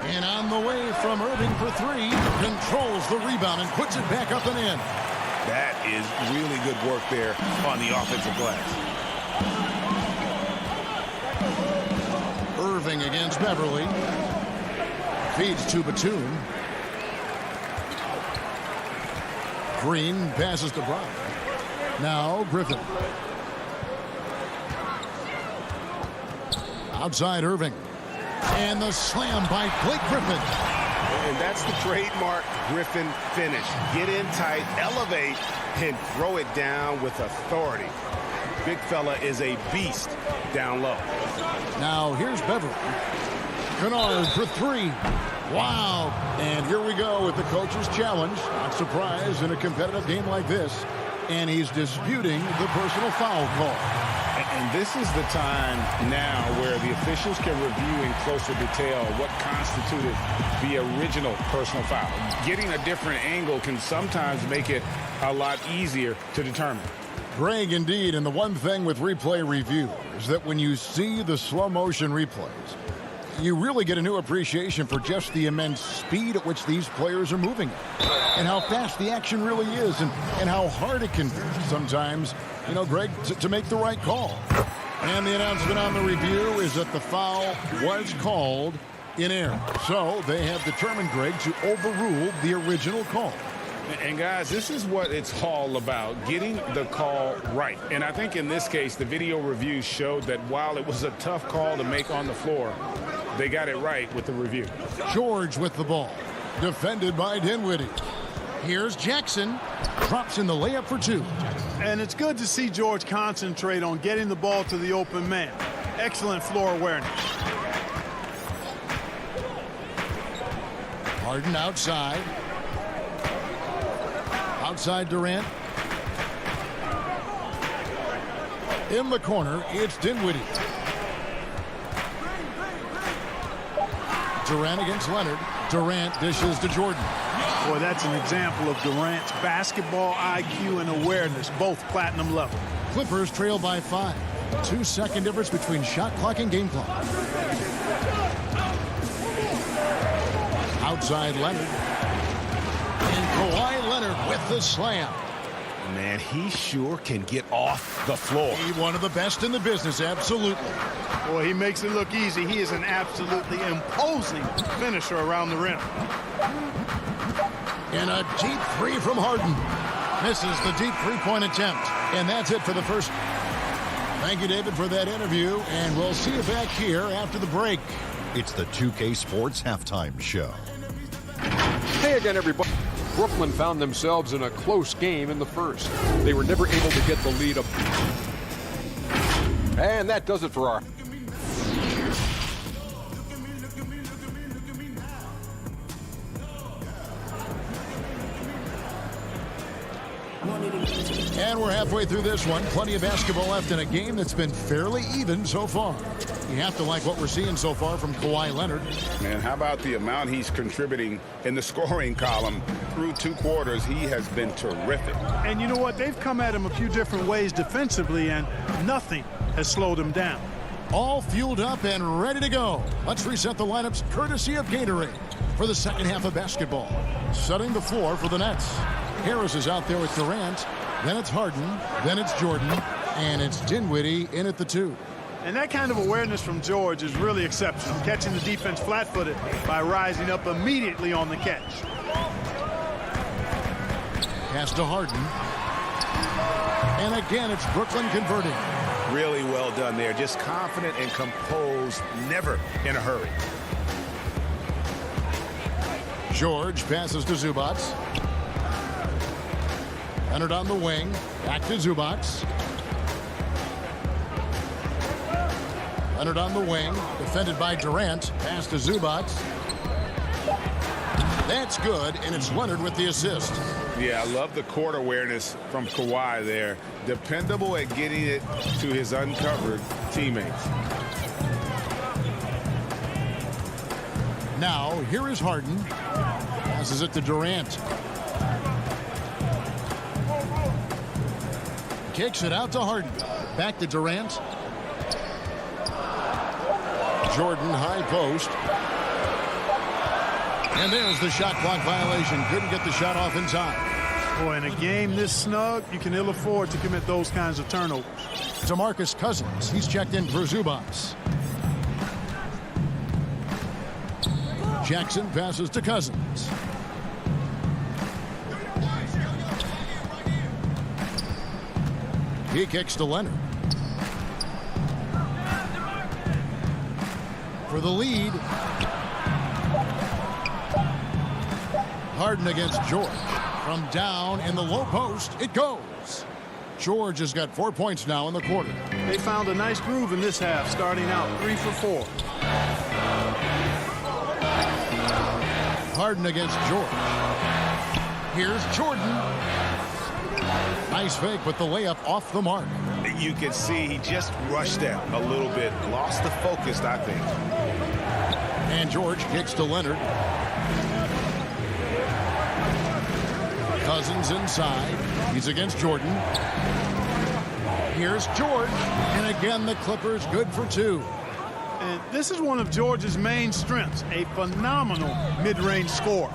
And on the way from Irving for 3. Controls the rebound and puts it back up and in. That is really good work there on the offensive glass. Irving against Beverly. Feeds to Batum. Green passes to Brown. Now Griffin. Outside Irving. And the slam by Blake Griffin. And that's the trademark Griffin finish. Get in tight, elevate, and throw it down with authority. Big fella is a beast down low. Now here's Beverly. Kennard for three. Wow. And here we go with the coach's challenge. Not surprised in a competitive game like this. And he's disputing the personal foul call. And this is the time now where the officials can review in closer detail what constituted the original personal foul. Getting a different angle can sometimes make it a lot easier to determine. Greg, indeed, and the one thing with replay review is that when you see the slow motion replays, you really get a new appreciation for just the immense speed at which these players are moving and how fast the action really is and how hard it can be sometimes, you know, Greg, to make the right call. And the announcement on the review is that the foul was called in error. So they have determined, Greg, to overrule the original call. And guys, this is what it's all about, getting the call right. And I think in this case, the video review showed that while it was a tough call to make on the floor, they got it right with the review. George with the ball, defended by Dinwiddie. Here's Jackson, drops in the layup for two. And it's good to see George concentrate on getting the ball to the open man. Excellent floor awareness. Harden outside. Outside Durant. In the corner, it's Dinwiddie. Durant against Leonard. Durant dishes to Jordan. Boy, that's an example of Durant's basketball IQ and awareness, both platinum level. Clippers trail by 5. 2-second difference between shot clock and game clock. Outside Leonard. And Kawhi Leonard with the slam. Man, he sure can get off the floor. He's one of the best in the business, absolutely. Boy, he makes it look easy. He is an absolutely imposing finisher around the rim. And a deep three from Harden. Misses the deep three-point attempt. And that's it for the first. Thank you, David, for that interview. And we'll see you back here after the break. It's the 2K Sports Halftime Show. Hey again, everybody. Brooklyn found themselves in a close game in the first. They were never able to get the lead up. And that does it for our... And we're halfway through this one. Plenty of basketball left in a game that's been fairly even so far. You have to like what we're seeing so far from Kawhi Leonard. Man, how about the amount he's contributing in the scoring column? Through 2 quarters, he has been terrific. And you know what? They've come at him a few different ways defensively, and nothing has slowed him down. All fueled up and ready to go. Let's reset the lineups courtesy of Gatorade for the second half of basketball. Setting the floor for the Nets. Harris is out there with Durant. Then it's Harden. Then it's Jordan. And it's Dinwiddie in at the 2. And that kind of awareness from George is really exceptional, catching the defense flat-footed by rising up immediately on the catch. Pass to Harden. And again, it's Brooklyn converting. Really well done there. Just confident and composed, never in a hurry. George passes to Zubac. Leonard on the wing. Back to Zubac. Leonard on the wing. Defended by Durant. Pass to Zubac. That's good, and it's Leonard with the assist. Yeah, I love the court awareness from Kawhi there. Dependable at getting it to his uncovered teammates. Now, here is Harden. Passes it to Durant. Kicks it out to Harden. Back to Durant. Jordan, high post. And there's the shot clock violation. Couldn't get the shot off in time. Boy, in a game this snug, you can ill afford to commit those kinds of turnovers. DeMarcus Cousins. He's checked in for Zubac. Jackson passes to Cousins. He kicks to Leonard. for the lead. Harden against George. From down in the low post, it goes. George has got 4 points now in the quarter. They found a nice groove in this half, starting out 3 for 4. Harden against George. Here's Jordan. Nice fake, but the layup off the mark. You can see he just rushed that a little bit. Lost the focus, I think. And George kicks to Leonard. Cousins inside. He's against Jordan. Here's George. And again, the Clippers good for 2. And this is one of George's main strengths, a phenomenal mid-range scorer.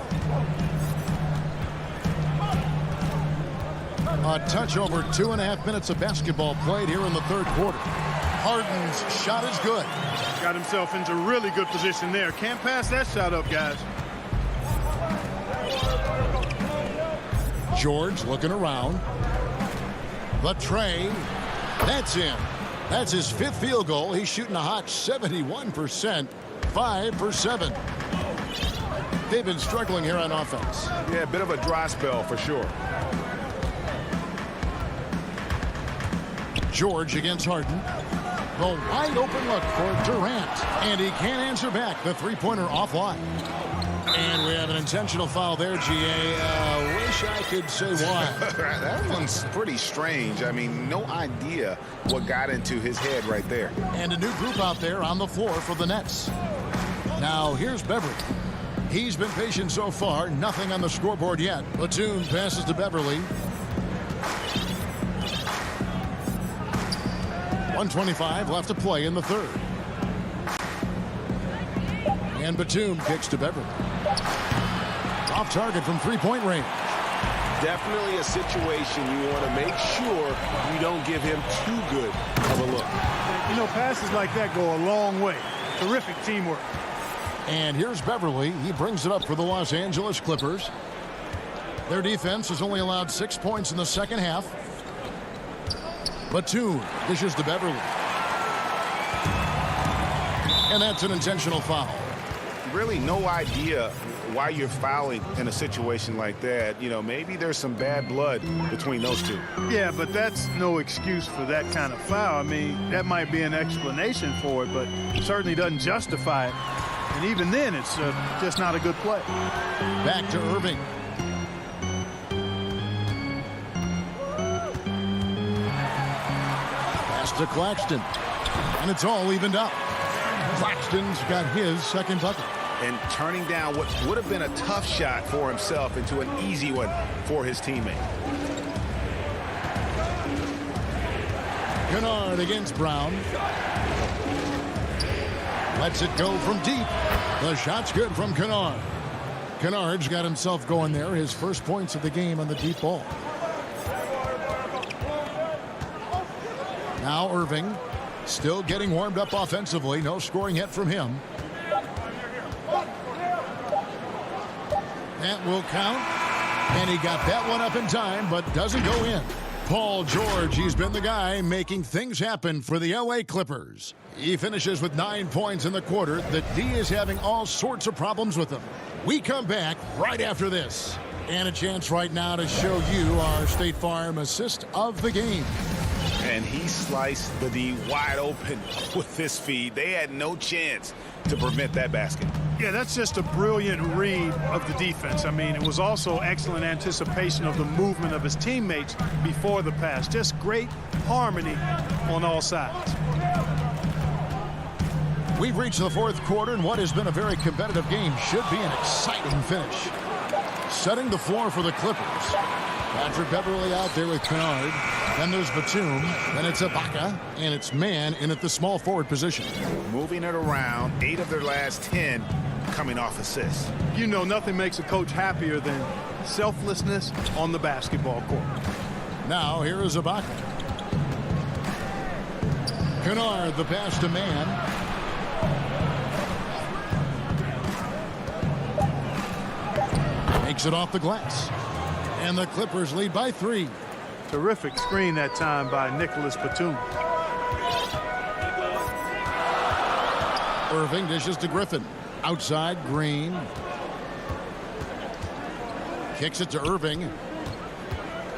A touch over 2.5 minutes of basketball played here in the third quarter. Harden's shot is good. Got himself into really good position there. Can't pass that shot up, guys. George looking around. The tray. That's in. That's his 5th field goal. He's shooting a hot 71%. 5 for 7. They've been struggling here on offense. Yeah, a bit of a dry spell for sure. George against Harden. The wide open look for Durant. And he can't answer back. The three-pointer offline. And we have an intentional foul there, G.A. Wish I could say why. That one's pretty strange. I mean, no idea what got into his head right there. And a new group out there on the floor for the Nets. Now, here's Beverly. He's been patient so far. Nothing on the scoreboard yet. Batum passes to Beverly. 1:25 left to play in the third. And Batum kicks to Beverly. Off target from three-point range. Definitely a situation you want to make sure you don't give him too good of a look. You know, passes like that go a long way. Terrific teamwork. And here's Beverly. He brings it up for the Los Angeles Clippers. Their defense has only allowed 6 points in the second half. Batum dishes to Beverly. And that's an intentional foul. Really no idea why you're fouling in a situation like that. You know, maybe there's some bad blood between those two. Yeah, but that's no excuse for that kind of foul. I mean, that might be an explanation for it, but it certainly doesn't justify it. And even then, it's just not a good play. Back to Irving. Pass to Claxton. And it's all evened up. Claxton's got his second bucket. And turning down what would have been a tough shot for himself into an easy one for his teammate. Kennard against Brown. Lets it go from deep. The shot's good from Kennard. Kennard's got himself going there. His first points of the game on the deep ball. Now Irving. Still getting warmed up offensively. No scoring yet from him. That will count. And he got that one up in time, but doesn't go in. Paul George, he's been the guy making things happen for the LA Clippers. He finishes with 9 points in the quarter. The D is having all sorts of problems with him. We come back right after this. And a chance right now to show you our State Farm assist of the game. And he sliced the D wide open with this feed. They had no chance to prevent that basket. Yeah, that's just a brilliant read of the defense. I mean, it was also excellent anticipation of the movement of his teammates before the pass. Just great harmony on all sides. We've reached the fourth quarter, and what has been a very competitive game should be an exciting finish. Setting the floor for the Clippers. Patrick Beverly out there with Kennard. Then there's Batum. Then it's Ibaka. And it's Mann in at the small forward position. Moving it around. 8 of their last 10 coming off assists. You know, nothing makes a coach happier than selflessness on the basketball court. Now here is Ibaka. Kennard, the pass to Mann. Makes it off the glass. And the Clippers lead by 3. Terrific screen that time by Nicholas Batum. Irving dishes to Griffin. Outside, Green. Kicks it to Irving.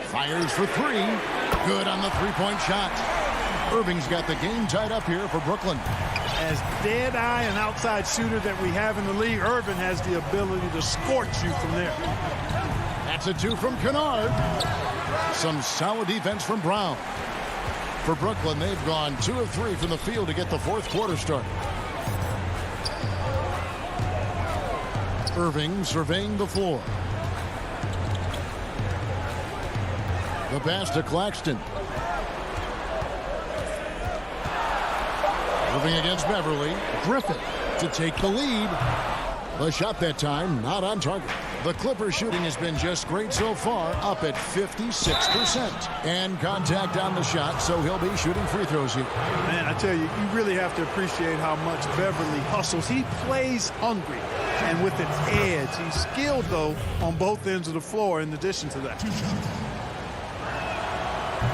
Fires for three. Good on the three-point shot. Irving's got the game tied up here for Brooklyn. As dead-eye and outside shooter that we have in the league, Irving has the ability to scorch you from there. That's a two from Kennard. Some solid defense from Brown. For Brooklyn, they've gone 2 of 3 from the field to get the fourth quarter started. Irving surveying the floor. The pass to Claxton. Irving against Beverly. Griffin to take the lead. The shot that time not on target. The Clippers shooting has been just great so far, up at 56%. And contact on the shot, so he'll be shooting free throws here. Man, I tell you, you really have to appreciate how much Beverly hustles. He plays hungry and with an edge. He's skilled, though, on both ends of the floor in addition to that.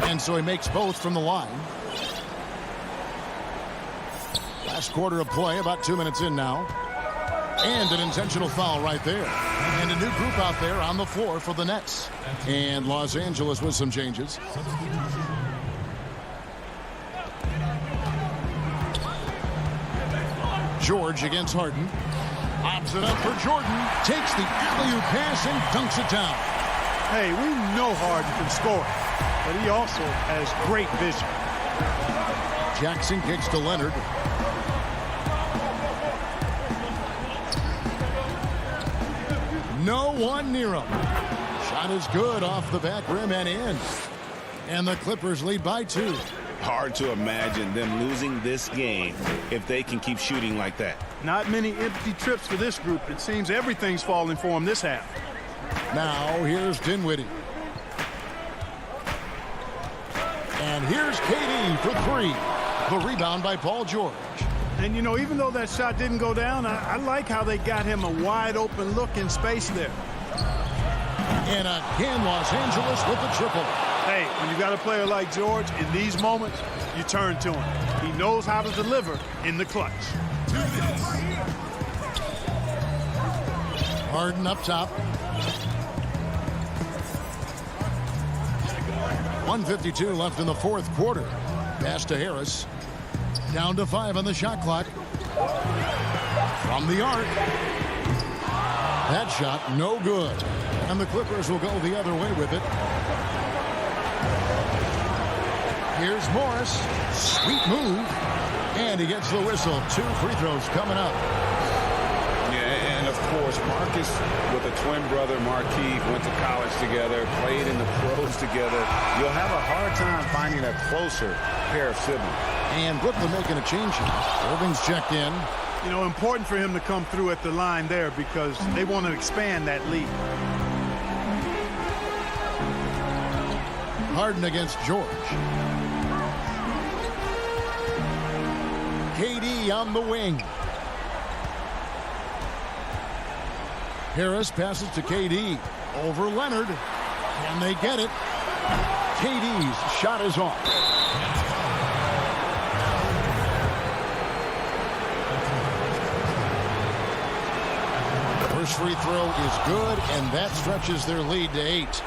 And so he makes both from the line. Last quarter of play, about 2 minutes in now. And an intentional foul right there. And a new group out there on the floor for the Nets. And Los Angeles with some changes. George against Harden. Lobs it up for Jordan. Takes the alley-oop pass and dunks it down. Hey, we know Harden can score, but he also has great vision. Jackson kicks to Leonard. No one near him. Shot is good off the back rim and in. And the Clippers lead by 2. Hard to imagine them losing this game if they can keep shooting like that. Not many empty trips for this group. It seems everything's falling for them this half. Now here's Dinwiddie. And here's KD for 3. The rebound by Paul George. And, you know, even though that shot didn't go down, I like how they got him a wide-open look in space there. And again, Los Angeles with the triple. Hey, when you got a player like George, in these moments, you turn to him. He knows how to deliver in the clutch. Harden up top. 1:52 left in the fourth quarter. Pass to Harris. Down to 5 on the shot clock. From the arc. That shot no good. And the Clippers will go the other way with it. Here's Morris. Sweet move. And he gets the whistle. 2 free throws coming up. Yeah, and of course, Marcus with a twin brother, Marquise, went to college together, played in the pros together. You'll have a hard time finding a closer pair of siblings. And Brooklyn making a change here. Irving's checked in. You know, important for him to come through at the line there because they want to expand that lead. Harden against George. KD on the wing. Harris passes to KD. Over Leonard. And they get it. KD's shot is off. First free throw is good, and that stretches their lead to 8.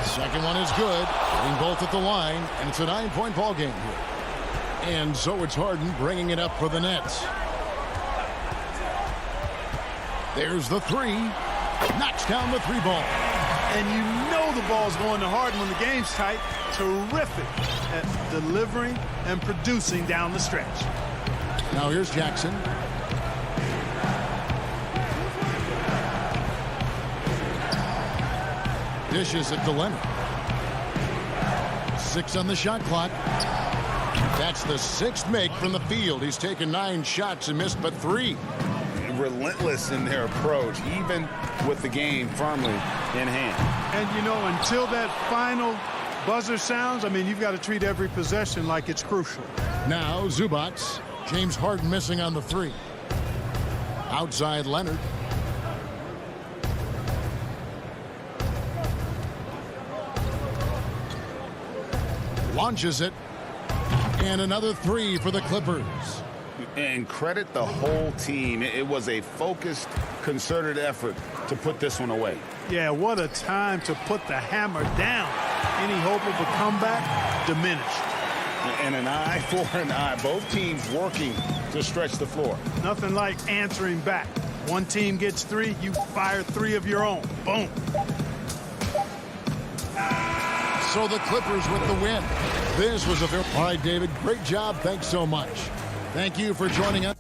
Second one is good. Getting both at the line, and it's a 9-point ball game here. And so it's Harden bringing it up for the Nets. There's the 3. Knocks down the 3 ball. And you know the ball's going to Harden when the game's tight. Terrific at delivering and producing down the stretch. Now here's Jackson. Dishes it to Leonard. 6 on the shot clock. That's the 6th make from the field. He's taken 9 shots and missed but 3. Relentless in their approach, even with the game firmly in hand. And, you know, until that final buzzer sounds, I mean, you've got to treat every possession like it's crucial. Now Zubats. James Harden missing on the 3. Outside Leonard. Launches it. And another 3 for the Clippers. And credit the whole team. It was a focused, concerted effort to put this one away. Yeah, what a time to put the hammer down. Any hope of a comeback diminished. And an eye for an eye. Both teams working to stretch the floor. Nothing like answering back. One team gets 3, you fire 3 of your own. Boom. So the Clippers with the win. This was a very... All right, David, great job. Thanks so much. Thank you for joining us.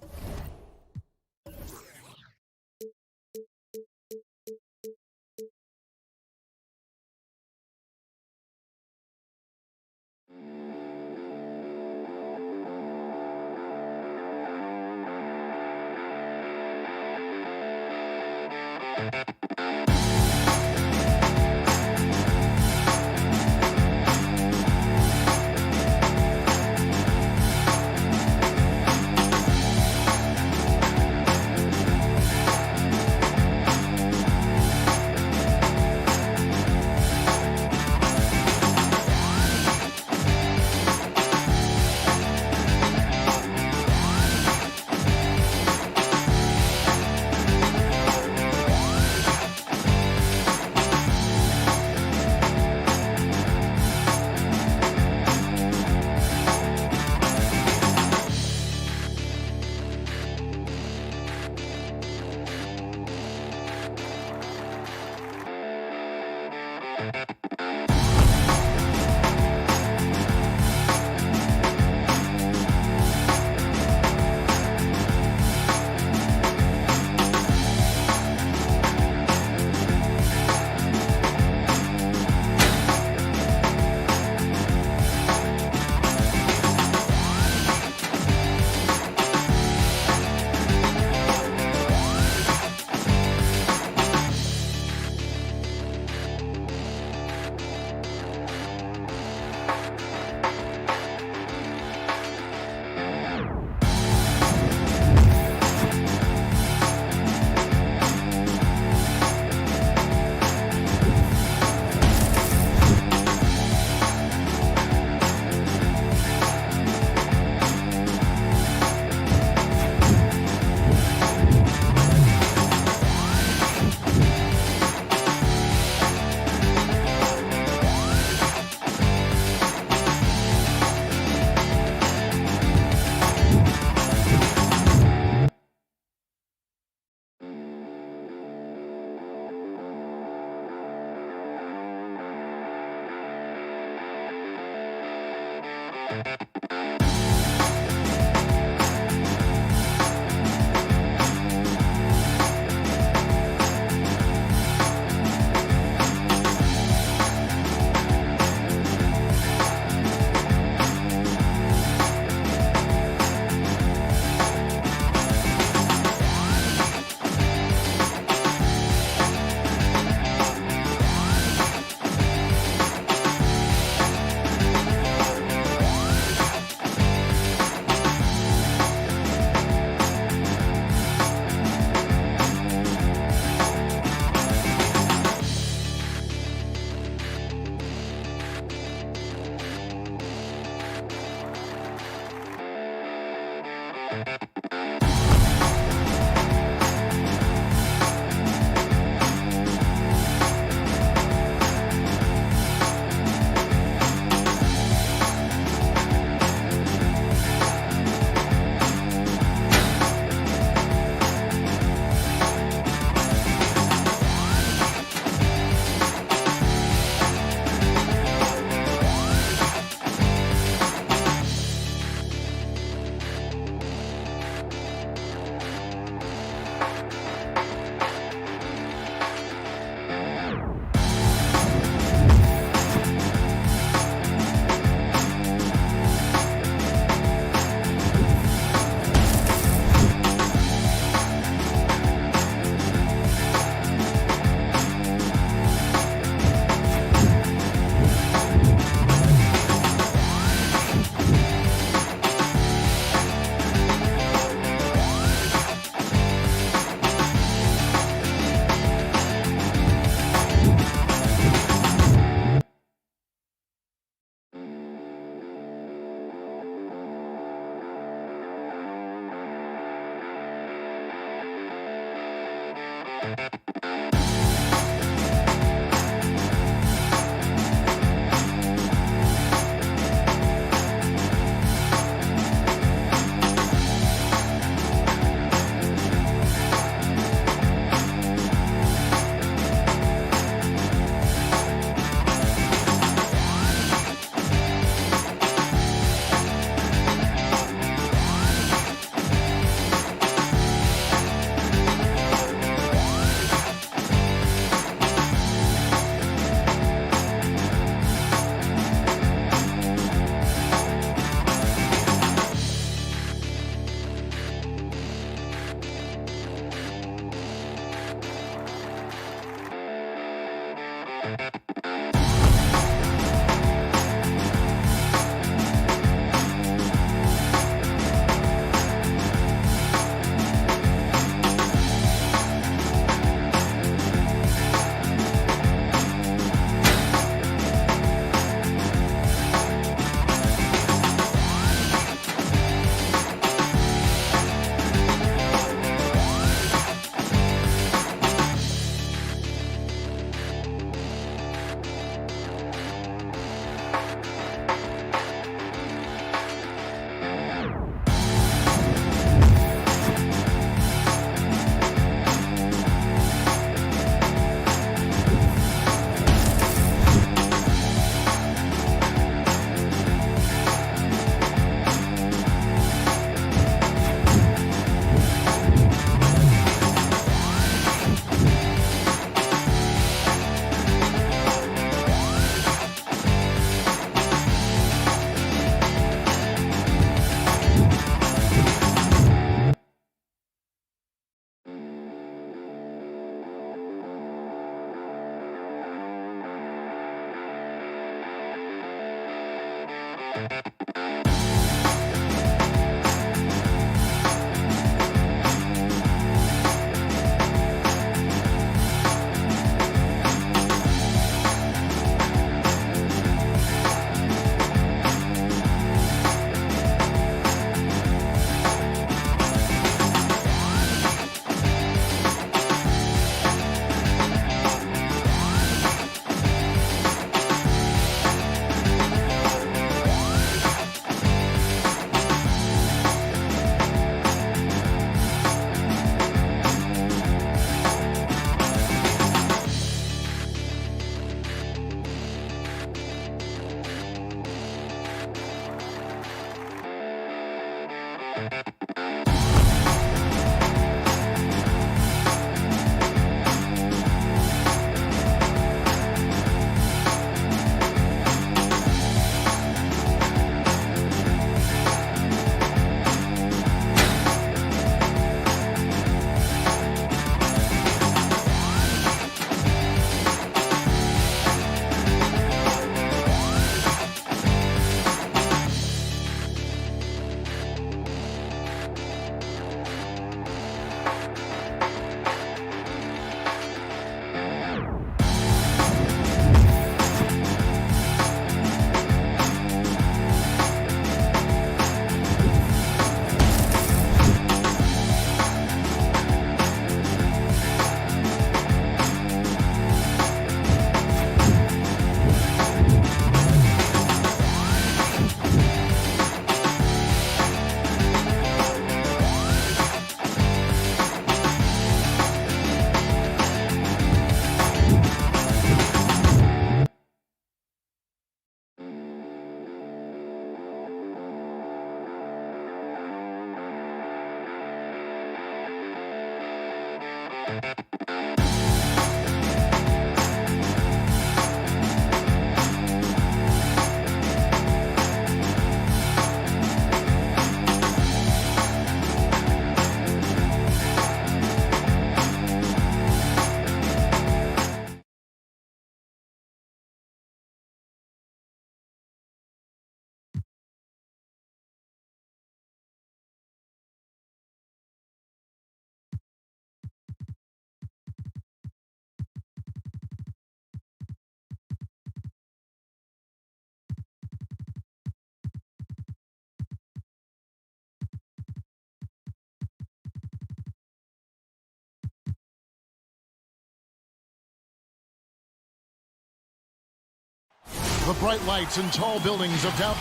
The bright lights and tall buildings of down.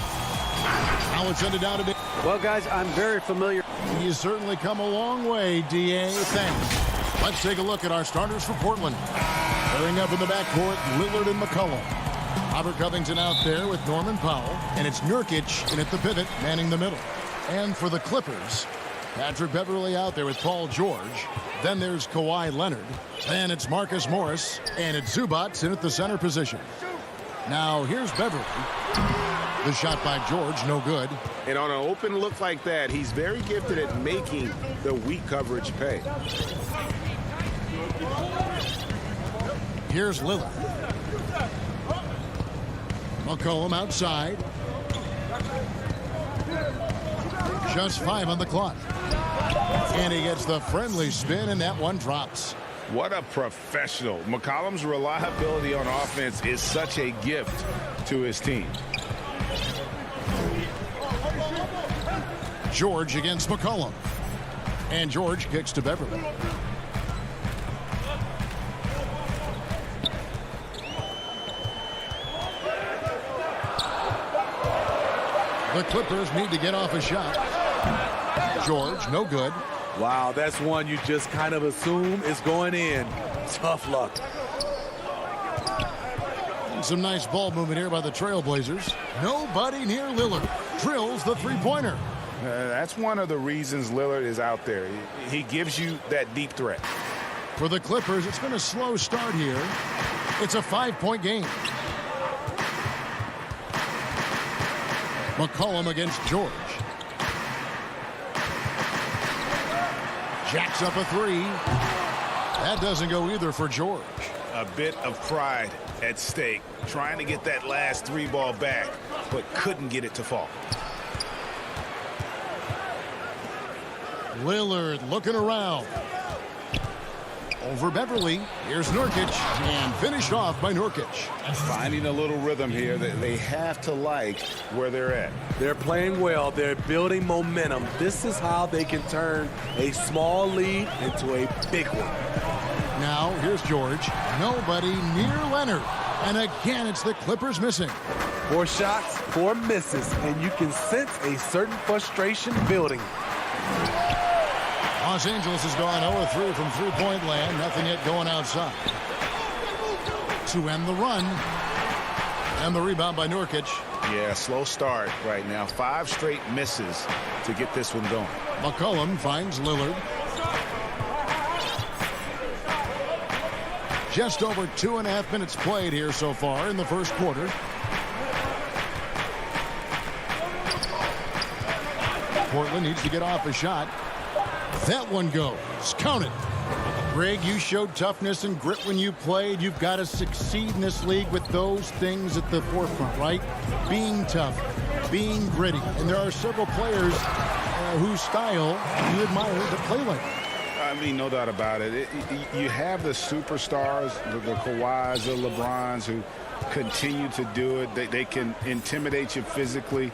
Now it's ended down today. Well, guys, I'm very familiar. You certainly come a long way, D.A. Thanks. Let's take a look at our starters for Portland. Pairing up in the backcourt, Lillard and McCollum. Robert Covington out there with Norman Powell. And it's Nurkic in at the pivot, manning the middle. And for the Clippers, Patrick Beverley out there with Paul George. Then there's Kawhi Leonard. Then it's Marcus Morris. And it's Zubac in at the center position. Now here's Beverley. The shot by George, no good. And on an open look like that, he's very gifted at making the weak coverage pay. Here's Lillard. McCollum outside. Just 5 on the clock. And he gets the friendly spin, and that one drops. What a professional. McCollum's reliability on offense is such a gift to his team. George against McCollum. And George kicks to Beverley. The Clippers need to get off a shot. George, no good. Wow, that's one you just kind of assume is going in. Tough luck. Some nice ball movement here by the Trailblazers. Nobody near Lillard. Drills the three-pointer. That's one of the reasons Lillard is out there. He gives you that deep threat. For the Clippers, it's been a slow start here. It's a 5-point game. McCollum against George. Jacks up a three. That doesn't go either for George. A bit of pride at stake, trying to get that last three ball back, but couldn't get it to fall. Lillard looking around. Over Beverley. Here's Nurkic, and finished off by Nurkic. Finding a little rhythm here that they have to like where they're at. They're playing well. They're building momentum. This is how they can turn a small lead into a big one. Now, here's George. Nobody near Leonard. And again, it's the Clippers missing. 4 shots, 4 misses, and you can sense a certain frustration building. Los Angeles has gone 0-3 from three-point land. Nothing yet going outside. To end the run. And the rebound by Nurkic. Yeah, slow start right now. 5 straight misses to get this one going. McCollum finds Lillard. Just over 2.5 minutes played here so far in the first quarter. Portland needs to get off a shot. That one goes. Count it. Greg, you showed toughness and grit when you played. You've got to succeed in this league with those things at the forefront, right? Being tough, being gritty. And there are several players whose style you admire to play like. I mean, no doubt about it. You have the superstars, the Kawhis, the LeBrons, who continue to do it. They can intimidate you physically,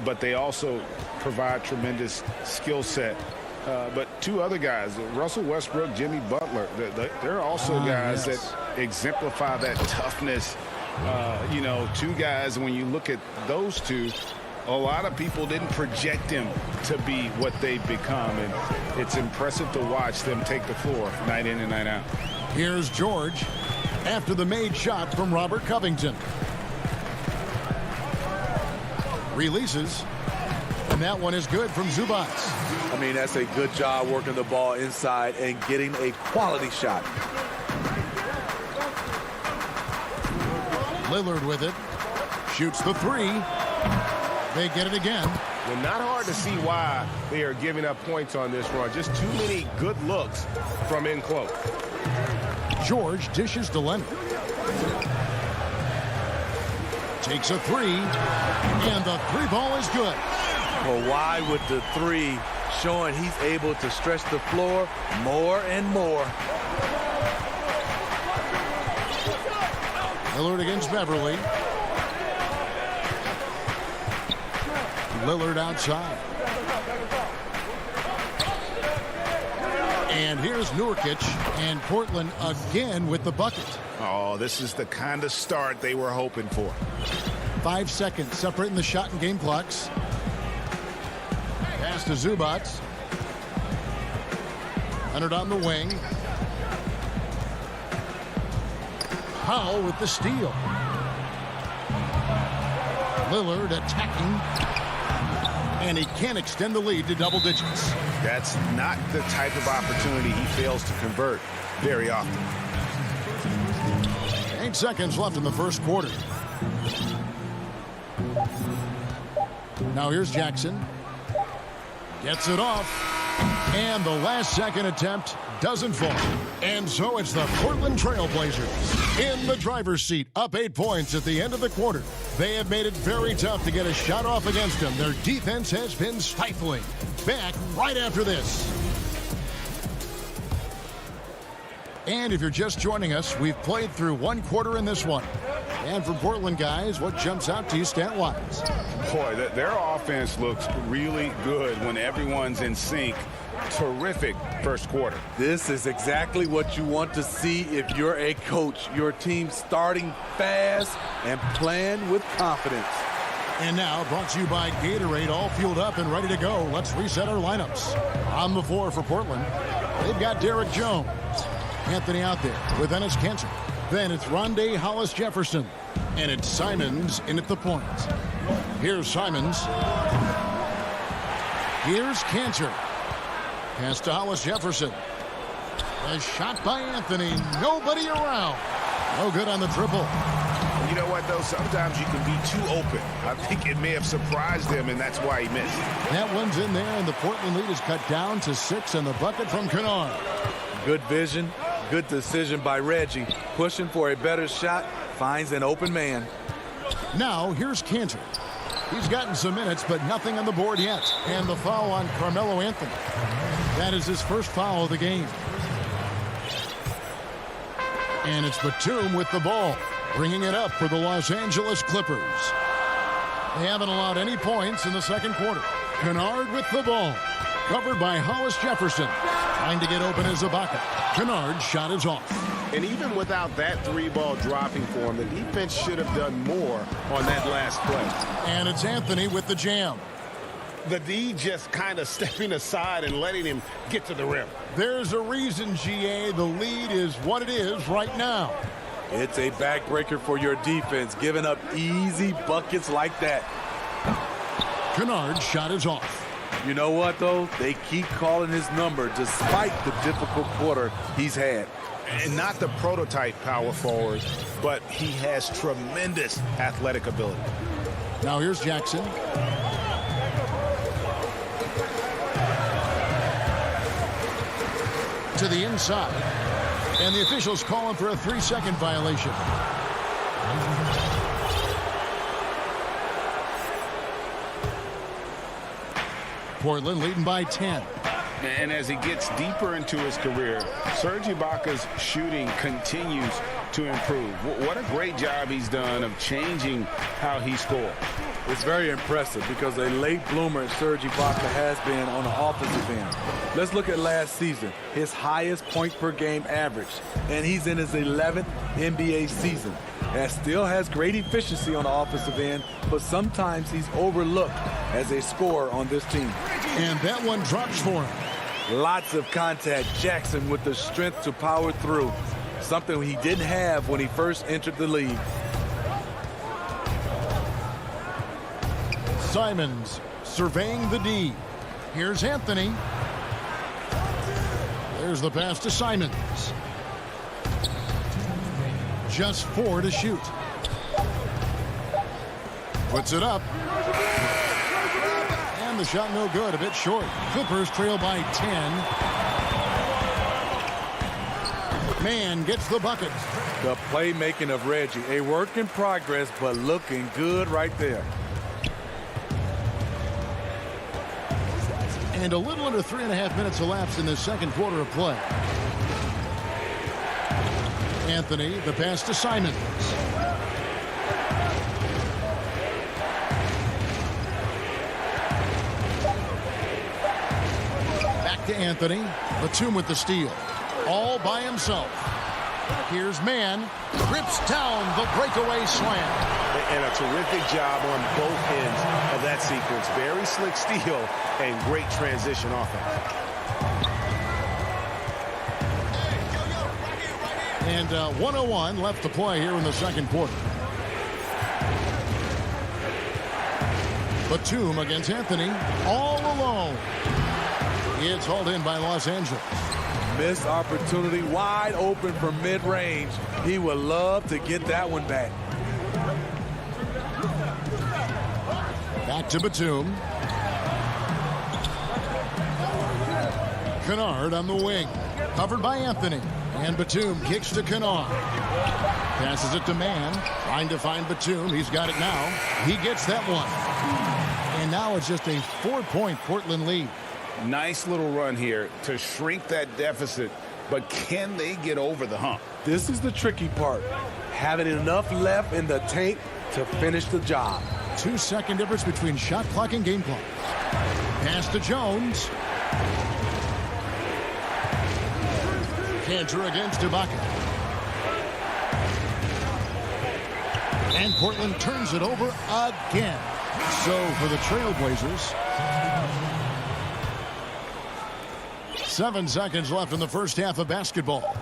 but they also provide tremendous skill set. But 2 other guys, Russell Westbrook, Jimmy Butler, they're also guys that exemplify that toughness. 2 guys, when you look at those 2, a lot of people didn't project them to be what they've become, and it's impressive to watch them take the floor night in and night out. Here's George after the made shot from Robert Covington. Releases, and that one is good from Zubac. I mean, that's a good job working the ball inside and getting a quality shot. Lillard with it. Shoots the 3. They get it again. Well, not hard to see why they are giving up points on this run. Just too many good looks from in close. George dishes to Leonard. Takes a 3. And the 3 ball is good. Kawhi with the 3, showing he's able to stretch the floor more and more. Lillard against Beverley. Lillard outside. And here's Nurkic, and Portland again with the bucket. Oh, this is the kind of start they were hoping for. 5 seconds separating the shot and game clocks. Pass to Zubac. Leonard on the wing. Powell with the steal. Lillard attacking. And he can't extend the lead to double digits. That's not the type of opportunity he fails to convert very often. 8 seconds left in the first quarter. Now here's Jackson. Gets it off. And the last second attempt doesn't fall. And so it's the Portland Trail Blazers in the driver's seat, up 8 points at the end of the quarter. They have made it very tough to get a shot off against them. Their defense has been stifling. Back right after this. And if you're just joining us, we've played through 1 quarter in this one. And for Portland guys, what jumps out to you stat-wise? Boy, their offense looks really good when everyone's in sync. Terrific first quarter. This is exactly what you want to see if you're a coach. Your team starting fast and playing with confidence. And now, brought to you by Gatorade, all fueled up and ready to go. Let's reset our lineups. On the floor for Portland, they've got Derek Jones. Anthony out there with Ennis Cantor. Then it's Rondé Hollis-Jefferson. And it's Simons in at the point. Here's Simons. Here's Cantor. Pass to Hollis-Jefferson. A shot by Anthony. Nobody around. No good on the triple. You know what, though? Sometimes you can be too open. I think it may have surprised him, and that's why he missed. That one's in there, and the Portland lead is cut down to 6, and the bucket from Kennard. Good vision. Good decision by Reggie. Pushing for a better shot. Finds an open man. Now, here's Cantor. He's gotten some minutes, but nothing on the board yet. And the foul on Carmelo Anthony. That is his first foul of the game. And it's Batum with the ball, bringing it up for the Los Angeles Clippers. They haven't allowed any points in the second quarter. Kennard with the ball, covered by Hollis-Jefferson. Trying to get open as Ibaka. Kennard's shot is off. And even without that 3-ball dropping for him, the defense should have done more on that last play. And it's Anthony with the jam. The D just kind of stepping aside and letting him get to the rim. There's a reason, GA, the lead is what it is right now. It's a backbreaker for your defense, giving up easy buckets like that. Kennard's shot is off. You know what, though? They keep calling his number despite the difficult quarter he's had. And not the prototype power forward, but he has tremendous athletic ability. Now here's Jackson. To the inside. And the officials call him for a 3-second violation. Portland leading by 10. And as he gets deeper into his career, Serge Ibaka's shooting continues to improve. What a great job he's done of changing how he scores. It's very impressive because a late bloomer Serge Ibaka has been on the offensive end. Let's look at last season, his highest point per game average, and he's in his 11th NBA season. And still has great efficiency on the offensive end, but sometimes he's overlooked as a scorer on this team. And that one drops for him. Lots of contact. Jackson with the strength to power through. Something he didn't have when he first entered the league. Simons surveying the D. Here's Anthony. There's the pass to Simons. Just 4 to shoot. Puts it up. And the shot no good, a bit short. Clippers trail by 10. Man gets the bucket. The playmaking of Reggie, a work in progress, but looking good right there. And a little under 3.5 minutes elapsed in the second quarter of play. Anthony, the pass to Simons. Back to Anthony. Batum with the steal. All by himself. Here's Mann. Rips down the breakaway slam. And a terrific job on both ends of that sequence. Very slick steal and great transition offense. And 1:01 left to play here in the second quarter. Batum against Anthony, all alone. It's hauled in by Los Angeles. Missed opportunity, wide open from mid-range. He would love to get that one back. Back to Batum. Kennard on the wing. Covered by Anthony. And Batum kicks to Kennard. Passes it to Mann. Trying to find Batum. He's got it now. He gets that one. And now it's just a 4-point Portland lead. Nice little run here to shrink that deficit. But can they get over the hump? This is the tricky part. Having enough left in the tank to finish the job. 2-second difference between shot clock and game clock. Pass to Jones. Cantor against Ibaka. And Portland turns it over again. So for the Trailblazers, 7 seconds left in the first half of basketball.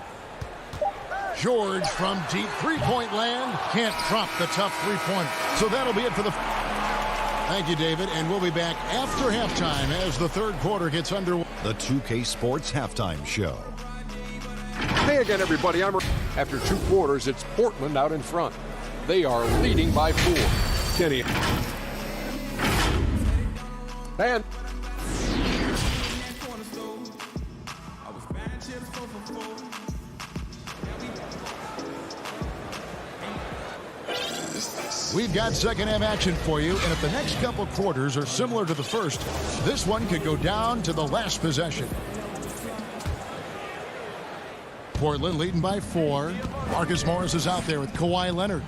George from deep three-point land can't drop the tough three-pointer. So that'll be it for the... Thank you, David, and we'll be back after halftime as the third quarter gets underway. The 2K Sports Halftime Show. Hey again, everybody. After 2 quarters, it's Portland out in front. They are leading by 4. Kenny. And we've got second half action for you, and if the next couple quarters are similar to the first, this one could go down to the last possession. Portland leading by 4. Marcus Morris is out there with Kawhi Leonard.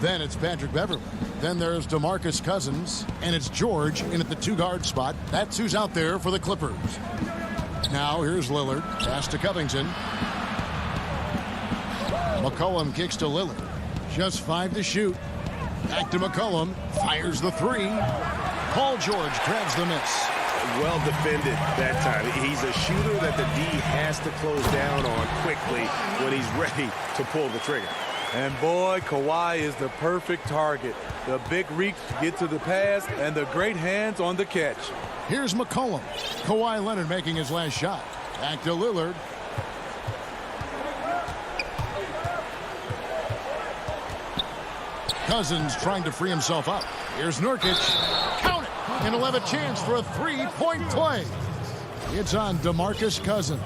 Then it's Patrick Beverley. Then there's DeMarcus Cousins, and it's George in at the 2-guard spot. That's who's out there for the Clippers. Now here's Lillard. Pass to Covington. McCollum kicks to Lillard. Just 5 to shoot. Back to McCollum. Fires the 3. Paul George grabs the miss. Well defended that time. He's a shooter that the D has to close down on quickly when he's ready to pull the trigger. And boy, Kawhi is the perfect target. The big reach to get to the pass and the great hands on the catch. Here's McCollum. Kawhi Leonard making his last shot. Back to Lillard. Cousins trying to free himself up. Here's Nurkic. Count it! And he'll have a chance for a 3-point play. It's on DeMarcus Cousins.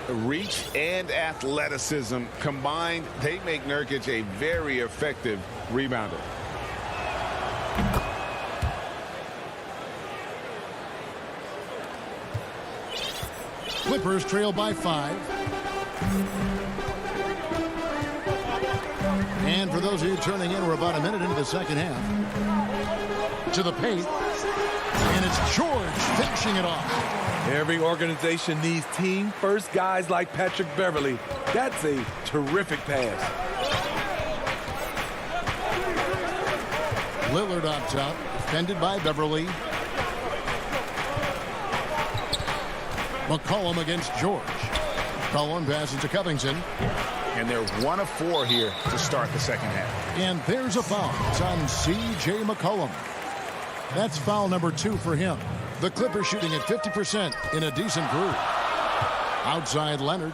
Reach and athleticism combined, they make Nurkic a very effective rebounder. Clippers trail by 5. And for those of you turning in, we're about a minute into the second half. To the paint. And it's George finishing it off. Every organization needs team-first guys like Patrick Beverley. That's a terrific pass. Lillard on top, defended by Beverley. McCollum against George. McCollum passes to Covington. And they're 1 of 4 here to start the second half. And there's a foul. It's on C.J. McCollum. That's foul number 2 for him. The Clippers shooting at 50% in a decent group. Outside Leonard.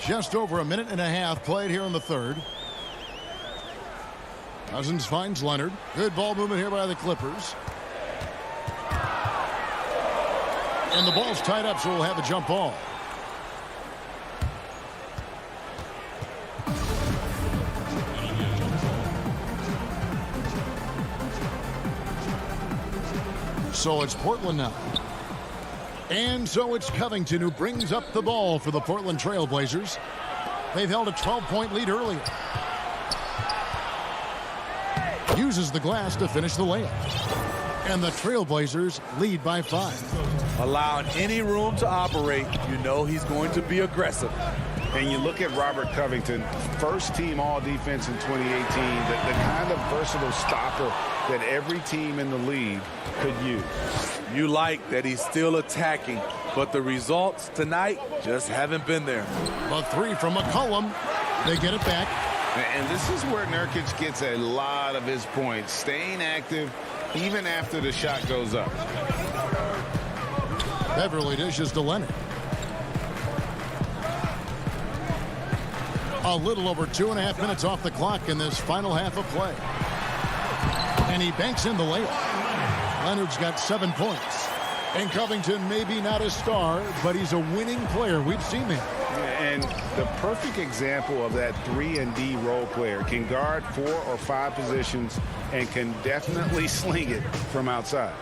Just over a minute and a half played here in the third. Cousins finds Leonard. Good ball movement here by the Clippers. And the ball's tied up, so we'll have a jump ball. So it's Portland now. And so it's Covington who brings up the ball for the Portland Trailblazers. They've held a 12-point lead earlier. Uses the glass to finish the layup. And the Trailblazers lead by 5. Allowing any room to operate, you know he's going to be aggressive. And you look at Robert Covington, first team all defense in 2018, the kind of versatile stopper that every team in the league could use. You like that he's still attacking, but the results tonight just haven't been there. A 3 from McCollum. They get it back. And this is where Nurkic gets a lot of his points, staying active even after the shot goes up. Beverly dishes to Leonard. A little over 2.5 minutes off the clock in this final half of play. And he banks in the layup. Leonard's got 7 points. And Covington may be not a star, but he's a winning player. We've seen that. And the perfect example of that 3-and-D role player, can guard 4 or 5 positions and can definitely sling it from outside.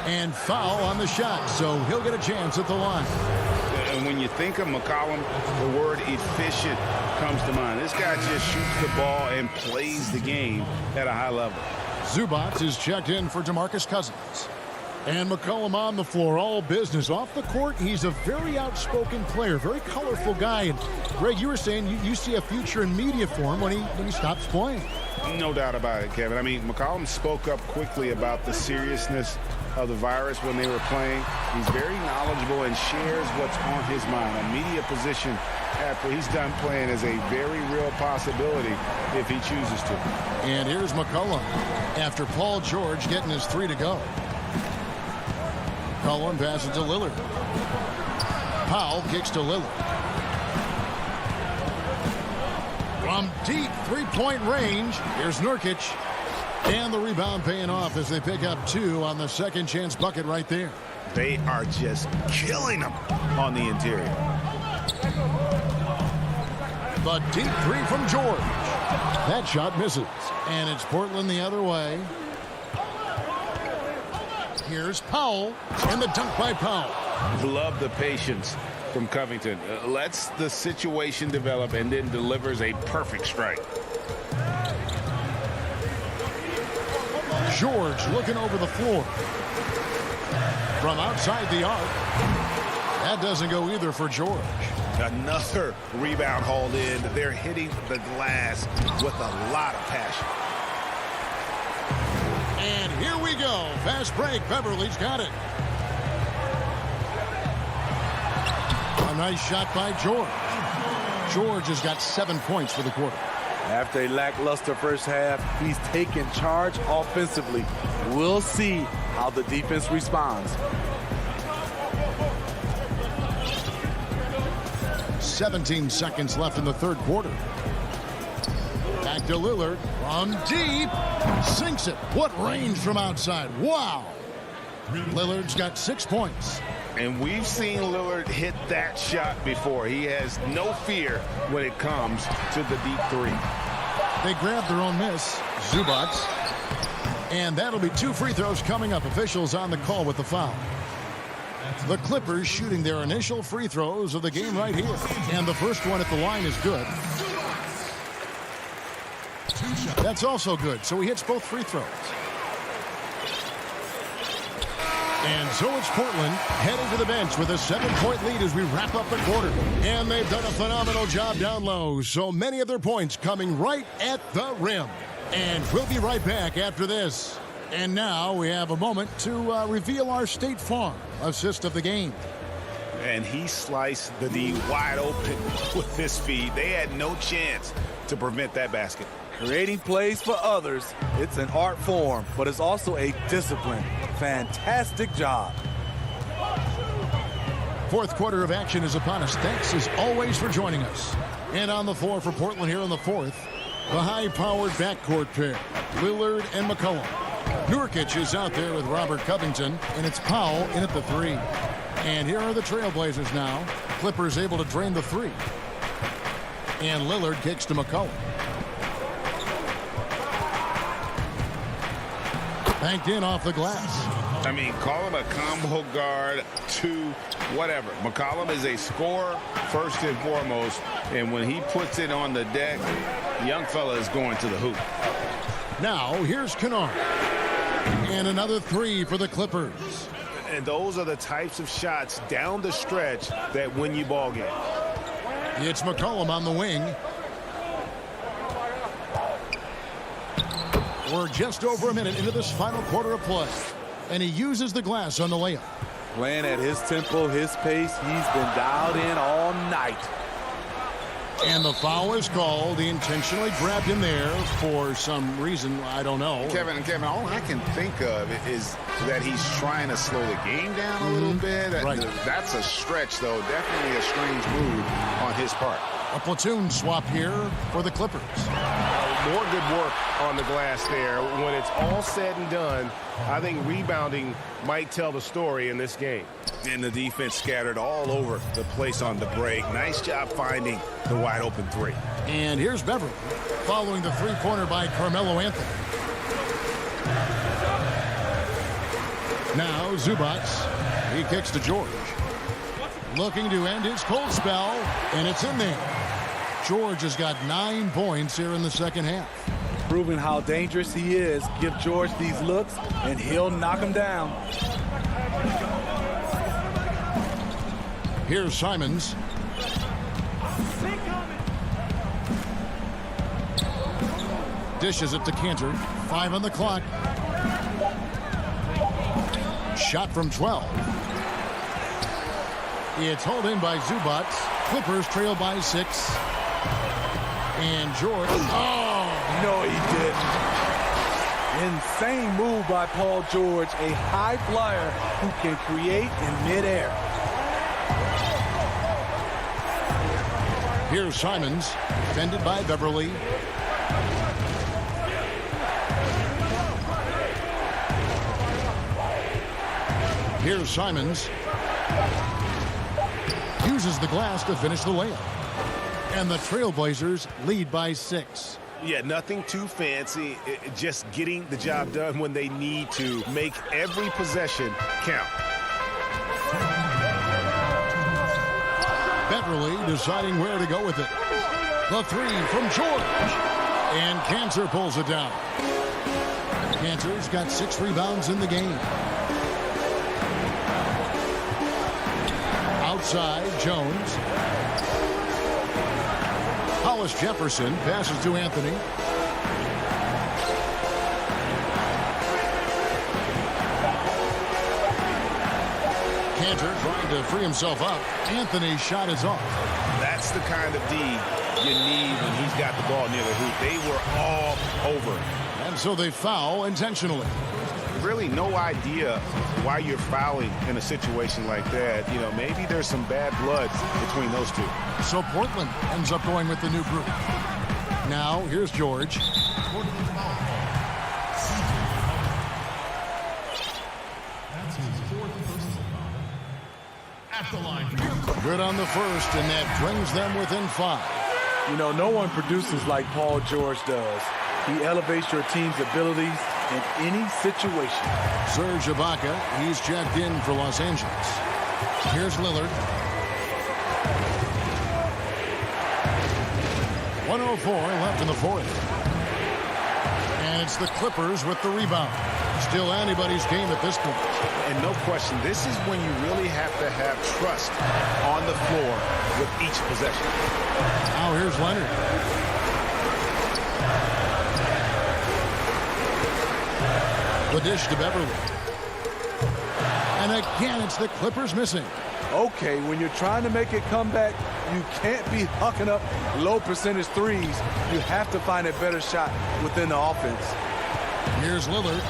And foul on the shot, so he'll get a chance at the line. And when you think of McCollum, the word efficient comes to mind. This guy just shoots the ball and plays the game at a high level. Zubac is checked in for DeMarcus Cousins. And McCollum on the floor, all business. Off the court, he's a very outspoken player, very colorful guy. And Greg, you were saying you see a future in media for him when he stops playing. No doubt about it, Kevin. I mean, McCollum spoke up quickly about the seriousness of the virus when they were playing. He's very knowledgeable and shares what's on his mind. A media position after he's done playing is a very real possibility if he chooses to. And here's McCollum after Paul George getting his 3 to go. McCollum passes to Lillard. Powell kicks to Lillard. From deep three-point range, here's Nurkic. And the rebound paying off as they pick up 2 on the second chance bucket right there. They are just killing them on the interior. The deep 3 from George. That shot misses. And it's Portland the other way. Here's Powell, and the dunk by Powell. Love the patience from Covington. Lets the situation develop and then delivers a perfect strike. George looking over the floor. From outside the arc. That doesn't go either for George. Another rebound hauled in. They're hitting the glass with a lot of passion. And here we go. Fast break. Beverly's got it. A nice shot by George. George has got 7 points for the quarter. After a lackluster first half, he's taken charge offensively. We'll see how the defense responds. 17 seconds left in the third quarter. Back to Lillard from deep. Sinks it. What range from outside. Wow. Lillard's got 6 points. And we've seen Lillard hit that shot before. He has no fear when it comes to the deep 3. They grab their own miss. Zubac. And that'll be 2 free throws coming up. Officials on the call with the foul. The Clippers shooting their initial free throws of the game right here. And the first one at the line is good. That's also good. So he hits both free throws. And so it's Portland heading to the bench with a 7-point lead as we wrap up the quarter. And they've done a phenomenal job down low. So many of their points coming right at the rim. And we'll be right back after this. And now we have a moment to reveal our State Farm assist of the game. And he sliced the D wide open with his speed. They had no chance to prevent that basket. Creating plays for others, it's an art form, but it's also a discipline. Fantastic job. Fourth quarter of action is upon us. Thanks as always for joining us. And on the floor for Portland here in the fourth, the high-powered backcourt pair, Lillard and McCollum. Nurkic is out there with Robert Covington, and it's Powell in at the 3. And here are the Trailblazers now. Clippers able to drain the 3. And Lillard kicks to McCollum. Banked in off the glass. I mean, call him a combo guard, 2, whatever. McCollum is a scorer first and foremost, and when he puts it on the deck, the young fella is going to the hoop. Now, here's Kennard. And another three for the Clippers. And those are the types of shots down the stretch that win you ball games. It's McCollum on the wing. We're just over a minute into this final quarter of play. And he uses the glass on the layup. Playing at his tempo, his pace. He's been dialed in all night. And the foul is called. He intentionally grabbed him there for some reason. I don't know. Kevin, all I can think of is that he's trying to slow the game down a little bit. Right. That's a stretch, though. Definitely a strange move on his part. A platoon swap here for the Clippers. More good work on the glass there. When it's all said and done, I think rebounding might tell the story in this game. And the defense scattered all over the place on the break. Nice job finding the wide open three. And here's Beverly following the three-pointer by Carmelo Anthony. Now Zubac. He kicks to George. Looking to end his cold spell, and it's in there. George has got 9 points here in the second half. Proving how dangerous he is. Give George these looks, and he'll knock him down. Here's Simons. Dishes it to Cantor. 5 on the clock. Shot from 12. It's hauled in by Zubac. Clippers trail by 6. And George. Oh! No, he didn't. Insane move by Paul George. A high flyer who can create in midair. Here's Simons. Defended by Beverly. Here's Simons. Uses the glass to finish the layup. And the Trailblazers lead by 6. Yeah, nothing too fancy. Just getting the job done when they need to. Make every possession count. Beverly deciding where to go with it. The three from George. And Cantor pulls it down. Cantor's got 6 rebounds in the game. Outside, Jones. Hollis Jefferson passes to Anthony. Cantor trying to free himself up. Anthony's shot is off. That's the kind of D you need when he's got the ball near the hoop. They were all over. And so they foul intentionally. Really no idea why you're fouling in a situation like that. You know, maybe there's some bad blood between those two. So Portland ends up going with the new group. Now, here's George. Good on the first, and that brings them within 5. You know, no one produces like Paul George does. He elevates your team's abilities in any situation. Serge Ibaka, he's checked in for Los Angeles. Here's Lillard. 1:04 left in the fourth. And it's the Clippers with the rebound. Still anybody's game at this point. And no question, this is when you really have to have trust on the floor with each possession. Now here's Leonard. The dish to Beverly. And again, it's the Clippers missing. Okay, when you're trying to make it come back, you can't be hucking up low percentage threes. You have to find a better shot within the offense. Here's Lillard.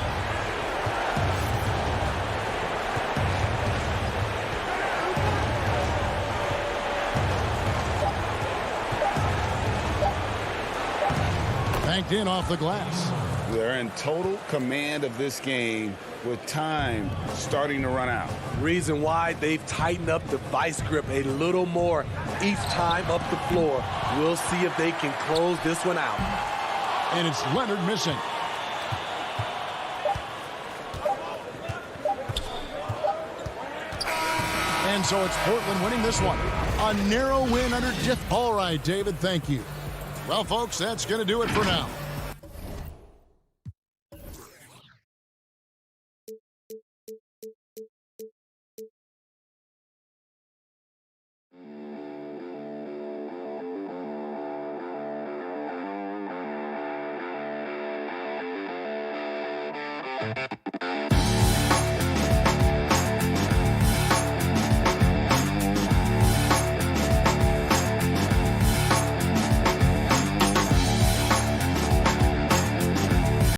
Banked in off the glass. They're in total command of this game with time starting to run out. Reason why they've tightened up the vice grip a little more each time up the floor. We'll see if they can close this one out. And it's Leonard missing. And so it's Portland winning this one. A narrow win under All right, David, thank you. Well, folks, that's going to do it for now.